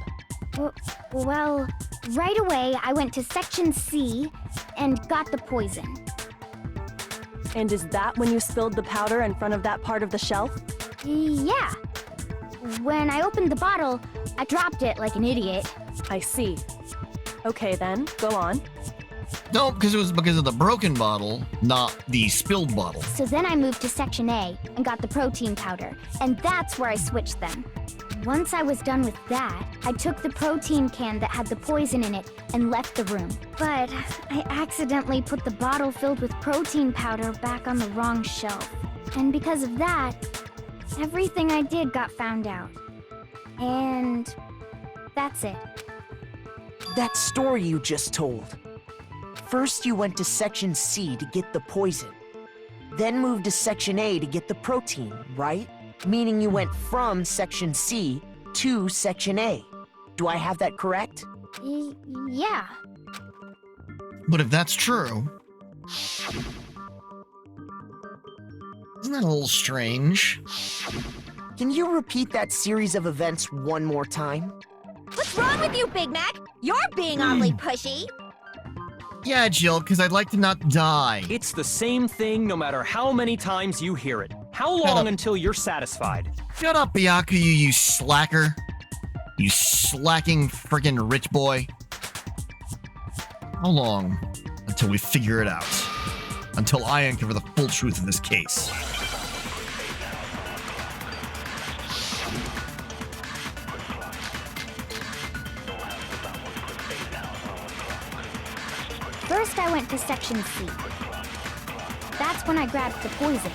Well, right away I went to Section C and got the poison. And is that when you spilled the powder in front of that part of the shelf? Yeah. When I opened the bottle, I dropped it like an idiot. I see. Okay then, go on. No, because it was because of the broken bottle, not the spilled bottle. So then I moved to Section A and got the protein powder, and that's where I switched them. Once I was done with that, I took the protein can that had the poison in it and left the room. But I accidentally put the bottle filled with protein powder back on the wrong shelf. And because of that, everything I did got found out. And that's it. That story you just told. First, you went to Section C to get the poison. Then moved to Section A to get the protein, right? Meaning you went from Section C to Section A. Do I have that correct? Yeah. But if that's true, isn't that a little strange? Can you repeat that series of events one more time? What's wrong with you, Big Mac? You're being awfully pushy. Yeah, Jill, because I'd like to not die. It's the same thing no matter how many times you hear it. How long until you're satisfied? Shut up, Byaku, you slacker. You slacking friggin' rich boy. How long until we figure it out? Until I uncover the full truth of this case. First, I went to Section C. That's when I grabbed the poison.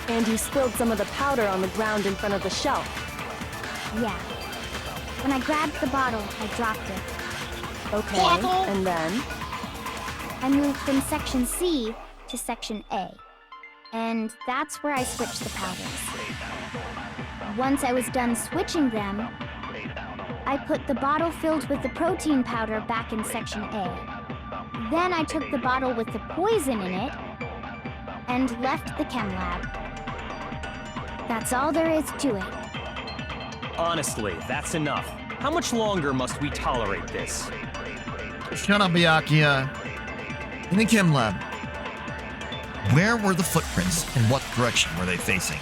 And you spilled some of the powder on the ground in front of the shelf. Yeah. When I grabbed the bottle, I dropped it. Okay, and then? I moved from Section C to Section A. And that's where I switched the powders. Once I was done switching them, I put the bottle filled with the protein powder back in Section A. Then I took the bottle with the poison in it and left the chem lab. That's all there is to it. Honestly, that's enough. How much longer must we tolerate this? Shut up, Byakuya. In the chem lab, where were the footprints and what direction were they facing?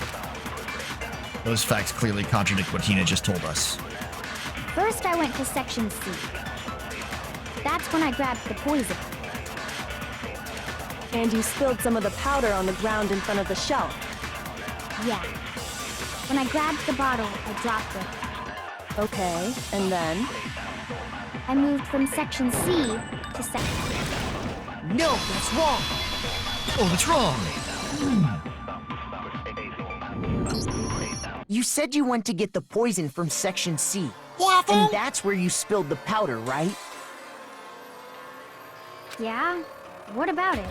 Those facts clearly contradict what Hina just told us. First, I went to Section C. That's when I grabbed the poison. And you spilled some of the powder on the ground in front of the shelf. Yeah. When I grabbed the bottle, I dropped it. Okay, and then? I moved from Section C to Section... No, that's wrong! Oh, that's wrong! You said you went to get the poison from Section C. Waffle? And that's where you spilled the powder, right? Yeah? What about it?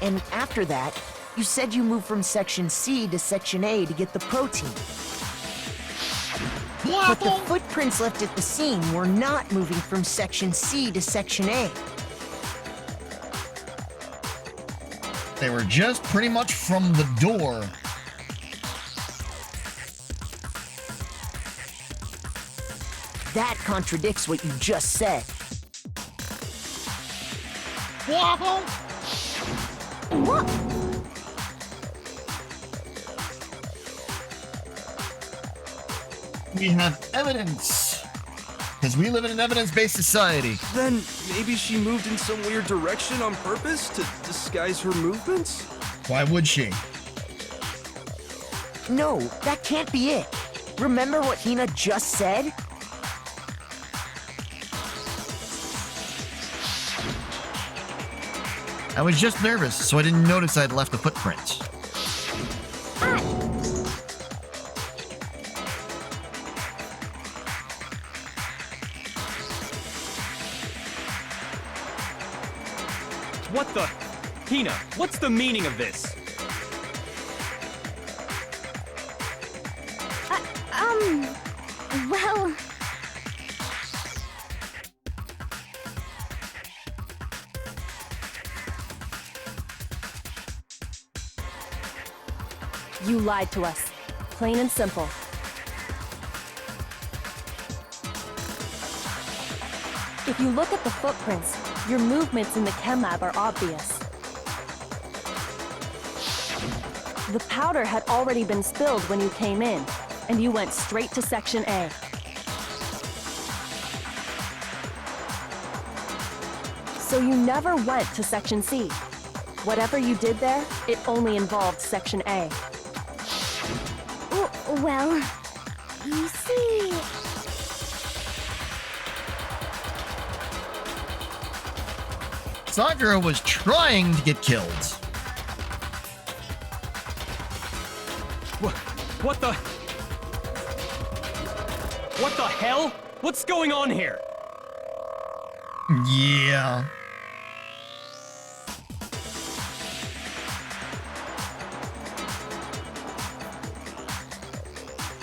And after that, you said you moved from Section C to Section A to get the protein. But the footprints left at the scene were not moving from Section C to Section A. They were just pretty much from the door. That contradicts what you just said. Waffle? We have evidence. Because we live in an evidence-based society. Then maybe she moved in some weird direction on purpose to disguise her movements? Why would she? No, that can't be it. Remember what Hina just said? I was just nervous, so I didn't notice I'd left a footprint. What the? Hina, what's the meaning of this? Well... You lied to us. Plain and simple. If you look at the footprints, your movements in the chem lab are obvious. The powder had already been spilled when you came in, and you went straight to Section A. So you never went to Section C. Whatever you did there, it only involved Section A. Well, you see... Sakura was trying to get killed. What the... What the hell? What's going on here? Yeah.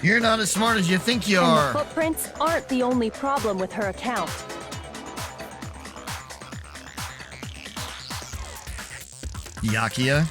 You're not as smart as you think you And are. the footprints aren't the only problem with her account. Yakia.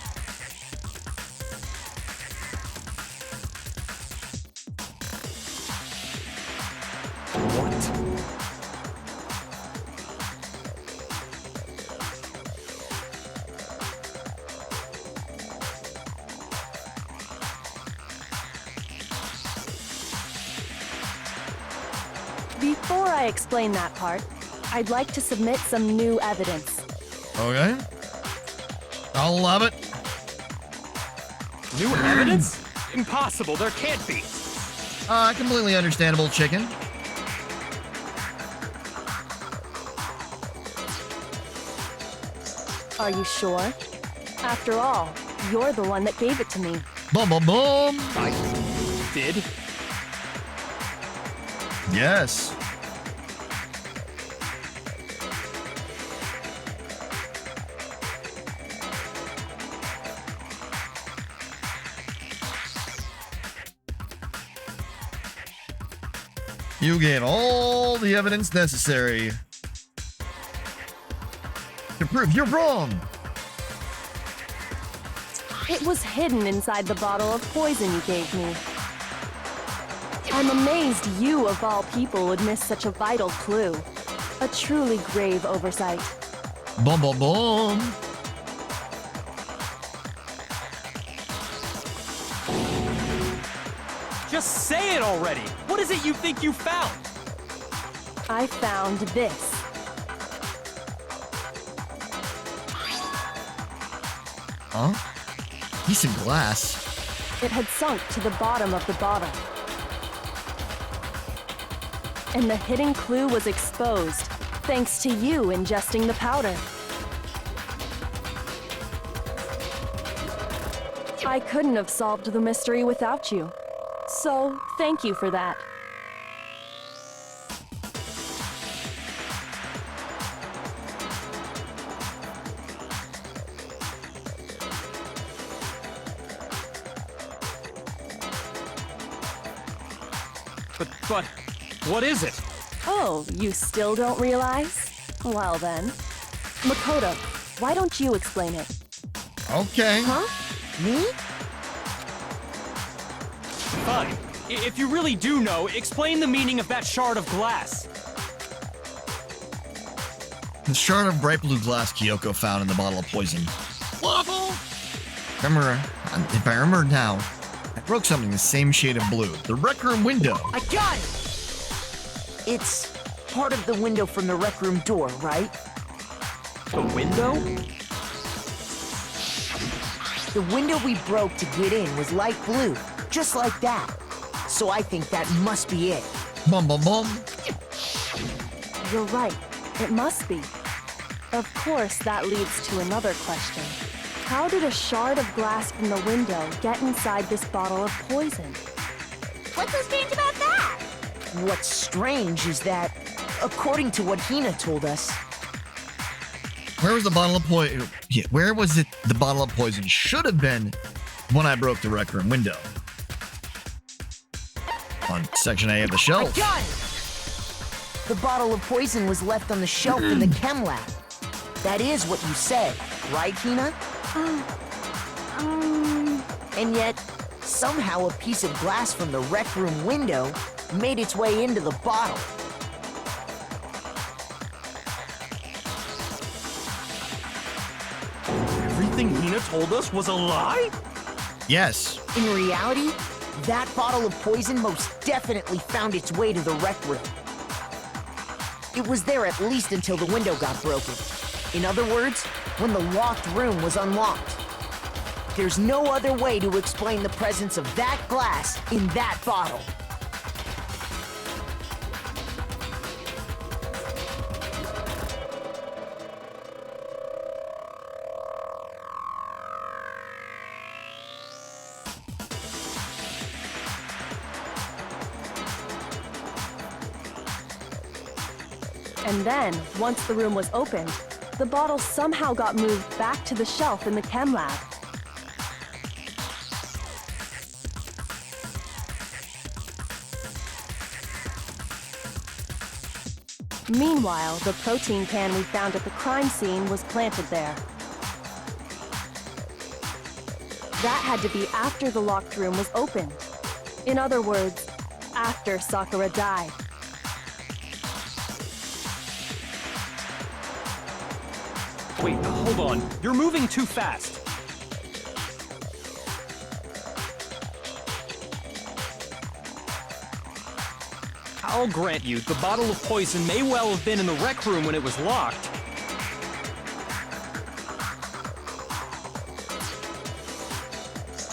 Before I explain that part, I'd like to submit some new evidence. Okay. I'll love it. New evidence? Impossible, there can't be. Completely understandable, chicken. Are you sure? After all, you're the one that gave it to me. Boom, boom, boom. I did? Yes. You get all the evidence necessary to prove you're wrong. It was hidden inside the bottle of poison you gave me. I'm amazed you, of all people, would miss such a vital clue. A truly grave oversight. Boom, boom, boom. Just say it already! What is it you think you found? I found this. Huh? Decent glass. It had sunk to the bottom of the bottle. And the hidden clue was exposed, thanks to you ingesting the powder. I couldn't have solved the mystery without you. So, thank you for that. But, what is it? Oh, you still don't realize? Well then. Makoto, why don't you explain it? Okay. Huh? Me? Fine. If you really do know, explain the meaning of that shard of glass. The shard of bright blue glass Kyoko found in the bottle of poison. Waffle! If I remember now, I broke something the same shade of blue. The rec room window. I got it! It's part of the window from the rec room door, right? The window? The window we broke to get in was light blue, just like that. So I think that must be it. Bum, bum, bum. You're right. It must be. Of course, that leads to another question. How did a shard of glass from the window get inside this bottle of poison? What's so strange about that? What's strange is that, according to what Hina told us, Where was the bottle of poison? Yeah, where was it? The bottle of poison should have been when I broke the rec room window. On section A of the I shelf. got it! The bottle of poison was left on the shelf in the chem lab. That is what you said, right, Hina? And yet, Somehow a piece of glass from the rec room window made its way into the bottle. Everything Hina told us was a lie? Yes. In reality, that bottle of poison most definitely found its way to the rec room. It was there at least until the window got broken. In other words, when the locked room was unlocked. There's no other way to explain the presence of that glass in that bottle. And then, once the room was opened, the bottle somehow got moved back to the shelf in the chem lab. Meanwhile, the protein can we found at the crime scene was planted there. That had to be after the locked room was opened. In other words, after Sakura died. Wait, hold on. You're moving too fast. I'll grant you, the bottle of poison may well have been in the rec room when it was locked.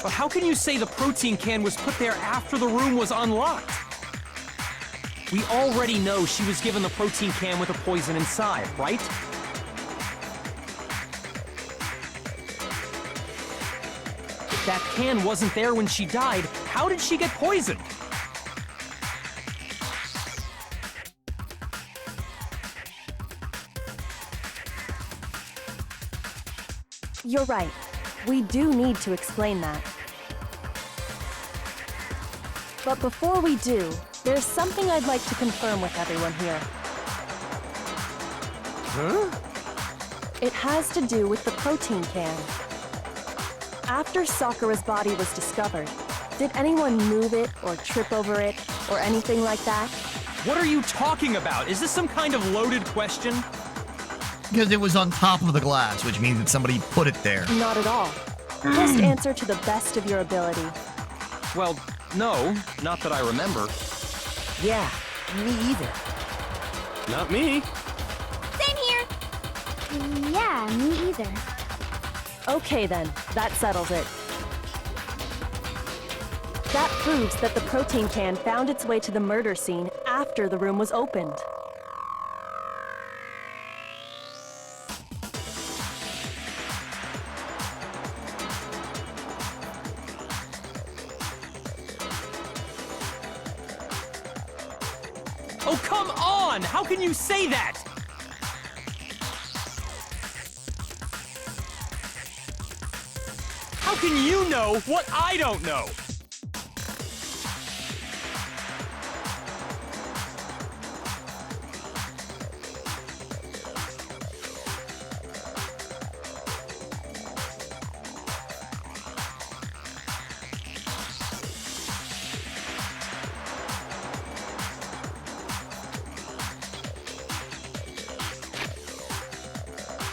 But how can you say the protein can was put there after the room was unlocked? We already know she was given the protein can with the poison inside, right? If that can wasn't there when she died, how did she get poisoned? You're right. We do need to explain that. But before we do, there's something I'd like to confirm with everyone here. Huh? It has to do with the protein can. After Sakura's body was discovered, did anyone move it or trip over it or anything like that? What are you talking about? Is this some kind of loaded question? Because it was on top of the glass, which means that somebody put it there. Not at all. Just answer to the best of your ability. Well, no, not that I remember. Yeah, me either. Not me. Same here. Yeah, me either. Okay then, that settles it. That proves that the protein can found its way to the murder scene after the room was opened. Oh, come on! How can you say that? How can you know what I don't know?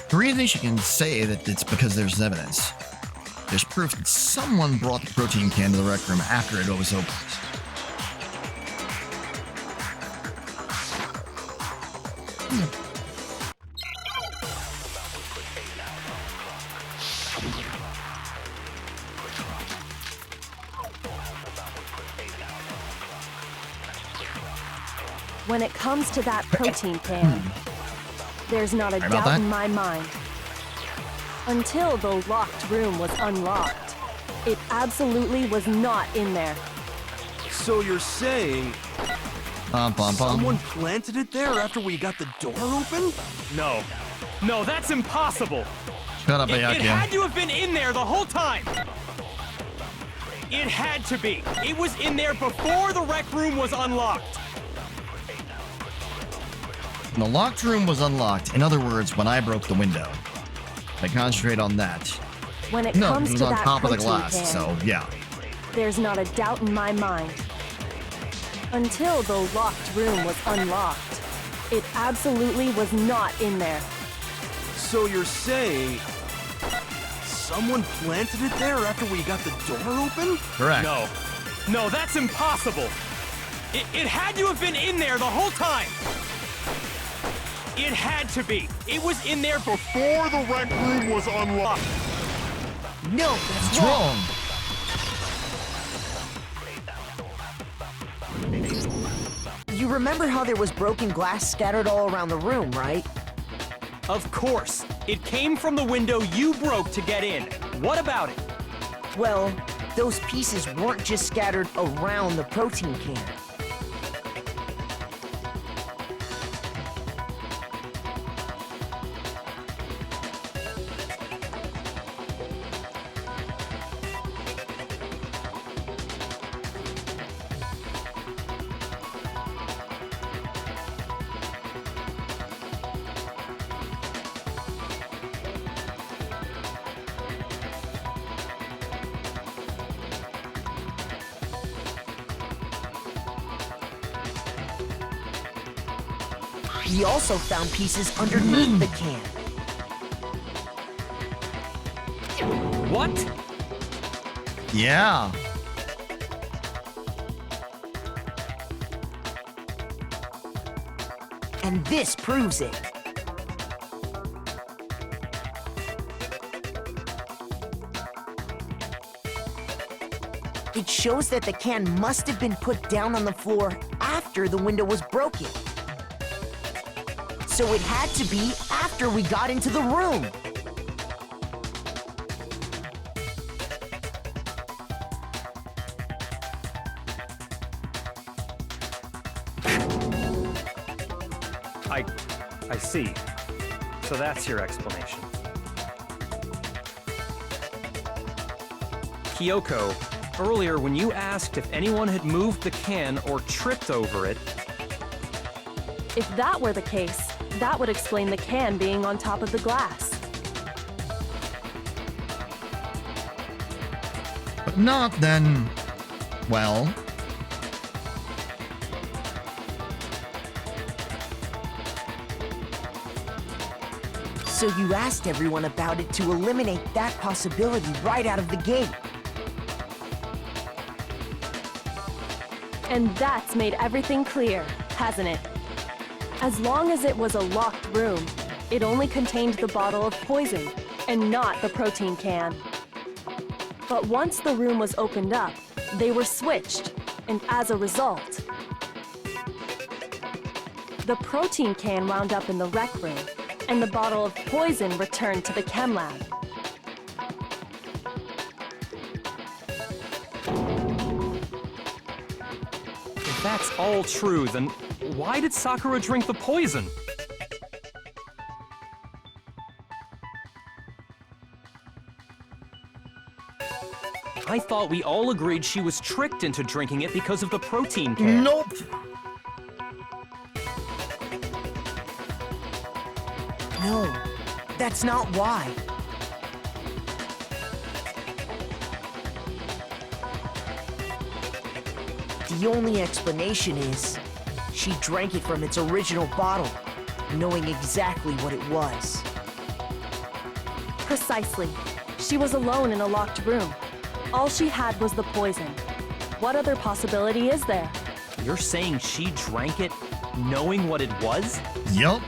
The reason she can say that it's because there's evidence. There's proof that someone brought the protein can to the rec room after it was opened. When it comes to that protein can, there's not a doubt in my mind. Until the locked room was unlocked, it absolutely was not in there. So you're saying someone planted it there after we got the door open? No. No, that's impossible. Shut up, It Ayaka. had to have been in there the whole time. It had to be. It was in there before the rec room was unlocked. The locked room was unlocked. In other words, when I broke the window. I concentrate on that. When it No, comes it was to on that top of the protein glass, can, so yeah. There's not a doubt in my mind. Until the locked room was unlocked. It absolutely was not in there. So you're saying someone planted it there after we got the door open? Correct. No, that's impossible. It had to have been in there the whole time. It had to be. It was in there before the rec room was unlocked. No, It's that's wrong. wrong. You remember how there was broken glass scattered all around the room, right? Of course. It came from the window you broke to get in. What about it? Well, those pieces weren't just scattered around the protein can. He also found pieces underneath the can. What? Yeah. And this proves it. It shows that the can must have been put down on the floor after the window was broken. So it had to be after we got into the room. I see. So that's your explanation. Kyoko, earlier when you asked if anyone had moved the can or tripped over it, If that were the case, that would explain the can being on top of the glass. But not then. Well. So you asked everyone about it to eliminate that possibility right out of the gate. And that's made everything clear, hasn't it? As long as it was a locked room, it only contained the bottle of poison, and not the protein can. But once the room was opened up, they were switched, and as a result, the protein can wound up in the rec room, and the bottle of poison returned to the chem lab. if that's all true, then why did Sakura drink the poison? I thought we all agreed she was tricked into drinking it because of the protein can. Nope. No, that's not why. The only explanation is she drank it from its original bottle, knowing exactly what it was. Precisely. She was alone in a locked room. All she had was the poison. What other possibility is there? You're saying she drank it knowing what it was? Yup.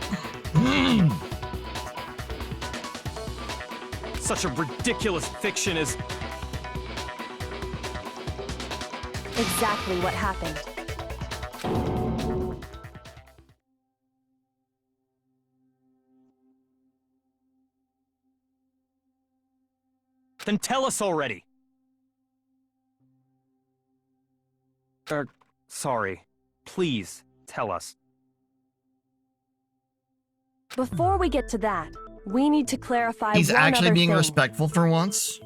Such a ridiculous fiction is... Exactly what happened. Then tell us already. Sorry. Please, tell us. Before we get to that, we need to clarify He's one actually other being thing. respectful for once.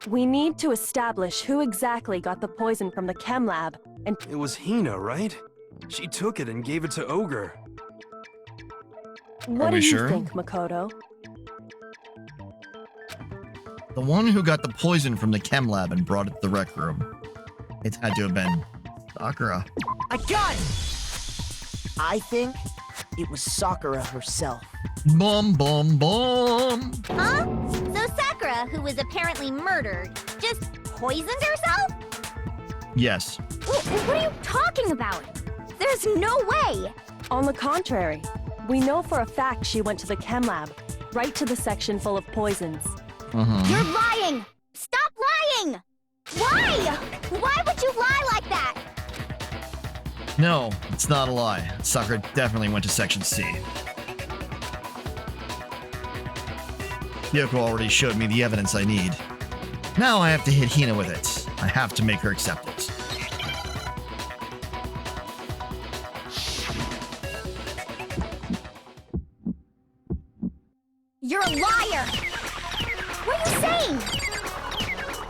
We need to establish who exactly got the poison from the chem lab, and It was Hina, right? She took it and gave it to Ogre. what do we you sure? think, Makoto? The one who got the poison from the chem lab and brought it to the rec room. It had to have been Sakura. I got it! I think it was Sakura herself. Bum, bum, bum. Huh? So Sakura, who was apparently murdered, just poisoned herself? Yes. What are you talking about? There's no way! On the contrary, we know for a fact she went to the chem lab, right to the section full of poisons. You're lying! Stop lying! Why? Why would you lie like that? No, it's not a lie. Sakura definitely went to Section C. Kyoko already showed me the evidence I need. Now I have to hit Hina with it. I have to make her accept it. You're a liar! What are you saying?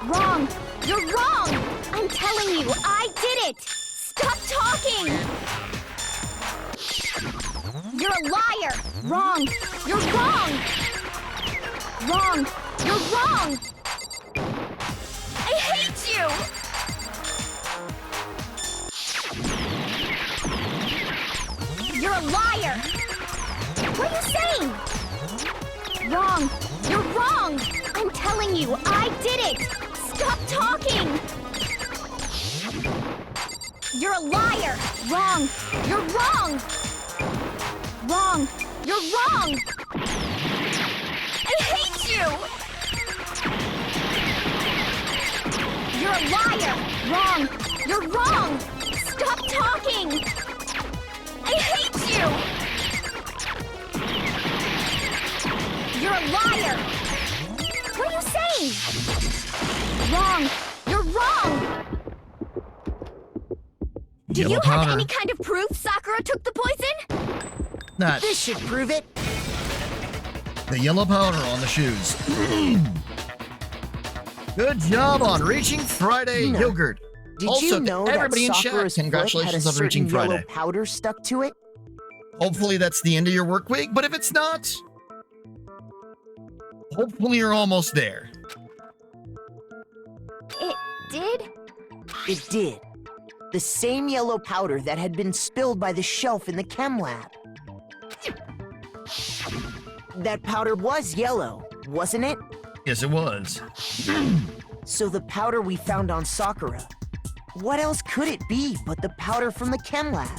Wrong! You're wrong! I'm telling you, I did it! Stop talking! You're a liar! Wrong! You're wrong! Wrong! You're wrong! I hate you! You're a liar! What are you saying? Wrong! You're wrong! I'm telling you, I did it! Stop talking! You're a liar! Wrong! You're wrong! Wrong! You're wrong! I hate you! You're a liar! Wrong! You're wrong! Stop talking! I hate you! You're a liar! What are you saying? Wrong! You're wrong! Do you have any kind of proof Sakura took the poison? Not This should prove it. the yellow powder on the shoes. Good job on reaching Friday, Hina, Yogurt. Did Also, you know everybody in that chat, Sakura's foot congratulations had a on reaching certain yellow Friday. powder stuck to it? Hopefully that's the end of your work week, but if it's not, hopefully you're almost there. It did? It did. The same yellow powder that had been spilled by the shelf in the chem lab. That powder was yellow, wasn't it? Yes, it was. So the powder we found on Sakura. What else could it be but the powder from the chem lab?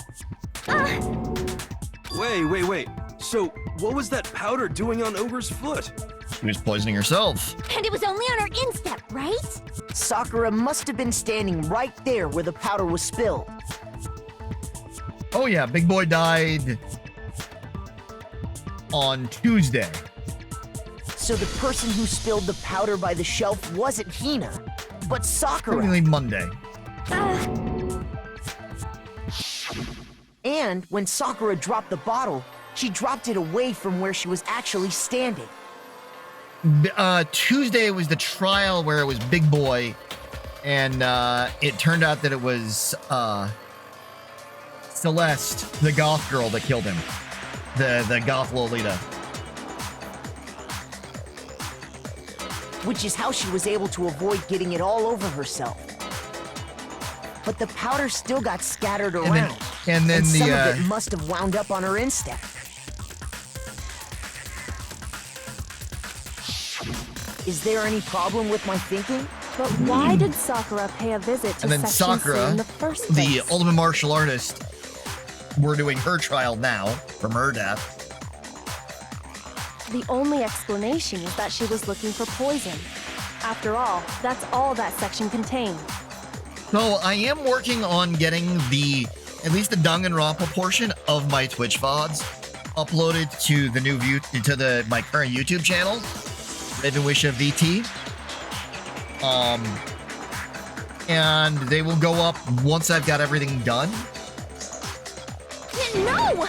Wait. So, what was that powder doing on Ogre's foot? She was poisoning herself. And it was only on her instep, right? Sakura must have been standing right there where the powder was spilled. Oh yeah, Big Boy died on Tuesday. So the person who spilled the powder by the shelf wasn't Hina, but Sakura. Technically Monday. And when Sakura dropped the bottle, she dropped it away from where she was actually standing. Tuesday was the trial where it was Big Boy, and it turned out that it was Celeste, the goth girl, that killed him. The goth Lolita. Which is how she was able to avoid getting it all over herself. But the powder still got scattered around. And then some of it must have wound up on her instep. Is there any problem with my thinking? But why did Sakura pay a visit to and then Section C Sakura, in the first place? the ultimate martial artist, we're doing her trial now from her death. The only explanation is that she was looking for poison. After all, that's all that section contained. So I am working on getting at least the Danganronpa portion of my Twitch VODs uploaded to the new my current YouTube channel, Live and Wish of VT. And they will go up once I've got everything done. No!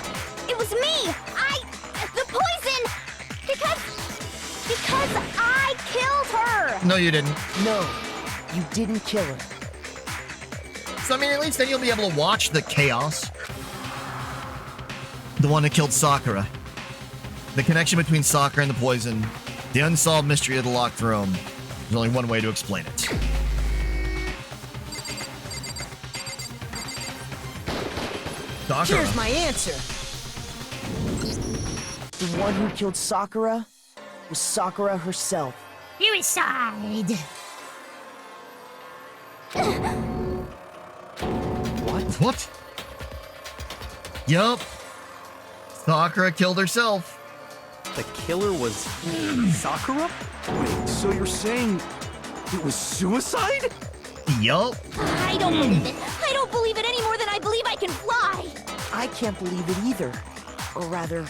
It was me! The poison! Because I killed her! No, you didn't. No, you didn't kill her. So, I mean, at least then you'll be able to watch the chaos. The one that killed Sakura. The connection between Sakura and the poison. The unsolved mystery of the locked room. There's only one way to explain it. Sakura. Here's my answer. The one who killed Sakura was Sakura herself. Suicide! What? Yup. Sakura killed herself. The killer was Sakura? Wait, so you're saying it was suicide? Yup. I don't believe it. I don't believe it any more than I believe I can fly. I can't believe it either. Or rather,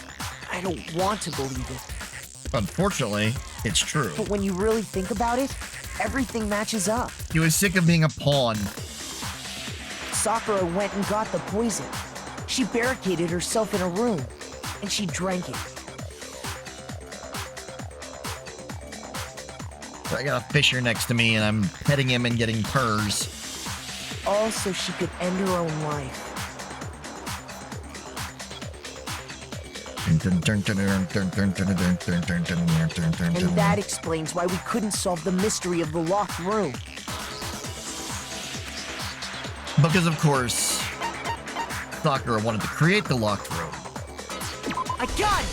I don't want to believe it. Unfortunately, it's true. But when you really think about it, everything matches up. He was sick of being a pawn. Sakura went and got the poison. She barricaded herself in a room, and she drank it. I got a fisher next to me, and I'm petting him and getting purrs. All so she could end her own life. And that explains why we couldn't solve the mystery of the locked room. Because, of course, Sakura wanted to create the locked room. I got it!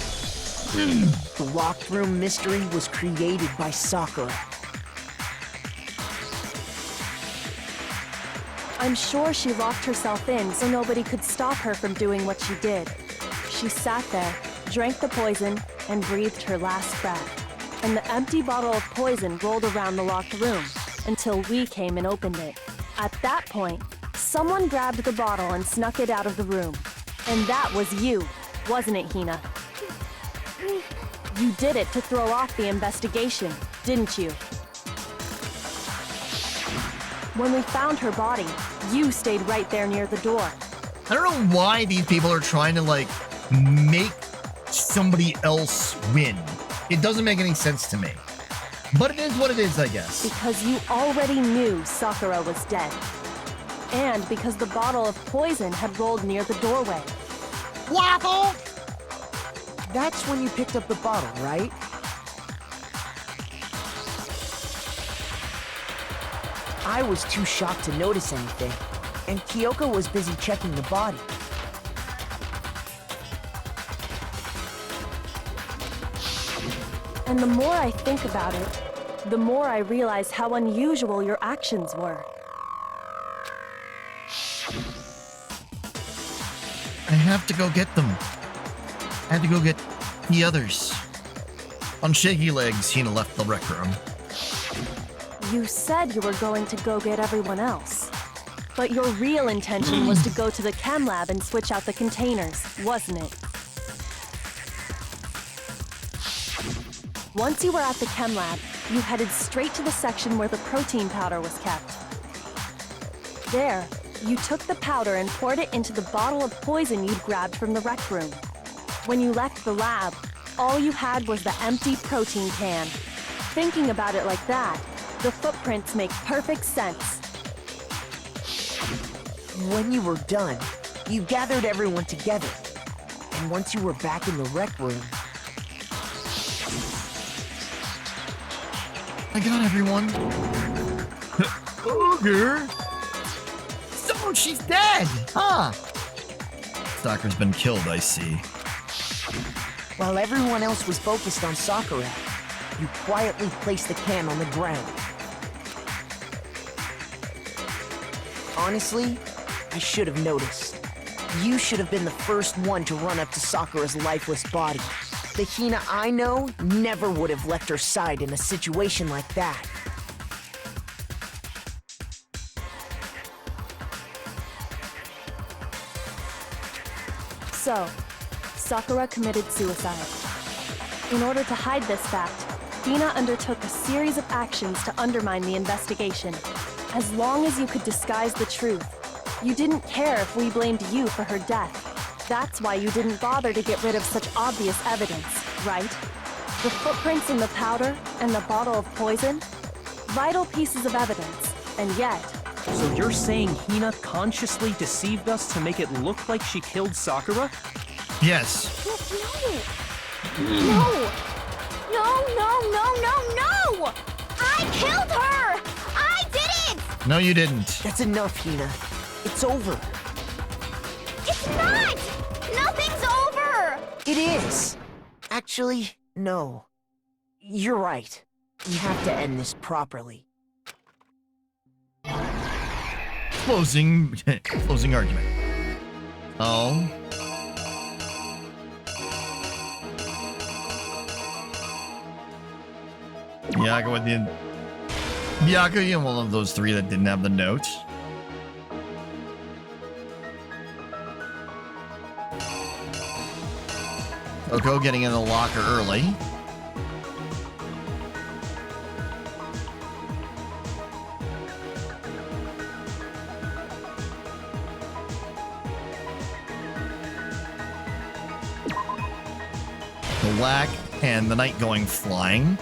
The locked room mystery was created by Sakura. I'm sure she locked herself in so nobody could stop her from doing what she did. She sat there, drank the poison, and breathed her last breath. And the empty bottle of poison rolled around the locked room until we came and opened it. At that point, someone grabbed the bottle and snuck it out of the room. And that was you, wasn't it, Hina? You did it to throw off the investigation, didn't you? When we found her body, you stayed right there near the door. I don't know why these people are trying to, like, make somebody else win. It doesn't make any sense to me. But it is what it is, I guess. Because you already knew Sakura was dead. And because the bottle of poison had rolled near the doorway. Waffle! That's when you picked up the bottle, right? I was too shocked to notice anything, and Kyoko was busy checking the body. And the more I think about it, the more I realize how unusual your actions were. I have to go get them. I had to go get the others. On shaky legs, Hina left the rec room. You said you were going to go get everyone else. But your real intention was to go to the chem lab and switch out the containers, wasn't it? Once you were at the chem lab, you headed straight to the section where the protein powder was kept. There, you took the powder and poured it into the bottle of poison you'd grabbed from the rec room. When you left the lab, all you had was the empty protein can. Thinking about it like that, the footprints make perfect sense. When you were done, you gathered everyone together. And once you were back in the rec room... I got everyone. Ogre! So she's dead! Huh! Sakura's been killed, I see. While everyone else was focused on Sakura, you quietly placed the can on the ground. Honestly, I should have noticed. You should have been the first one to run up to Sakura's lifeless body. The Hina I know never would have left her side in a situation like that. So, Sakura committed suicide. In order to hide this fact, Hina undertook a series of actions to undermine the investigation. As long as you could disguise the truth, you didn't care if we blamed you for her death. That's why you didn't bother to get rid of such obvious evidence, right? The footprints in the powder and the bottle of poison? Vital pieces of evidence, and yet... So you're saying Hina consciously deceived us to make it look like she killed Sakura? Yes. No! No! No! No! No! No! I killed No, you didn't. That's enough, Hina. It's over. It's not! Nothing's over! It is. Actually, no. You're right. We have to end this properly. Closing argument. Oh. Miyako with the... Miyako, you're one of those three that didn't have the note. Oko getting in the locker early. The whack and the knight going flying.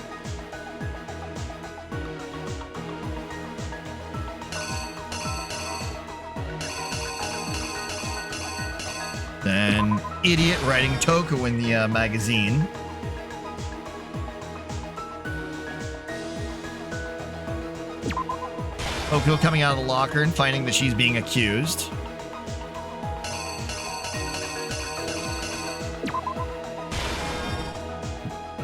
Then idiot writing Toko in the magazine. Oko coming out of the locker and finding that she's being accused.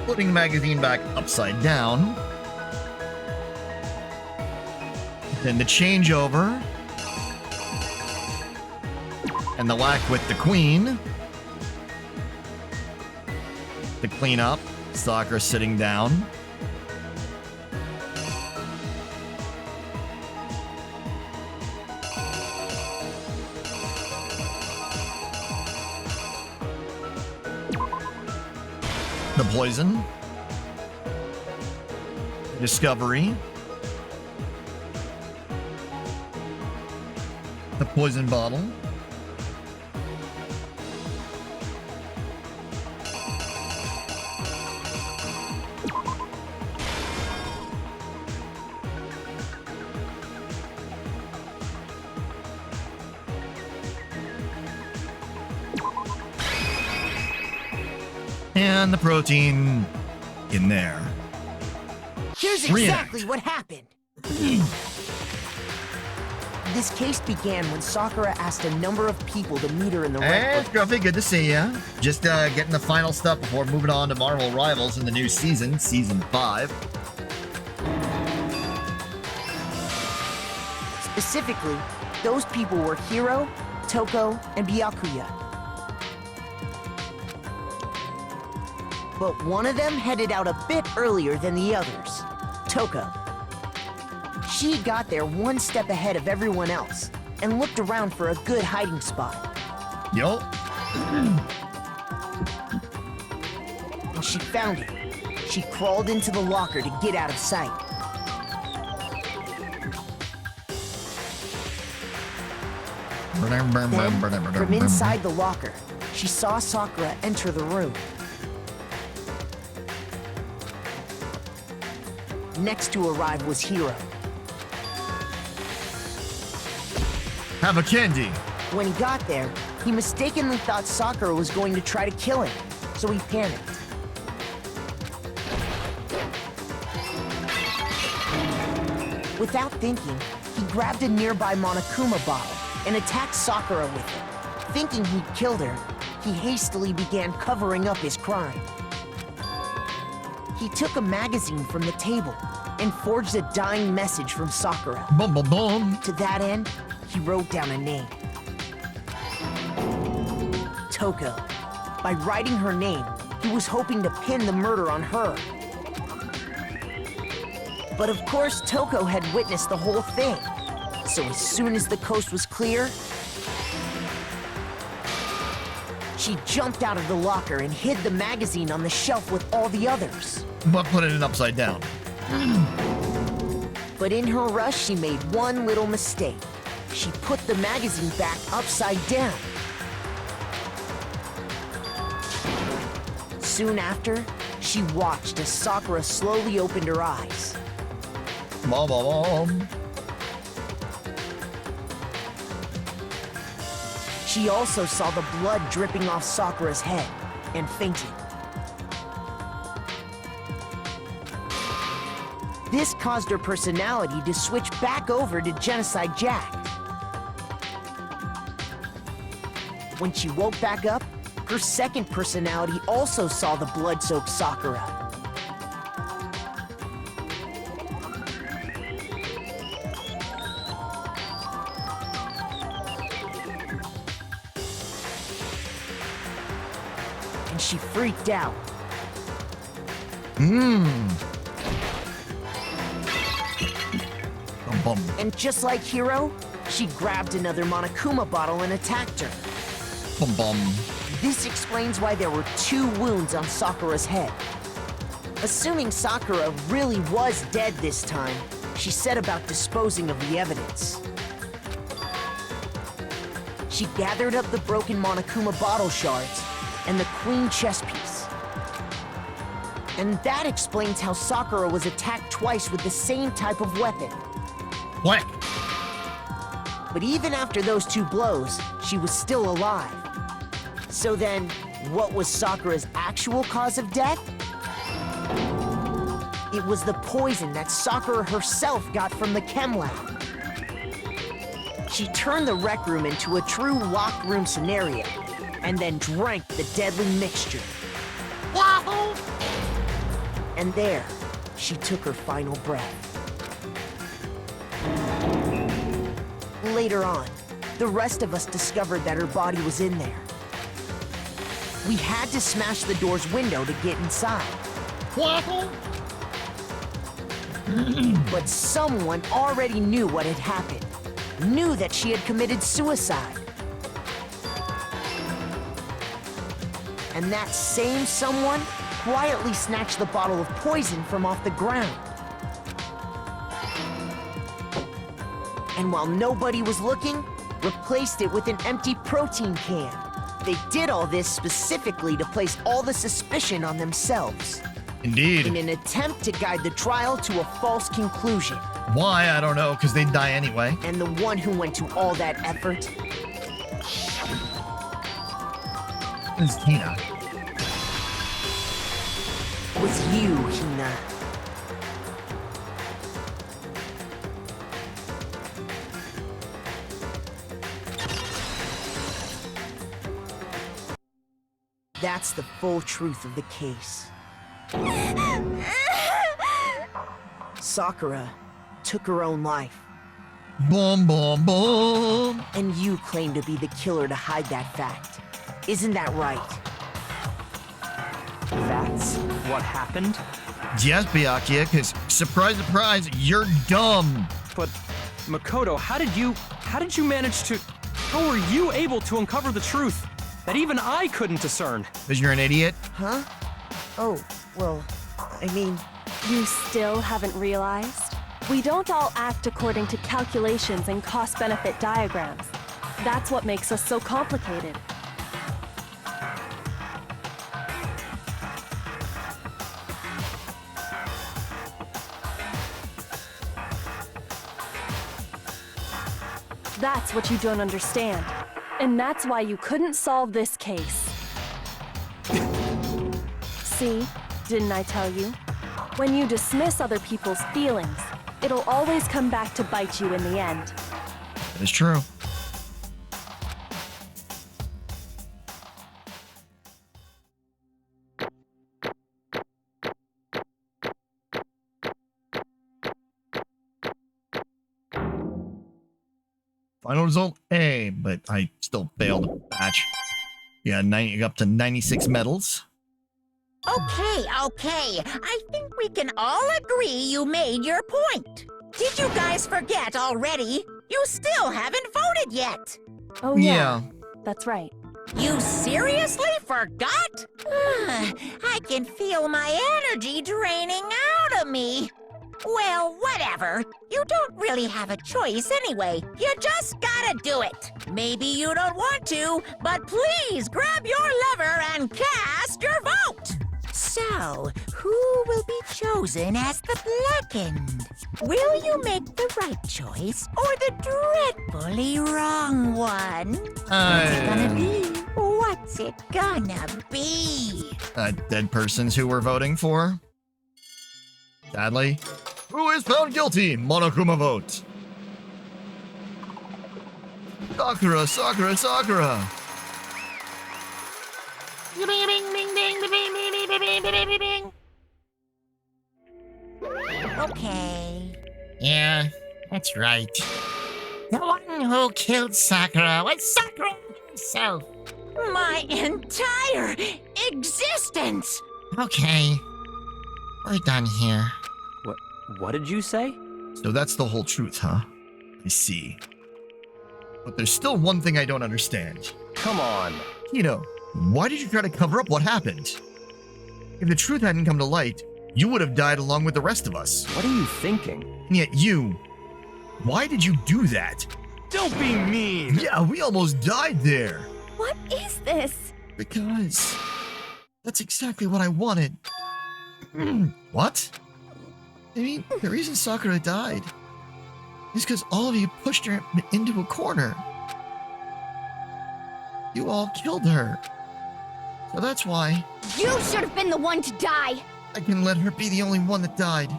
Putting the magazine back upside down. Then the changeover. And the whack with the queen. The cleanup. Sakura sitting down. The poison. Discovery. The poison bottle. And the protein in there. Here's exactly what happened. This case began when Sakura asked a number of people to meet her in the Hey, Red Room. Scruffy, good to see ya. Just getting the final stuff before moving on to Marvel Rivals in the new season, Season 5. Specifically, those people were Hiro, Toko, and Byakuya. But one of them headed out a bit earlier than the others, Toko. She got there one step ahead of everyone else and looked around for a good hiding spot. Yo. And she found it. She crawled into the locker to get out of sight. Then, from inside the locker, she saw Sakura enter the room. Next to arrive was Hiro. Have a candy. When he got there, he mistakenly thought Sakura was going to try to kill him, so he panicked. Without thinking, he grabbed a nearby Monokuma bottle and attacked Sakura with it. Thinking he'd killed her, he hastily began covering up his crime. He took a magazine from the table and forged a dying message from Sakura. Boom, boom, boom. To that end, he wrote down a name. Toko. By writing her name, he was hoping to pin the murder on her. But of course, Toko had witnessed the whole thing. So as soon as the coast was clear, she jumped out of the locker and hid the magazine on the shelf with all the others. But put it in upside down. But in her rush, she made one little mistake. She put the magazine back upside down. Soon after, she watched as Sakura slowly opened her eyes. Mom, mom, mom. She also saw the blood dripping off Sakura's head and fainted. This caused her personality to switch back over to Genocide Jack. When she woke back up, her second personality also saw the blood-soaked Sakura. And she freaked out. And just like Hiro, she grabbed another Monokuma bottle and attacked her. This explains why there were 2 wounds on Sakura's head. Assuming Sakura really was dead this time, she set about disposing of the evidence. She gathered up the broken Monokuma bottle shards and the queen chess piece. And that explains how Sakura was attacked twice with the same type of weapon. What? But even after those 2 blows, she was still alive. So then, what was Sakura's actual cause of death? It was the poison that Sakura herself got from the chem lab. She turned the rec room into a true locked room scenario, and then drank the deadly mixture. Wahoo! And there, she took her final breath. Later on, the rest of us discovered that her body was in there. We had to smash the door's window to get inside. But someone already knew what had happened. Knew that she had committed suicide. And that same someone quietly snatched the bottle of poison from off the ground. And while nobody was looking, replaced it with an empty protein can. They did all this specifically to place all the suspicion on themselves. Indeed. In an attempt to guide the trial to a false conclusion. Why? I don't know, because they'd die anyway. And the one who went to all that effort It's Tina. was you, Hina. That's the full truth of the case. Sakura took her own life, Boom, boom, boom. and you claim to be the killer to hide that fact. Isn't that right? That's what happened? Yes, Byakuya, because surprise, surprise, you're dumb. But Makoto, how did you manage to... How were you able to uncover the truth that even I couldn't discern? Because you're an idiot. Huh? Oh, well, I mean... You still haven't realized? We don't all act according to calculations and cost-benefit diagrams. That's what makes us so complicated. That's what you don't understand. And that's why you couldn't solve this case. See? Didn't I tell you? When you dismiss other people's feelings, it'll always come back to bite you in the end. That is true. Final result A, but I still failed the batch. Yeah, up to 96 medals. Okay. I think we can all agree you made your point. Did you guys forget already? You still haven't voted yet. Oh yeah. That's right. You seriously forgot? I can feel my energy draining out of me. Well, whatever. You don't really have a choice anyway. You just gotta do it. Maybe you don't want to, but please grab your lever and cast your vote. So, who will be chosen as the blackened? Will you make the right choice or the dreadfully wrong one? What's it gonna be? What's it gonna be? Dead persons who we're voting for. Sadly. Who is found guilty? Monokuma vote. Sakura, Sakura, Sakura. Okay. Yeah, that's right. The one who killed Sakura was Sakura herself. My entire existence! Okay, we're done here. What did you say? So that's the whole truth, huh? I see. But there's still one thing I don't understand. Come on. Kino, why did you try to cover up what happened? If the truth hadn't come to light, you would have died along with the rest of us. What are you thinking? And yet you... Why did you do that? Don't be mean! Yeah, we almost died there. What is this? Because... That's exactly what I wanted. What? I mean, the reason Sakura died is because all of you pushed her into a corner. You all killed her. So that's why You should have been the one to die. I can let her be the only one that died.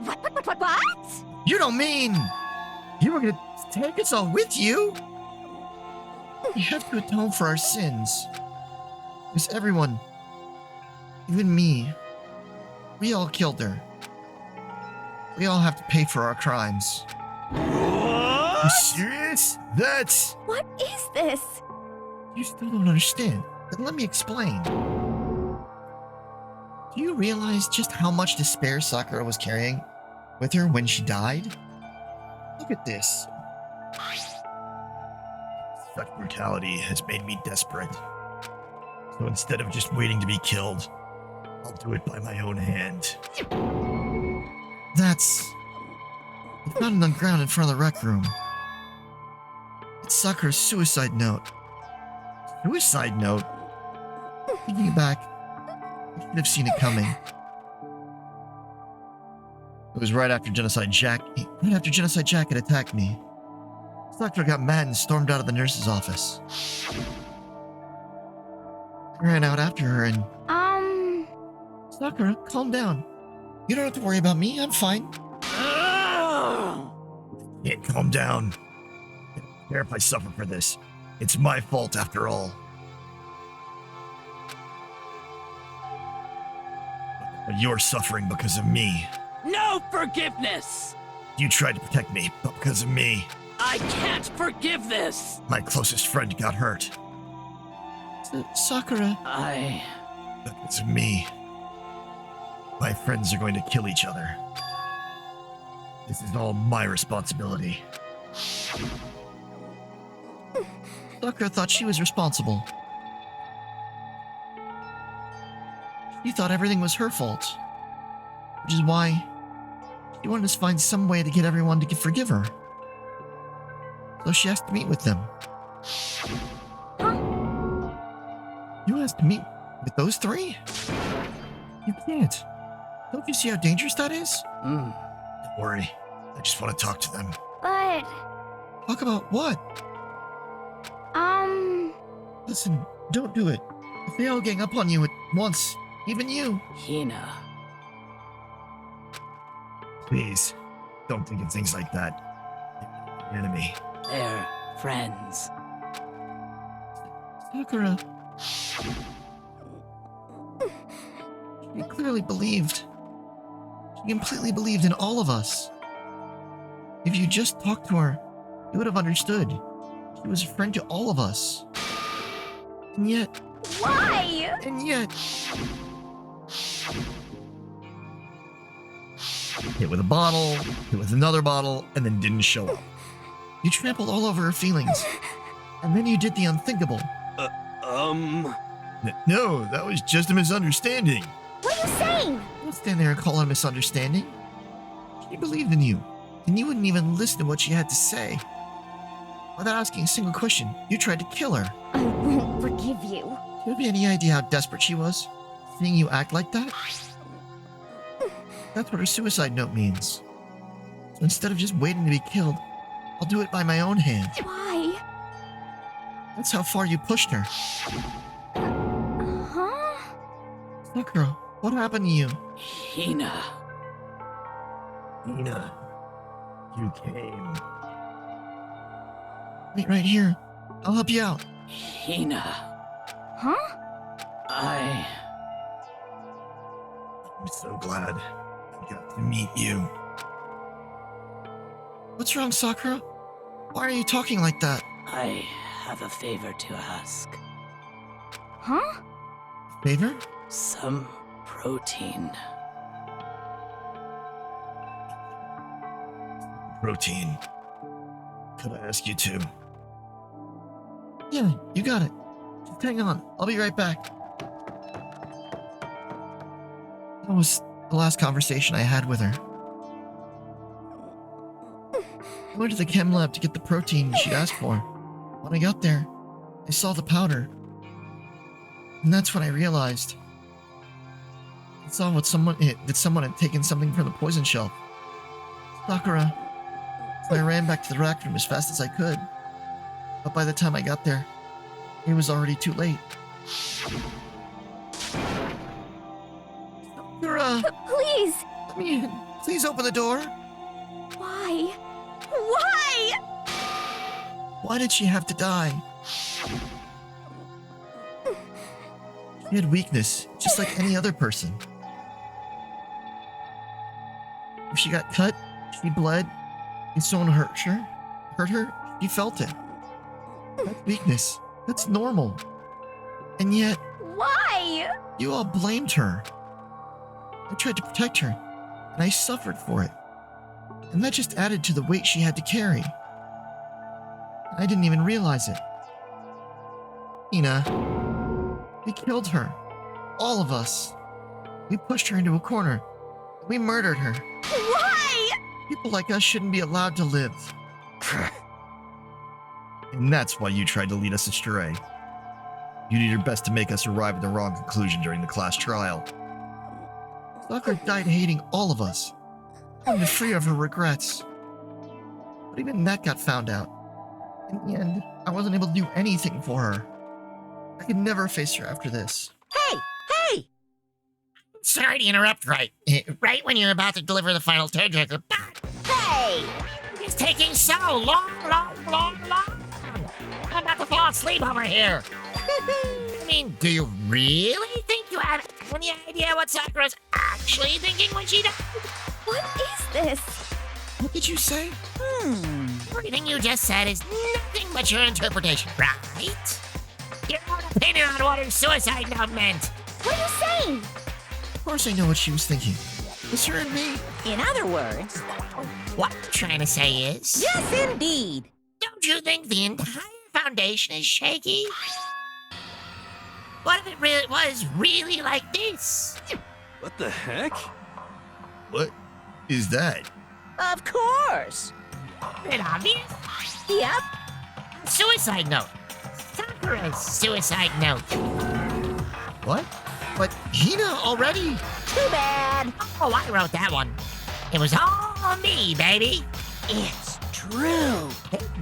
What? You don't mean you were gonna take us all with you? We have to atone for our sins. Because everyone, even me, we all killed her. We all have to pay for our crimes. You serious? That's... What is this? You still don't understand. Then let me explain. Do you realize just how much despair Sakura was carrying with her when she died? Look at this. Such brutality has made me desperate. So instead of just waiting to be killed, I'll do it by my own hand. That's... I found it on the ground in front of the rec room. It's Sakura's suicide note. Suicide note? Thinking back, I should have seen it coming. It was right after Genocide Jack had attacked me. Sakura got mad and stormed out of the nurse's office. I ran out after her and... Sakura, calm down. You don't have to worry about me, I'm fine. Can't calm down. I don't care if I suffer for this. It's my fault after all. But you're suffering because of me. No forgiveness! You tried to protect me, but because of me, I can't forgive this! my closest friend got hurt. Sakura. Because of me, my friends are going to kill each other. This is all my responsibility. Sakura thought she was responsible. She thought everything was her fault. Which is why she wanted to find some way to get everyone to forgive her. So she asked to meet with them. You asked to meet with those three? You can't. Don't you see how dangerous that is? Don't worry. I just want to talk to them. But, Talk about what? Listen, don't do it. If they all gang up on you at once, even you. Hina. Please, don't think of things like that. You're an enemy. They're friends. Sakura. She clearly believed. She completely believed in all of us. If you just talked to her, you would have understood. She was a friend to all of us. And yet... Why? And yet... Hit with a bottle, hit with another bottle, and then didn't show up. You trampled all over her feelings. And then you did the unthinkable. No, that was just a misunderstanding. What are you saying? Don't stand there and call it a misunderstanding. She believed in you, and you wouldn't even listen to what she had to say. Without asking a single question, you tried to kill her. I won't forgive you. Do you have any idea how desperate she was? Seeing you act like that? That's what her suicide note means. So instead of just waiting to be killed, I'll do it by my own hand. Why? That's how far you pushed her. Huh? Sakura, what happened to you? Hina. Nina, you came. Wait right here. I'll help you out. Hina, Huh? I... I'm so glad I got to meet you. What's wrong, Sakura? Why are you talking like that? I have a favor to ask. Huh? Favor? Some protein. Protein. Could I ask you to? Yeah, you got it. Just hang on. I'll be right back. That was the last conversation I had with her. I went to the chem lab to get the protein she'd asked for. When I got there, I saw the powder. And that's when I realized. I saw that someone had taken something from the poison shelf. Sakura. So I ran back to the rec room as fast as I could. But by the time I got there, it was already too late. Sakura! Please! Let me in. Please open the door. Why? Why? Why did she have to die? She had weakness, just like any other person. If she got cut, she bled. If someone hurt her, she felt it. That's weakness. That's normal. And yet, Why? you all blamed her. I tried to protect her, and I suffered for it. And that just added to the weight she had to carry. I didn't even realize it. Ina, we killed her. All of us. We pushed her into a corner. We murdered her. Why? People like us shouldn't be allowed to live. And that's why you tried to lead us astray. You did your best to make us arrive at the wrong conclusion during the class trial. Sakura died hating all of us, wanted free of her regrets. But even that got found out. In the end, I wasn't able to do anything for her. I could never face her after this. Hey! Hey! Sorry to interrupt right when you're about to deliver the final tearjerker, but Hey! it's taking so long. I'm about to fall asleep over here. I mean, do you really think you have any idea what Sakura's actually thinking when she died? What is this? What did you say? Everything you just said is nothing but your interpretation, right? Your own opinion on what her suicide note meant. What are you saying? Of course I know what she was thinking. It's her and me. In other words, What I'm trying to say is, yes, indeed. don't you think the entire foundation is shaky? What if it really was really like this? What the heck? What is that? Of course. Is it obvious? Yep. Suicide note. Sakura's suicide note. What? But Hina already? Too bad. Oh, I wrote that one. It was all me, baby. It's true.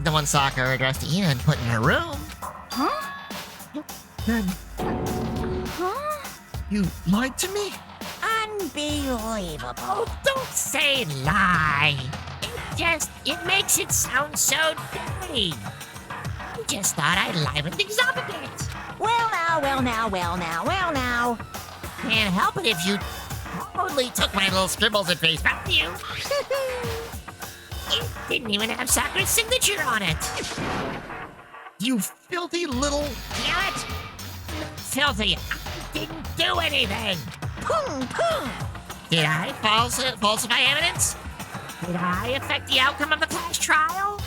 The one Sakura addressed to Hina and put in her room. Huh? Then Huh? you lied to me? Unbelievable. Oh, don't say lie. It makes it sound so dirty. I just thought I'd liven things up a bit. Well now. Can't help it if you totally took my little scribbles at face value. It didn't even have Sakura's signature on it. You filthy little... Damn it! Filthy, I didn't do anything. Pung, pung. Did I falsify evidence? Did I affect the outcome of the class trial?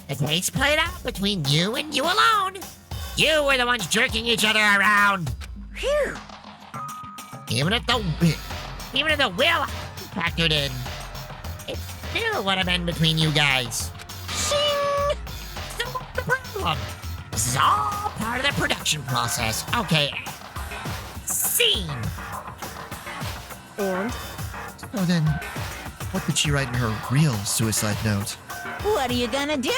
The case played out between you and you alone. You were the ones jerking each other around. Phew. Even if the will factored in, it still would have been between you guys. Shing. So what's the problem? This is all part of the production process. Okay. Scene. And So then, what did she write in her real suicide note? What are you gonna do?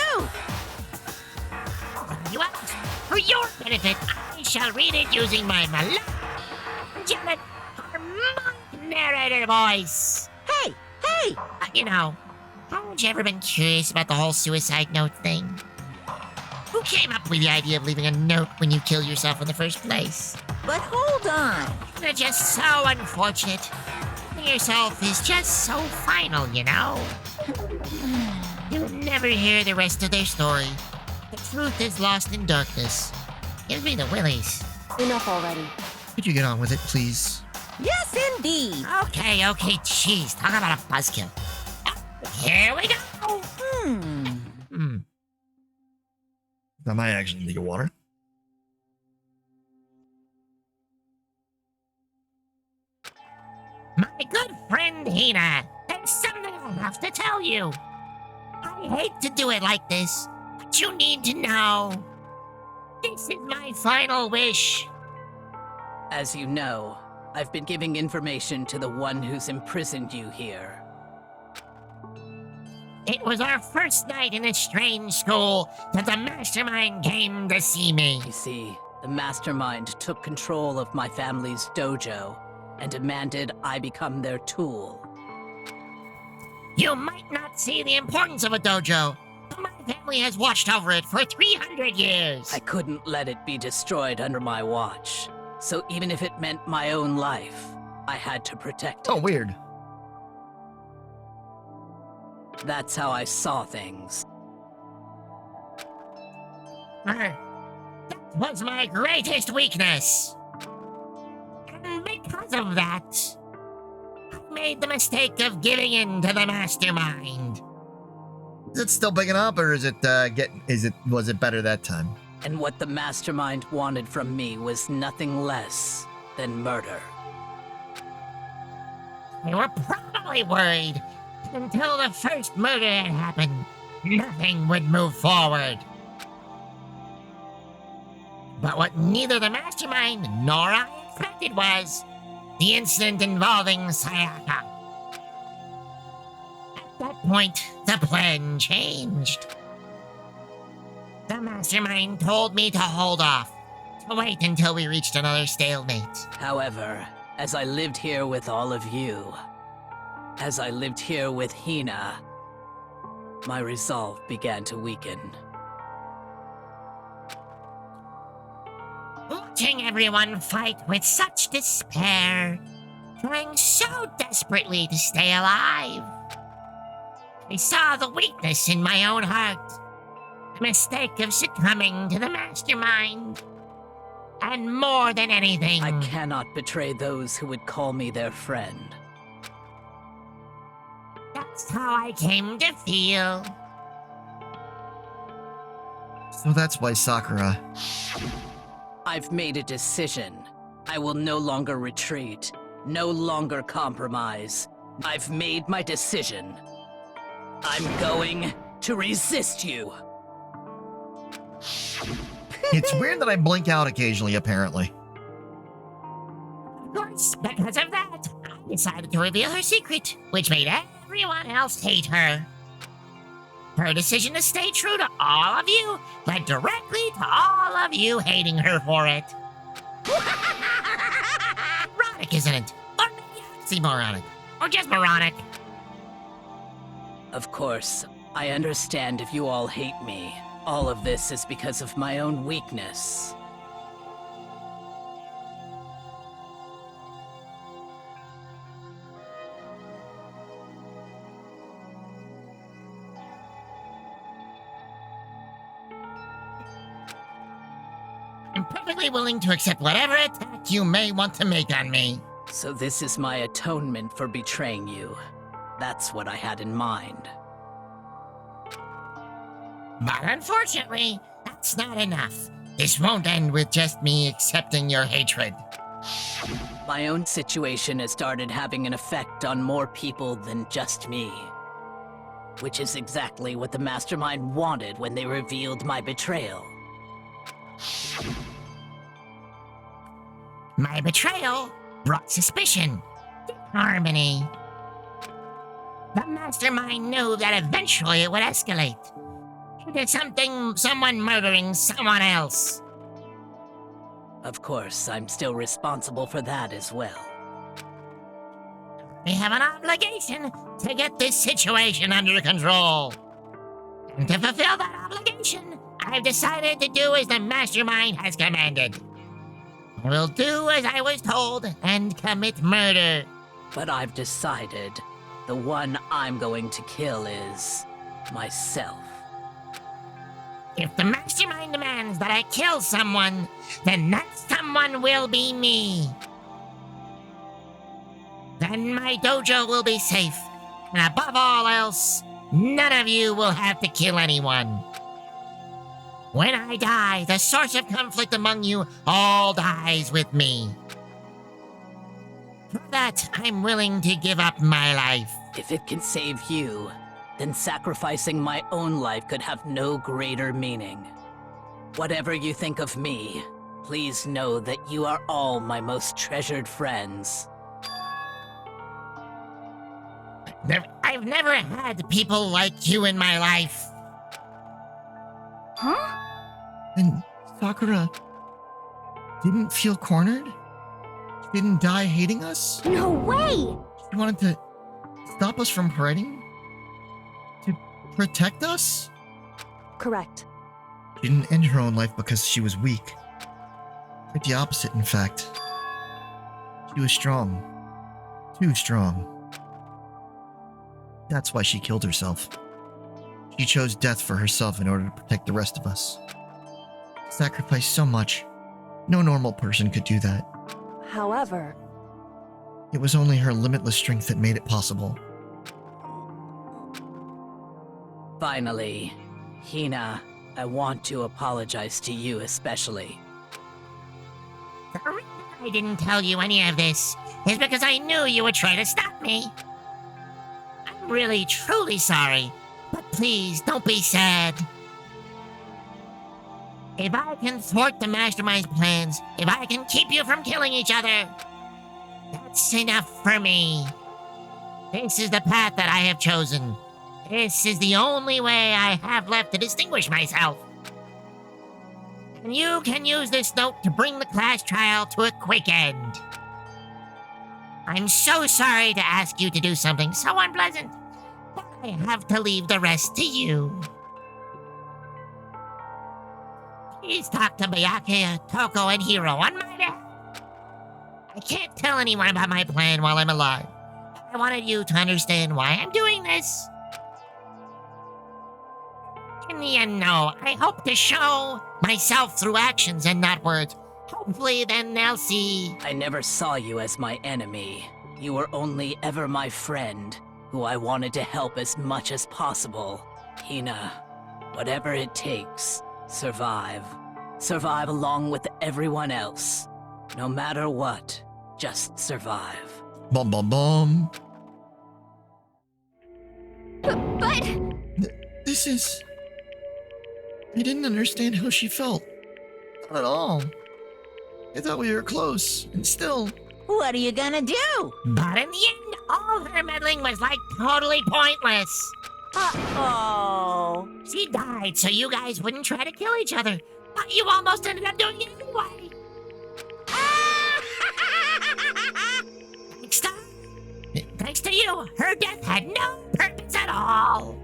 You asked. For your benefit, I shall read it using my angelic, harmonic narrator voice. Hey, Hey! Haven't you ever been curious about the whole suicide note thing? Who came up with the idea of leaving a note when you kill yourself in the first place? But hold on. They're just so unfortunate. Killing yourself is just so final, You'll never hear the rest of their story. The truth is lost in darkness. Give me the willies. Enough already. Could you get on with it, please? Yes, indeed. Okay, jeez. Talk about a buzzkill. Here we go. I might actually need water. My good friend Hina, there's something I have to tell you. I hate to do it like this, but you need to know. This is my final wish. As you know, I've been giving information to the one who's imprisoned you here. It was our first night in this strange school that the mastermind came to see me. You see, the mastermind took control of my family's dojo and demanded I become their tool. You might not see the importance of a dojo, but my family has watched over it for 300 years. I couldn't let it be destroyed under my watch, so even if it meant my own life, I had to protect it. Oh, weird. That's how I saw things. That was my greatest weakness. And because of that, I made the mistake of giving in to the mastermind. Is it still picking up, or is it was it better that time? And what the mastermind wanted from me was nothing less than murder. They were probably worried that until the first murder had happened, nothing would move forward. But what neither the mastermind nor I expected was the incident involving Sayaka. At that point, the plan changed. The mastermind told me to hold off, to wait until we reached another stalemate. However, as I lived here with all of you, as I lived here with Hina, my resolve began to weaken. Watching everyone fight with such despair, trying so desperately to stay alive, I saw the weakness in my own heart, the mistake of succumbing to the mastermind, and more than anything, I cannot betray those who would call me their friend. That's how I came to feel. So that's why Sakura. I've made a decision. I will no longer retreat, no longer compromise. I've made my decision. I'm going to resist you. It's weird that I blink out occasionally, apparently. Of course, because of that, I decided to reveal her secret, which made everyone else hate her. Her decision to stay true to all of you led directly to all of you hating her for it. Moronic, isn't it? Or maybe oxymoronic. Or just moronic. Of course, I understand if you all hate me. All of this is because of my own weakness. I'm perfectly willing to accept whatever attack you may want to make on me. So this is my atonement for betraying you. That's what I had in mind. But unfortunately, that's not enough. This won't end with just me accepting your hatred. My own situation has started having an effect on more people than just me. Which is exactly what the Mastermind wanted when they revealed my betrayal. My betrayal brought suspicion, harmony. The Mastermind knew that eventually it would escalate. Into someone murdering someone else. Of course, I'm still responsible for that as well. We have an obligation to get this situation under control. And to fulfill that obligation, I've decided to do as the mastermind has commanded. I will do as I was told and commit murder. But I've decided the one I'm going to kill is myself. If the mastermind demands that I kill someone, then that someone will be me. Then my dojo will be safe, and above all else, none of you will have to kill anyone. When I die, the source of conflict among you all dies with me. For that, I'm willing to give up my life. If it can save you, then sacrificing my own life could have no greater meaning. Whatever you think of me, please know that you are all my most treasured friends. I've never had people like you in my life. Huh? And Sakura didn't feel cornered? She didn't die hating us? No way! She wanted to stop us from hurting? To protect us? Correct. She didn't end her own life because she was weak. Quite the opposite, in fact. She was strong. Too strong. That's why she killed herself. She chose death for herself in order to protect the rest of us. Sacrificed so much. No normal person could do that. However, It was only her limitless strength that made it possible. Finally, Hina, I want to apologize to you especially. The reason I didn't tell you any of this is because I knew you would try to stop me. I'm really, truly sorry, but please don't be sad. If I can thwart the Mastermind's plans, if I can keep you from killing each other, that's enough for me. This is the path that I have chosen. This is the only way I have left to distinguish myself. And you can use this note to bring the class trial to a quick end. I'm so sorry to ask you to do something so unpleasant, but I have to leave the rest to you. Please talk to Miyake, Toko, and Hiro on my behalf. I can't tell anyone about my plan while I'm alive. I wanted you to understand why I'm doing this. In the end, no, I hope to show myself through actions and not words. Hopefully, then they'll see. I never saw you as my enemy. You were only ever my friend, who I wanted to help as much as possible. Hina, whatever it takes, survive. Survive along with everyone else. No matter what, just survive. Bum bum bum. But... This is... I didn't understand how she felt. Not at all. I thought we were close, and still... What are you gonna do? But in the end, all her meddling was like totally pointless. Uh-oh. She died so you guys wouldn't try to kill each other, but you almost ended up doing it anyway. Thanks to you, her death had no purpose at all.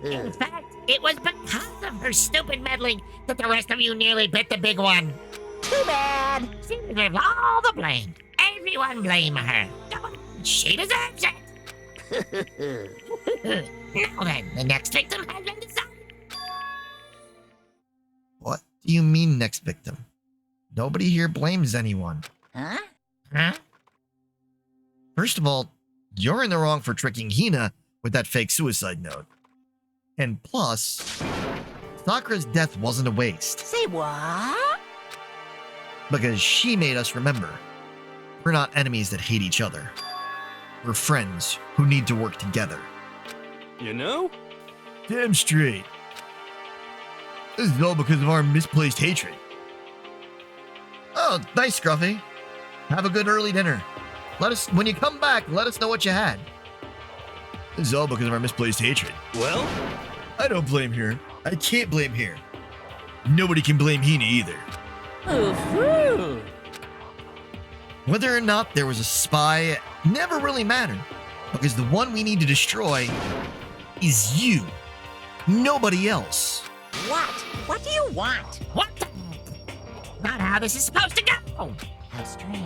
In fact, it was because of her stupid meddling that the rest of you nearly bit the big one. Too bad. She deserves all the blame. Everyone blame her. She deserves it. Now then, the next victim has been decided. What do you mean, next victim? Nobody here blames anyone. Huh? Huh? First of all, you're in the wrong for tricking Hina with that fake suicide note. And plus, Sakura's death wasn't a waste. Say what? Because she made us remember. We're not enemies that hate each other. We're friends who need to work together. You know? Damn straight. This is all because of our misplaced hatred. Oh, nice, Scruffy. Have a good early dinner. When you come back, let us know what you had. This is all because of our misplaced hatred. Well? I don't blame her. I can't blame her. Nobody can blame Hina either. Ooh-hoo. Whether or not there was a spy never really mattered, because the one we need to destroy is you. Nobody else. What? What do you want? What the? Not how this is supposed to go. How strange.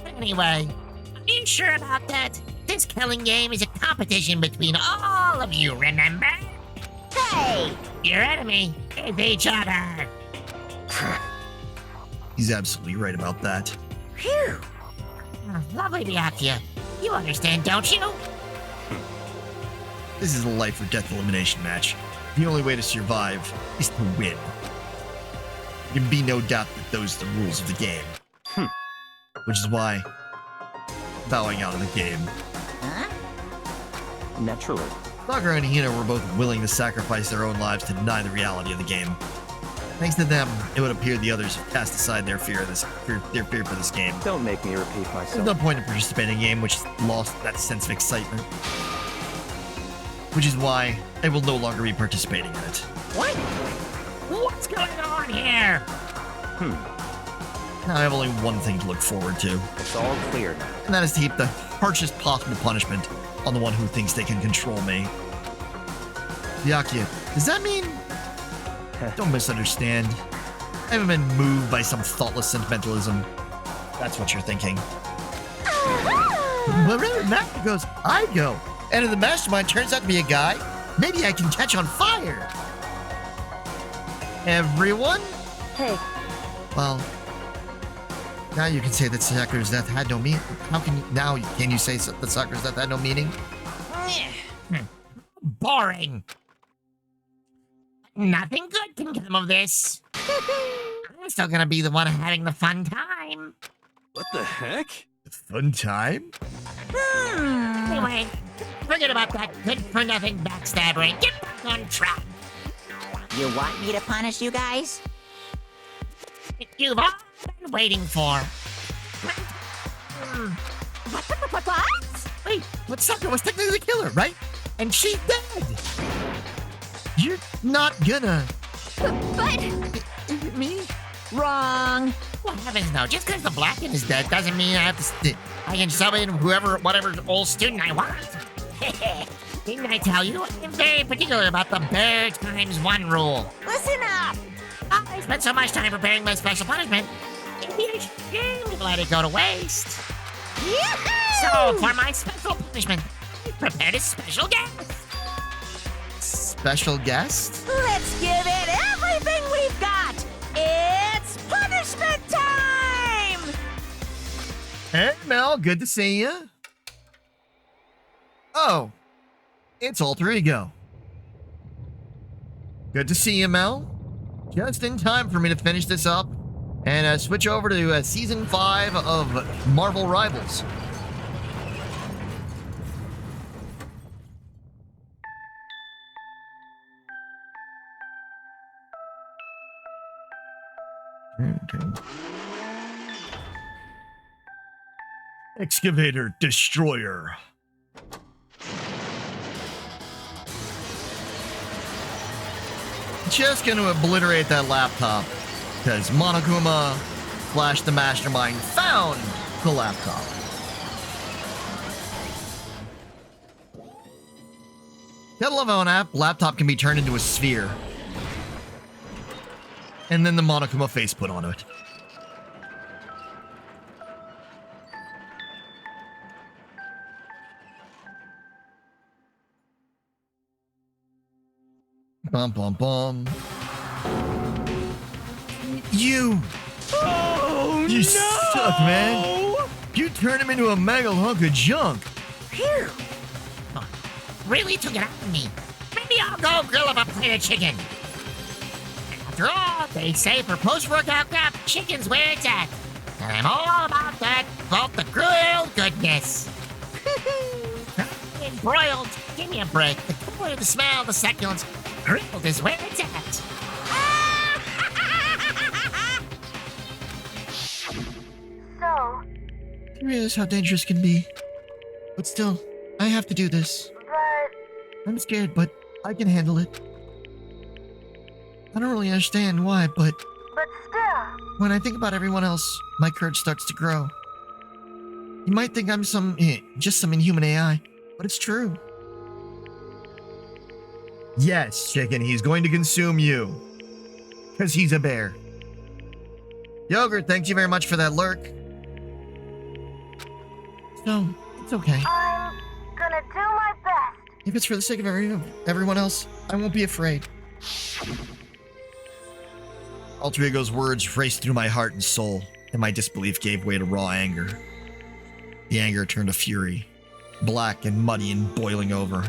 Anyway, are you sure about that? This killing game is a competition between all of you, remember? Hey! Your enemy is each other. He's absolutely right about that. Phew! Lovely Byakuya. You understand, don't you? This is a life or death elimination match. The only way to survive is to win. There can be no doubt that those are the rules of the game. Which is why bowing out of the game. Huh? Naturally. Sakura and Hina were both willing to sacrifice their own lives to deny the reality of the game. Thanks to them, it would appear the others have cast aside their fear for this game. Don't make me repeat There's myself. no point in participating in a game which lost that sense of excitement. Which is why I will no longer be participating in it. What? What's going on here? Now I have only one thing to look forward to, It's all clear now. and that is to heap the harshest possible punishment on the one who thinks they can control me. Byakuya, does that mean... Don't misunderstand. I haven't been moved by some thoughtless sentimentalism. That's what you're thinking. Wherever Master goes, I go. And if the mastermind turns out to be a guy, maybe I can catch on fire. Everyone? Hey, Well, now you can say that Sakura's death had no meaning. How can you now? Can you say that Sakura's death had no meaning? Boring. Nothing good can come of this. I'm still gonna be the one having the fun time. What the heck? Fun time? Anyway, forget about that good-for-nothing backstabber and get back on track. You want me to punish you guys? You've all been waiting for. What? Wait, but Sakura was technically the killer, right? And she's dead. You're not gonna... But Is it me? Wrong. Well, heavens no. Just because the Blackened is dead doesn't mean I have to... I can sub in whatever old student I want. Didn't I tell you? I'm very particular about the bare times one rule. Listen up! I spent so much time preparing my special punishment. It'd be a shame to let it go to waste. Yahoo! So, for my special punishment, I prepared a special guest. Special guest? Let's give it everything we've got! It's punishment time! Hey, Mel, good to see you. Oh, it's Alter Ego. Good to see you, Mel. Just in time for me to finish this up and switch over to Season 5 of Marvel Rivals. Excavator Destroyer. Just gonna obliterate that laptop because Monokuma / the Mastermind found the laptop. Gotta love how an laptop can be turned into a sphere. And then the Monokuma face put on it. Bum bum bum. You! Oh, You suck, man! You turned him into a mega hunk of junk! Phew! Really took it out of me. Maybe I'll go grill up a plate of chicken. After all, they say for post-workout crap, chicken's where it's at. And I'm all about that, about the grilled goodness. And broiled, give me a break. The color, the smell, the succulence, grilled is where it's at. so, I realize how dangerous it can be. But still, I have to do this. but I'm scared, but I can handle it. I don't really understand why, but still, when I think about everyone else, my courage starts to grow. You might think I'm just some inhuman AI, but it's true. Yes, chicken, he's going to consume you. Because he's a bear. Yogurt, thank you very much for that lurk. So, it's okay. I'm gonna do my best. If it's for the sake of everyone else, I won't be afraid. Alter Ego's words raced through my heart and soul, and my disbelief gave way to raw anger. The anger turned to fury, black and muddy and boiling over.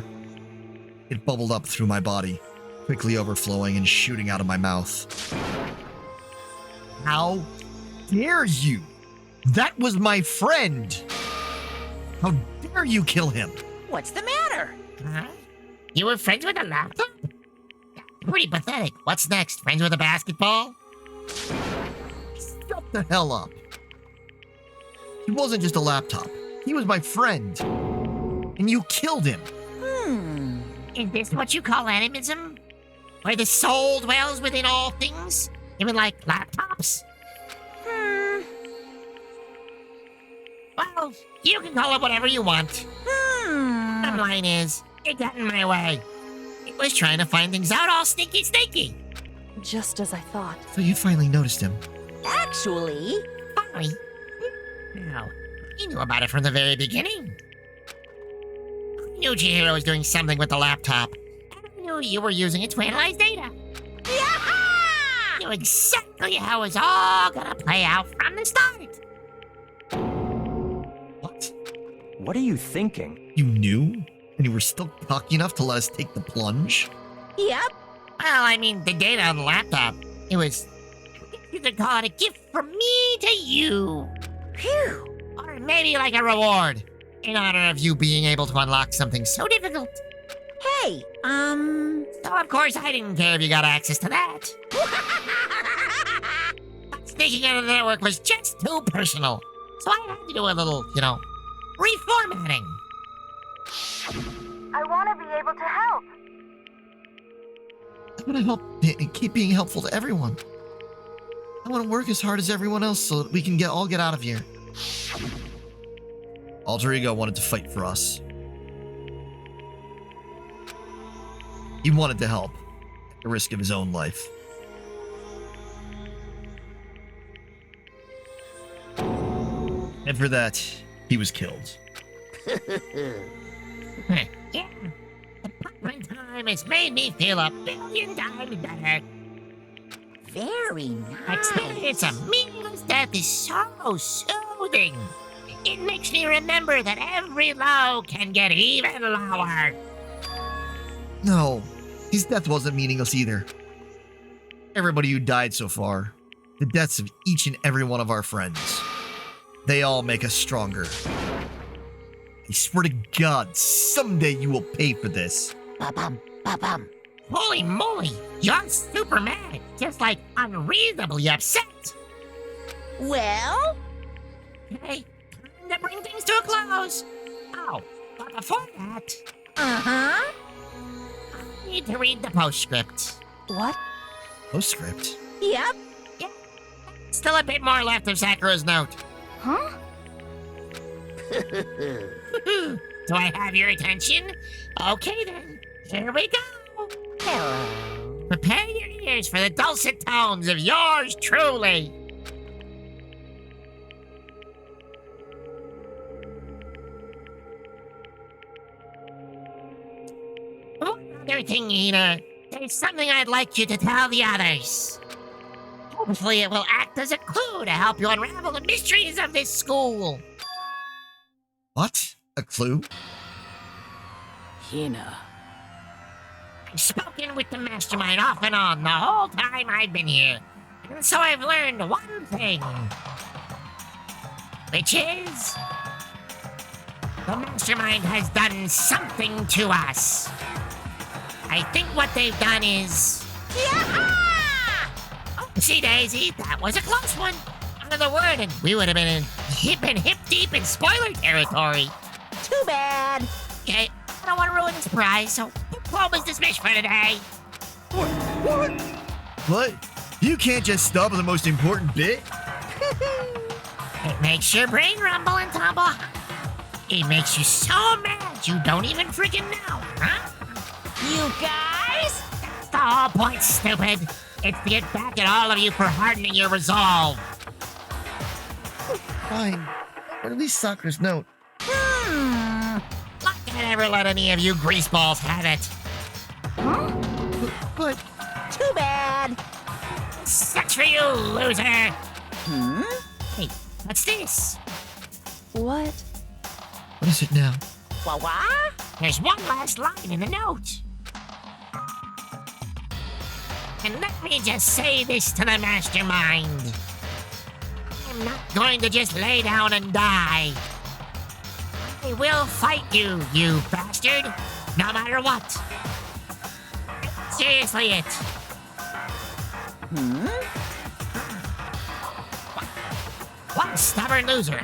It bubbled up through my body, quickly overflowing and shooting out of my mouth. How dare you? That was my friend! How dare you kill him? What's the matter? Huh? You were friends with a laptop? Pretty pathetic. What's next? Friends with a basketball? Shut the hell up. He wasn't just a laptop. He was my friend. And you killed him. Is this what you call animism? Where the soul dwells within all things? Even like laptops? Well, you can call it whatever you want. Bottom line is, it got in my way. It was trying to find things out all sneaky. Just as I thought. So you finally noticed him. Actually, Sorry. No, you knew about it from the very beginning. I knew Chihiro was doing something with the laptop. And I knew you were using it to analyze data. I knew exactly how it was all gonna play out from the start. What? What are you thinking? You knew? And you were still cocky enough to let us take the plunge? yep. Well, I mean, the data on the laptop, it was, you could call it a gift from me to you. Phew. Or maybe like a reward, in honor of you being able to unlock something so difficult. Hey, So of course I didn't care if you got access to that. But sneaking out of the network was just too personal. So I had to do a little, reformatting. I want to be able to help. I want to help keep being helpful to everyone. I want to work as hard as everyone else so that we can all get out of here. Alter Ego wanted to fight for us. He wanted to help, at the risk of his own life. And for that, he was killed. Yeah, the punishment time has made me feel 1,000,000,000 times better. very nice. Experience a meaningless death is so soothing. It makes me remember that every low can get even lower. No, his death wasn't meaningless either. Everybody who died so far, the deaths of each and every one of our friends, they all make us stronger. I swear to God, someday you will pay for this. Ba-bum, ba-bum. Holy moly, you're super mad, just like unreasonably upset. Well, Okay, time to bring things to a close. Oh, but before that, uh-huh. I need to read the postscript. What? Postscript? Yep. Still a bit more left of Sakura's note. Huh? Do I have your attention? Okay then, here we go. Hello. Prepare your ears for the dulcet tones of yours truly. One other thing, Ina. There's something I'd like you to tell the others. Hopefully it will act as a clue to help you unravel the mysteries of this school. What? A clue? Hina. I've spoken with the mastermind off and on the whole time I've been here. And so I've learned one thing. Which is... the mastermind has done something to us. I think what they've done is... Oopsie daisy, that was a close one. Another word and we would have been hip deep in spoiler territory. Too bad. Okay, I don't want to ruin the surprise, so diploma's dismissed for today. What? You can't just stop at the most important bit? Hey, Makes your brain rumble and tumble. It makes you so mad you don't even freaking know, huh? You guys? That's the whole point, stupid. It's to get back at all of you for hardening your resolve. Fine. But at least Sakura's note. Not gonna ever let any of you greaseballs have it. But Too bad. Sucks for you, loser. Hey, what's this? What? what is it now? Wah? There's one last line in the note. And let me just say this to the mastermind. I'm not going to just lay down and die. I will fight you, you bastard, no matter what. Seriously, it. One stubborn loser.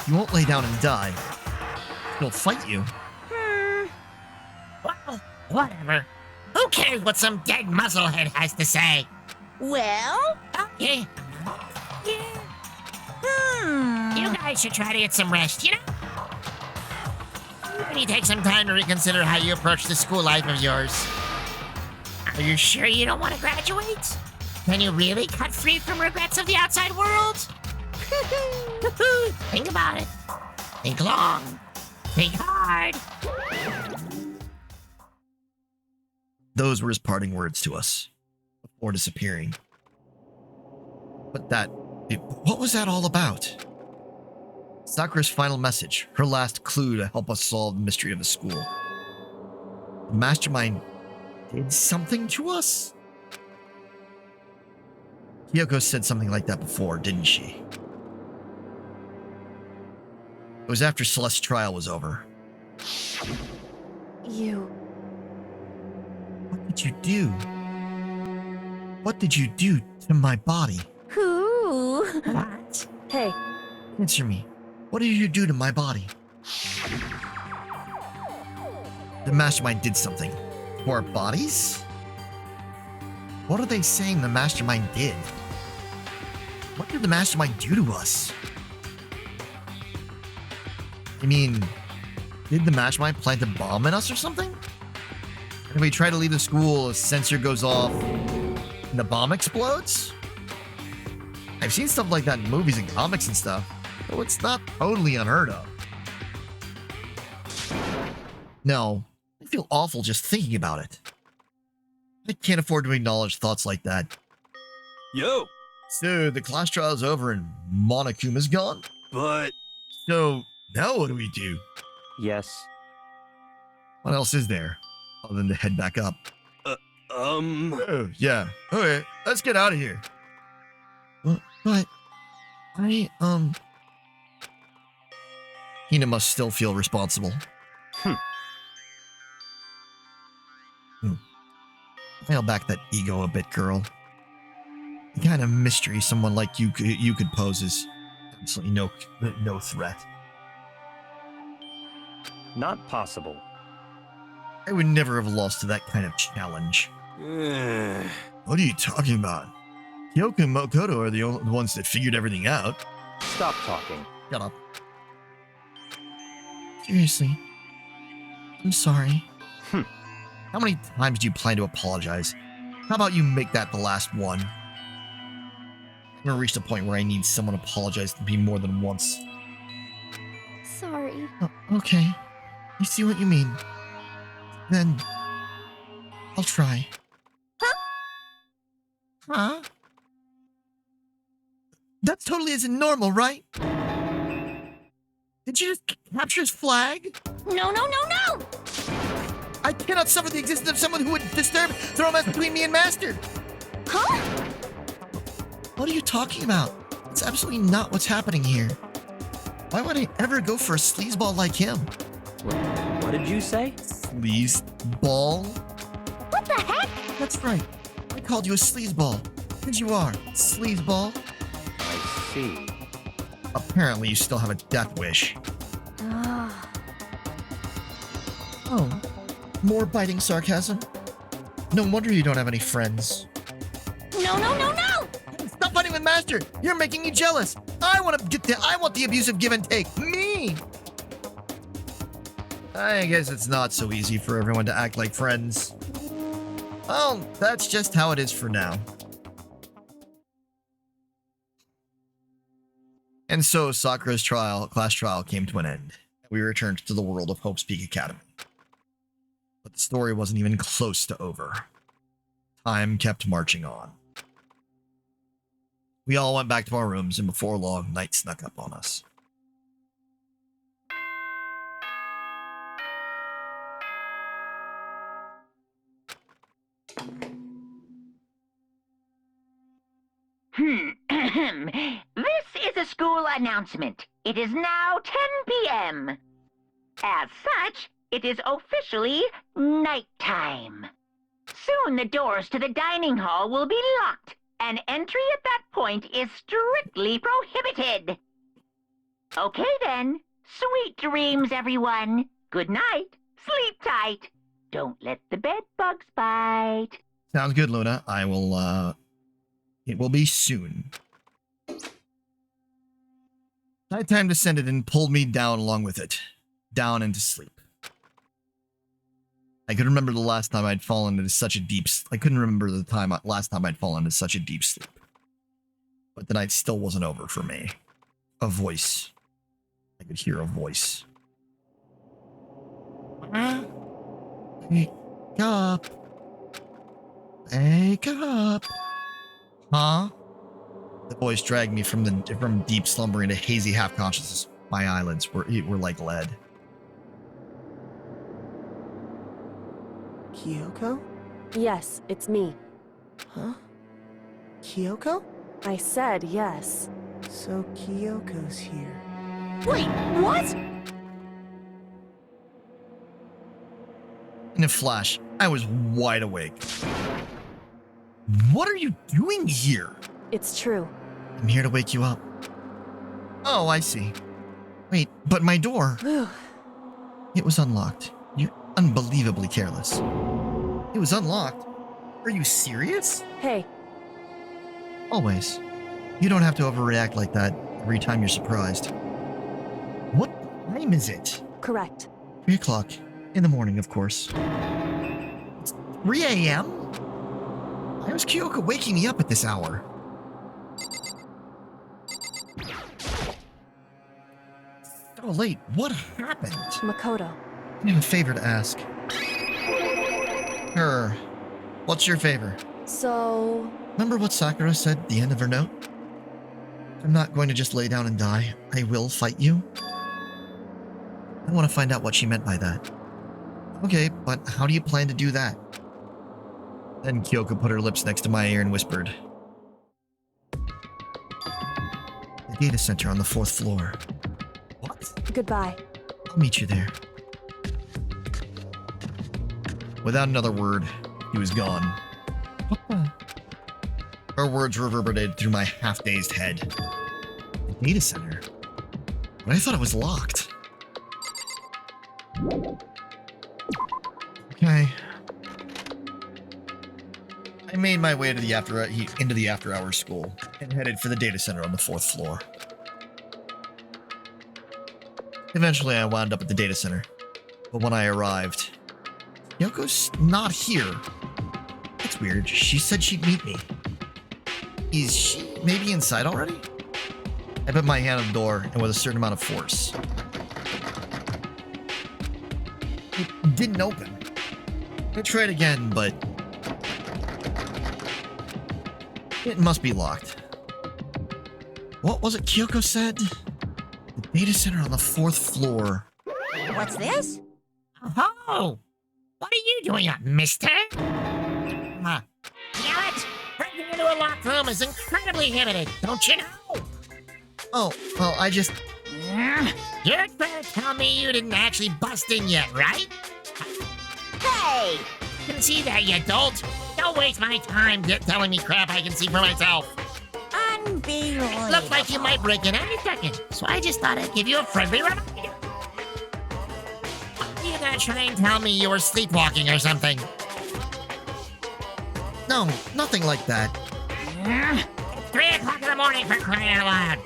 You won't lay down and die. He'll fight you. Well, whatever. Who cares what some dead muzzlehead has to say? Well? Okay. Yeah. You guys should try to get some rest, you know? Maybe take some time to reconsider how you approach the school life of yours. Are you sure you don't want to graduate? Can you really cut free from regrets of the outside world? Think about it. Think long. Think hard. Those were his parting words to us before disappearing. But what was that all about? Sakura's final message, her last clue to help us solve the mystery of the school. The mastermind did something to us? Kyoko said something like that before, didn't she? It was after Celeste's trial was over. You. What did you do? What did you do to my body? Who? What? Hey, Answer me. What did you do to my body? The mastermind did something. To our bodies? What are they saying the mastermind did? What did the mastermind do to us? I mean, did the mastermind plant a bomb in us or something? If we try to leave the school, a sensor goes off and the bomb explodes? I've seen stuff like that in movies and comics and stuff, so it's not totally unheard of. No, I feel awful just thinking about it. I can't afford to acknowledge thoughts like that. Yo, So, the class trial is over and Monokuma's gone? but So, now what do we do? Yes. What else is there? Other than to head back up. Oh, yeah. Okay, let's get out of here. But, Hina must still feel responsible. Dial back that ego a bit, girl. The kind of mystery someone like you could pose is absolutely no threat. Not possible. I would never have lost to that kind of challenge. What are you talking about? Kyoko and Makoto are the only ones that figured everything out. Stop talking. Shut up. Seriously. I'm sorry. How many times do you plan to apologize? How about you make that the last one? I've never reached a point where I need someone to apologize to me more than once. Sorry. Oh, okay. I see what you mean. Then, I'll try. Huh? That's totally isn't normal, right? Did you just capture his flag? No. I cannot suffer the existence of someone who would disturb the romance between me and Master. Huh? What are you talking about? It's absolutely not what's happening here. Why would I ever go for a sleazeball like him? What did you say? Sleazeball? What the heck? That's right. I called you a sleazeball. Because you are. Sleazeball. I see. Apparently you still have a death wish. Oh. More biting sarcasm? No wonder you don't have any friends. No. No, no, no, no! Stop fighting with Master! You're making me jealous! I want the abusive give and take! Me! I guess it's not so easy for everyone to act like friends. Well, that's just how it is for now. And so Sakura's class trial came to an end. We returned to the world of Hope's Peak Academy. But the story wasn't even close to over. Time kept marching on. We all went back to our rooms, and before long, night snuck up on us. This is a school announcement. It is now 10 p.m. As such, it is officially nighttime. Soon the doors to the dining hall will be locked, and entry at that point is strictly prohibited. Okay then. Sweet dreams, everyone. Good night. Sleep tight. Don't let the bed bugs bite. Sounds good, Luna. I will, it will be soon. Nighttime descended and pulled me down along with it. Down into sleep. I could remember the last time I'd fallen into such a deep... I couldn't remember the last time I'd fallen into such a deep sleep. But the night still wasn't over for me. A voice. I could hear a voice. Wake up. Wake up. Huh? The voice dragged me from deep slumber into hazy half-consciousness. My eyelids were like lead. Kyoko? Yes, it's me. Huh? Kyoko? I said yes. So Kyoko's here. Wait, what? In a flash, I was wide awake. What are you doing here? It's true. I'm here to wake you up. Oh, I see. Wait, but my door... It was unlocked. You're unbelievably careless. It was unlocked? Are you serious? Hey. Always. You don't have to overreact like that every time you're surprised. What time is it? Correct. 3 o'clock. In the morning, of course. It's 3 a.m.? Why was Kyoko waking me up at this hour? So late. What happened? Makoto. I have a favor to ask. What's your favor? So... Remember what Sakura said at the end of her note? I'm not going to just lay down and die. I will fight you. I want to find out what she meant by that. Okay, but how do you plan to do that? Then Kyoko put her lips next to my ear and whispered. The data center on the 4th floor. What? Goodbye. I'll meet you there. Without another word, he was gone. What the? Her words reverberated through my half-dazed head. The data center? But I thought it was locked. Okay. I made my way to the into the after-hours school and headed for the data center on the 4th floor. Eventually, I wound up at the data center, but when I arrived, Yoko's not here. That's weird. She said she'd meet me. Is she maybe inside already? I put my hand on the door and with a certain amount of force. It didn't open. I tried again, but it must be locked. What was it Kyoko said? The data center on the 4th floor. What's this? Oh! What are you doing up, mister? Damn it! Breaking into a locked room is incredibly limited, don't you know? Oh, well, I just... You're trying to tell me you didn't actually bust in yet, right? Hey! You can see that, you dolt. Don't waste my time telling me crap I can see for myself. Unbelievable. Looks like you might break in any second, so I just thought I'd give you a friendly reminder. You're gonna try and tell me you were sleepwalking or something. No, nothing like that. It's 3 o'clock in the morning for crying out loud.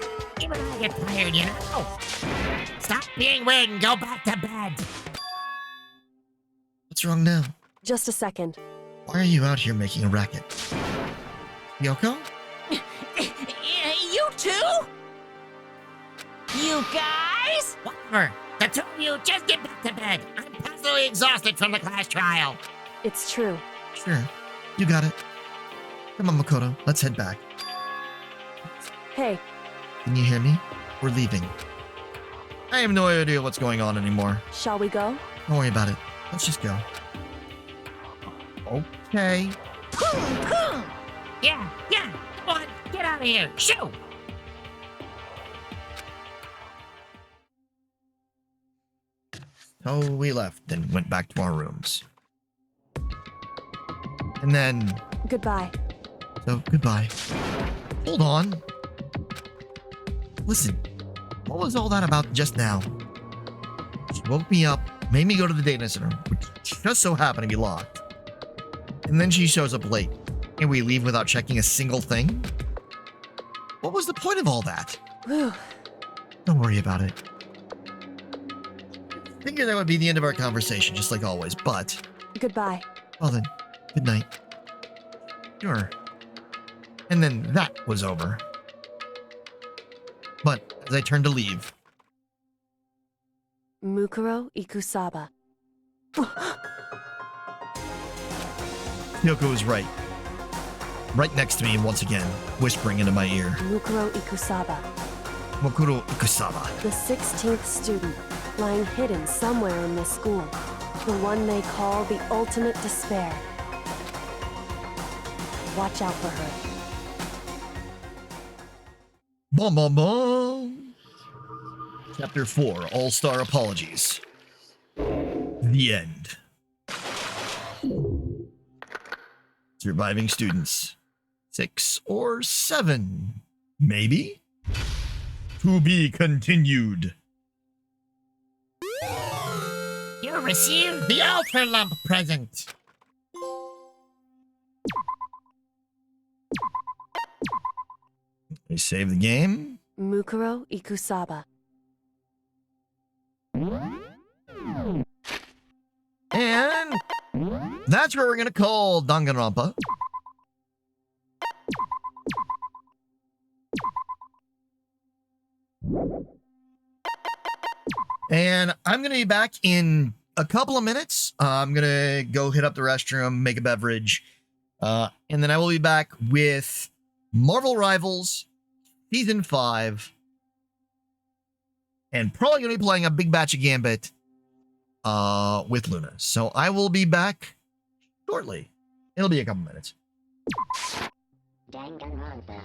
Even I get tired, you know? Stop being weird and go back to bed. What's wrong now? Just a second. Why are you out here making a racket? Yoko? You too? You guys? Whatever. The two of you just get back to bed. I'm personally exhausted from the class trial. It's true. Sure. You got it. Come on, Makoto. Let's head back. Hey, Can you hear me? We're leaving. I have no idea what's going on anymore. shall we go? Don't worry about it. Let's just go. Okay. Yeah. Come on, get out of here. Shoo! So we left and went back to our rooms. And then, Goodbye. so goodbye. Hold on. Listen, what was all that about just now? She woke me up, made me go to the data center, which just so happened to be locked. And then she shows up late, and we leave without checking a single thing? What was the point of all that? Whew. Don't worry about it. Figured that would be the end of our conversation, just like always, but... Goodbye. Well then, good night. Sure. And then that was over. But as I turned to leave, Mukuro Ikusaba. Yoko was right. Right next to me once again, whispering into my ear. Mukuro Ikusaba. Mokuro Ikusaba. The 16th student, lying hidden somewhere in this school. The one they call the ultimate despair. Watch out for her. Bum bum bum. Chapter 4, All-Star Apologies. The end. Surviving students. 6 or 7, maybe? To be continued. You received the Ultra Lump present. We save the game. Mukuro Ikusaba. And that's where we're going to call Danganronpa. And I'm going to be back in a couple of minutes. I'm going to go hit up the restroom, make a beverage. And then I will be back with Marvel Rivals Season 5. And probably going to be playing a big batch of Gambit with Luna. So I will be back shortly. It'll be a couple minutes. Danganronpa.